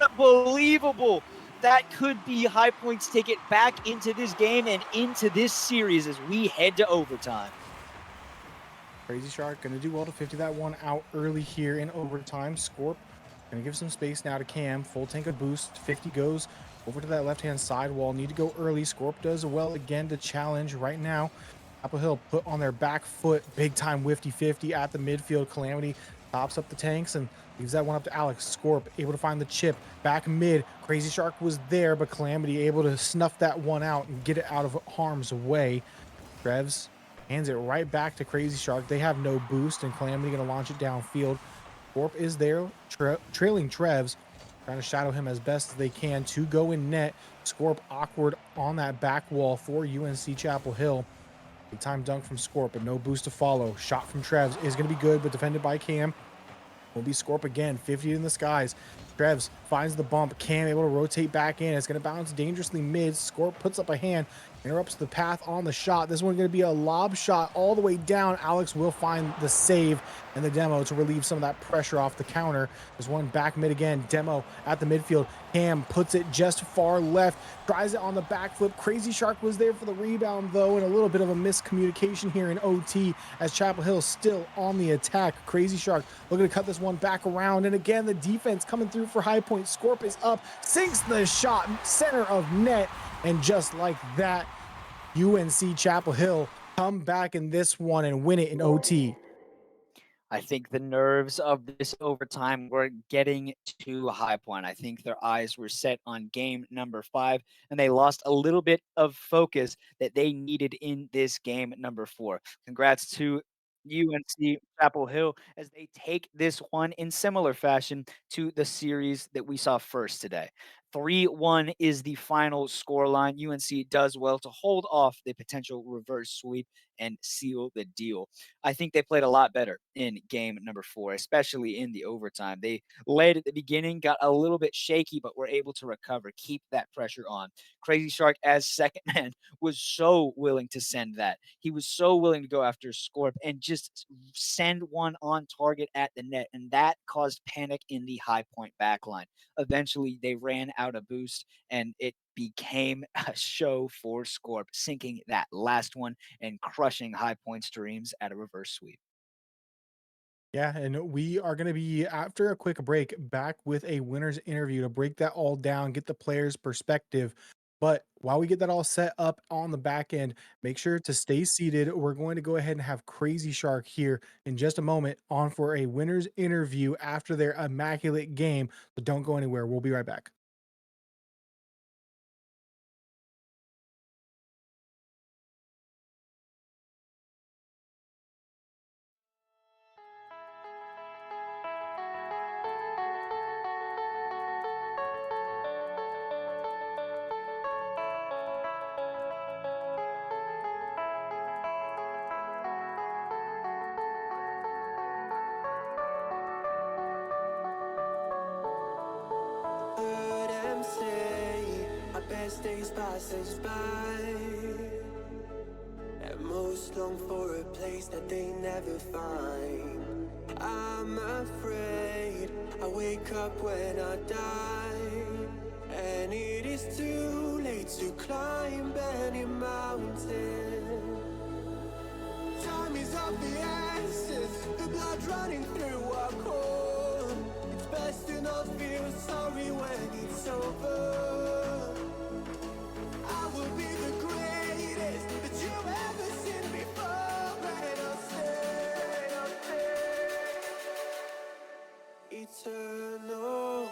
E: Unbelievable. That could be High Point's ticket back into this game and into this series as we head to overtime.
B: Crazy Shark going to do well to 50 that one out early here in overtime. Scorp going to give some space now to Cam. Full tank of boost. 50 goes over to that left-hand side wall. Need to go early. Scorp does well again to challenge right now. Chapel Hill put on their back foot. Big time whifty 50 at the midfield. Calamity tops up the tanks and leaves that one up to Alex. Scorp able to find the chip back mid. Crazy Shark was there, but Calamity able to snuff that one out and get it out of harm's way. Trevs hands it right back to Crazy Shark. They have no boost, and Calamity going to launch it downfield. Scorp is there, trailing Trevs, trying to shadow him as best as they can to go in net. Scorp awkward on that back wall for UNC Chapel Hill. Big time dunk from Scorp, but no boost to follow. Shot from Trevs is going to be good, but defended by Cam. Will be Scorp again, 50 in the skies. Trevs finds the bump. Cam able to rotate back in. It's going to bounce dangerously mid. Scorp puts up a hand, interrupts the path on the shot. This one's going to be a lob shot all the way down. Alex will find the save and the demo to relieve some of that pressure off the counter. There's one back mid again. Demo at the midfield. Cam puts it just far left. Tries it on the back flip. Crazy Shark was there for the rebound though, and a little bit of a miscommunication here in OT as Chapel Hill still on the attack. Crazy Shark looking to cut this one back around, and again the defense coming through for High Point. Scorp is up, sinks the shot, center of net, and just like that, UNC Chapel Hill come back in this one and win it in OT.
E: I think the nerves of this overtime were getting to High Point. I think their eyes were set on game number 5, and they lost a little bit of focus that they needed in this game number 4. Congrats to UNC Chapel Hill as they take this one in similar fashion to the series that we saw first today. 3-1 is the final scoreline. UNC does well to hold off the potential reverse sweep and seal the deal. I think they played a lot better in game number 4, especially in the overtime. They led at the beginning, got a little bit shaky, but were able to recover, keep that pressure on. Crazy Shark as second man was so willing to send that. He was so willing to go after Scorp and just send one on target at the net, and that caused panic in the High Point backline. Eventually, they ran out of boost, and it became a show for Scorp, sinking that last one and crushing High Point's dreams at a reverse sweep.
B: Yeah, and we are going to be, after a quick break, back with a winner's interview to break that all down, get the players' perspective. But while we get that all set up on the back end, make sure to stay seated. We're going to go ahead and have Crazy Shark here in just a moment on for a winner's interview after their immaculate game. So don't go anywhere. We'll be right back.
A: Heard them say our best days pass us by, and most long for a place that they never find. I'm afraid I wake up when I die, and it is too late to climb any mountain. Time is of the essence, the blood running through our core. It's best to not feel sorry when it's over. I will be the greatest that you've ever seen before, and I'll stay eternal.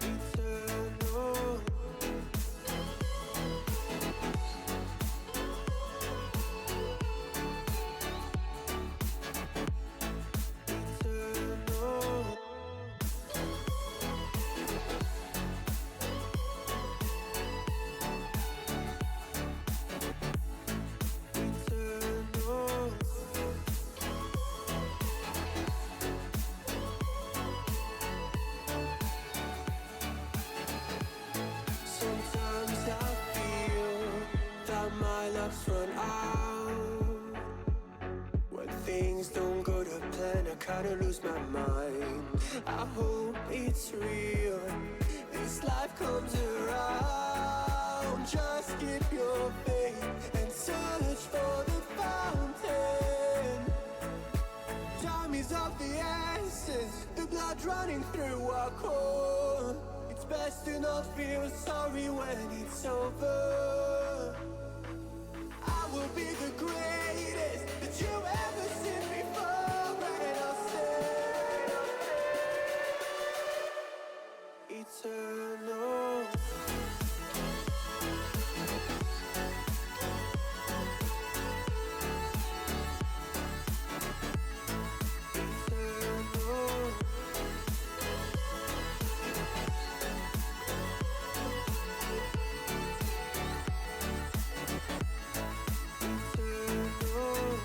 A: Eternal. kinda lose my mind. I hope it's real. This life comes around. Just keep your faith and search for the fountain. Time is of the essence, the blood running through our core. It's best to not feel sorry when it's over. I will be the greatest that you ever seen before, and I'll stay eternal. Eternal. Eternal.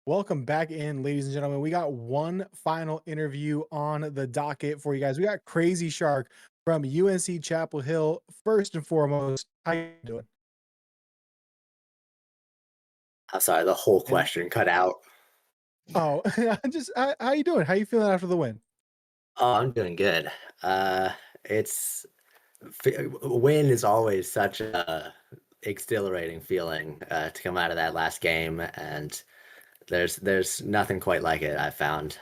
B: Welcome back in, ladies and gentlemen. We got one final interview on the docket for you guys. We got Crazy Shark from UNC Chapel Hill. First and foremost, how you doing?
G: I'm sorry, the whole
B: And
G: question cut out.
B: oh, just how you doing? How you feeling after the win?
G: Oh, I'm doing good. It's win is always such a exhilarating feeling to come out of that last game, and there's nothing quite like it, I found.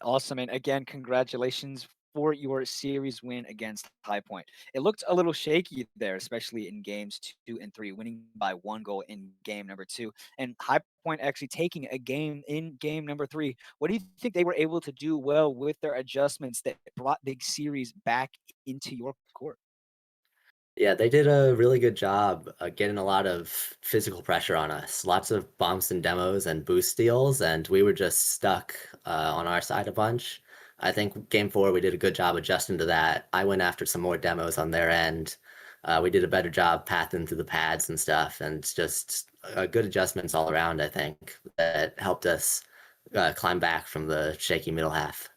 E: Awesome. And again, congratulations for your series win against High Point. It looked a little shaky there, especially in games 2 and 3, winning by 1 goal in game number 2. And High Point actually taking a game in game number 3. What do you think they were able to do well with their adjustments that brought the series back into your court?
G: Yeah, they did a really good job getting a lot of physical pressure on us. Lots of bumps and demos and boost steals, and we were just stuck on our side a bunch. I think game 4 we did a good job adjusting to that. I went after some more demos on their end. We did a better job pathing through the pads and stuff, and just good adjustments all around. I think that helped us climb back from the shaky middle half.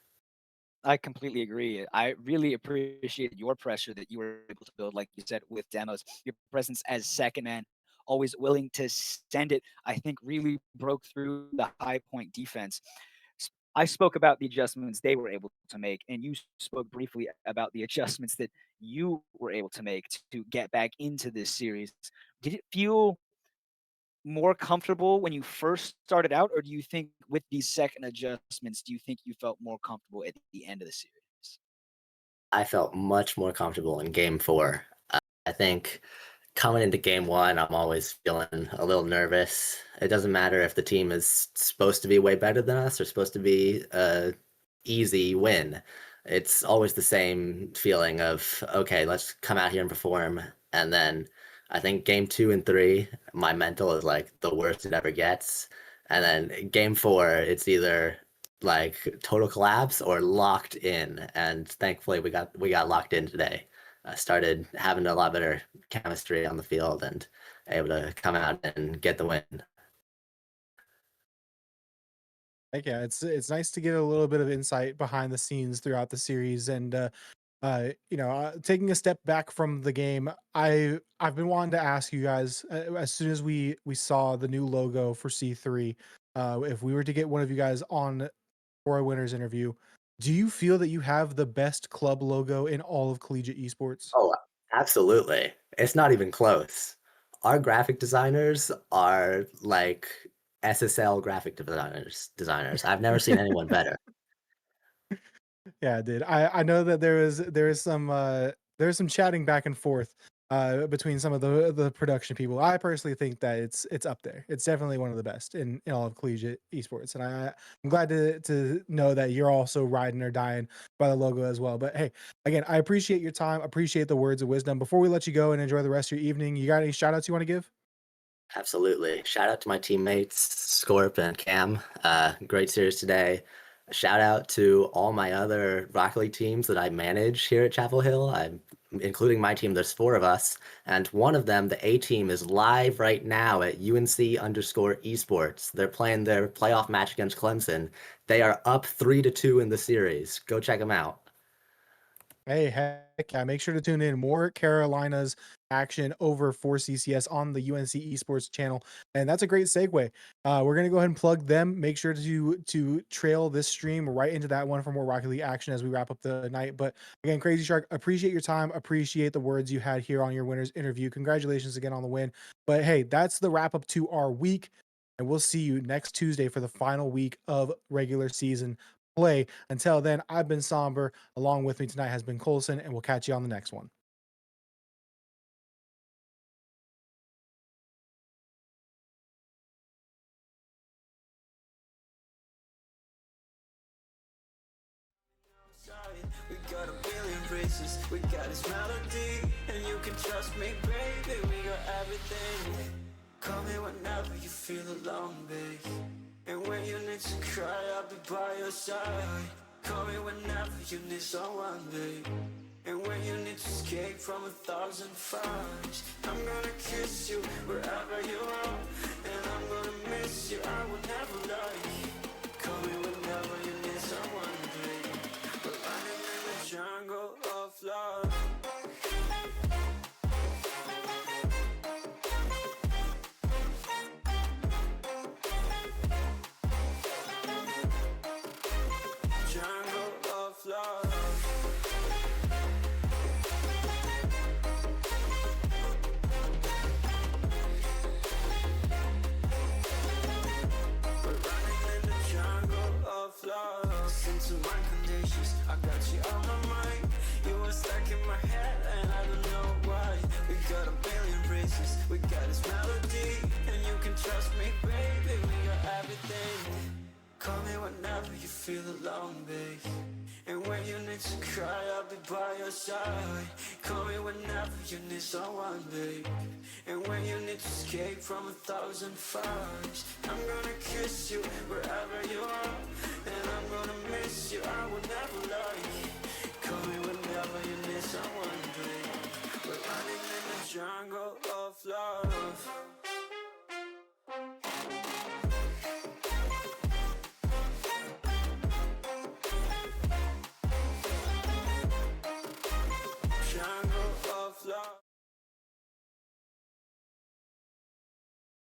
E: I completely agree. I really appreciated your pressure that you were able to build, like you said, with demos. Your presence as second man, always willing to send it, I think really broke through the High Point defense. I spoke about the adjustments they were able to make, and you spoke briefly about the adjustments that you were able to make to get back into this series. Did it feel more comfortable when you first started out, or do you think with these second adjustments, do you think you felt more comfortable at the end of the series?
G: I felt much more comfortable in game 4. I think coming into game 1, I'm always feeling a little nervous. It doesn't matter if the team is supposed to be way better than us or supposed to be a easy win. It's always the same feeling of, okay, let's come out here and perform. And then I think game 2 and 3, my mental is like the worst it ever gets. And then game 4, it's either like total collapse or locked in. And thankfully we got locked in today. I started having a lot better chemistry on the field and able to come out and get the win.
B: Like, yeah, it's nice to get a little bit of insight behind the scenes throughout the series, and taking a step back from the game, I've been wanting to ask you guys as soon as we saw the new logo for C3, if we were to get one of you guys on for a winners interview, do you feel that you have the best club logo in all of collegiate esports?
G: Oh, absolutely. It's not even close. Our graphic designers are like SSL graphic designers. I've never seen anyone better.
B: Yeah, dude. I know that there is some chatting back and forth between some of the production people. I personally think that it's up there. It's definitely one of the best in all of collegiate esports, and I'm glad to know that you're also riding or dying by the logo as well. But hey, again, I appreciate your time. Appreciate the words of wisdom. Before we let you go and enjoy the rest of your evening, you got any shout outs you want to give?
G: Absolutely. Shout out to my teammates, Scorp and Cam. Great series today. Shout out to all my other Rocket League teams that I manage here at Chapel Hill. Including my team, there's 4 of us. And one of them, the A team, is live right now at UNC_esports. They're playing their playoff match against Clemson. They are up 3-2 in the series. Go check them out.
B: Hey, heck yeah. Make sure to tune in. More Carolina's action over for CCS on the UNC Esports channel. And that's a great segue. We're going to go ahead and plug them. Make sure to trail this stream right into that one for more Rocket League action as we wrap up the night. But again, Crazy Shark, appreciate your time. Appreciate the words you had here on your winners interview. Congratulations again on the win. But hey, that's the wrap up to our week. And we'll see you next Tuesday for the final week of regular season play. Until then, I've been Somber. Along with me tonight has been Colson, and we'll catch you on the next one.
A: We got a billion races, we got this melody, and you can trust me, baby, we got everything. Call me whenever you feel alone, babe. And when you need to cry, I'll be by your side. Call me whenever you need someone, babe. And when you need to escape from 1,000 fires, I'm gonna kiss you wherever you are. And and I'm gonna miss you. I will never lie. Call me whenever you need someone, babe. We're running in the jungle of love. Jungle of love. We're running in the jungle of love. Listen to my conditions, I got you on my mind. You were stuck in my head and I don't know why. We got a billion reasons, we got this melody. And you can trust me, baby, we got everything. Call me whenever you feel alone, babe. And when you need to cry, I'll be by your side. Call me whenever you need someone, babe. And when you need to escape from 1,000 fires, I'm gonna kiss you wherever you are. And I'm gonna miss you, I will never lie.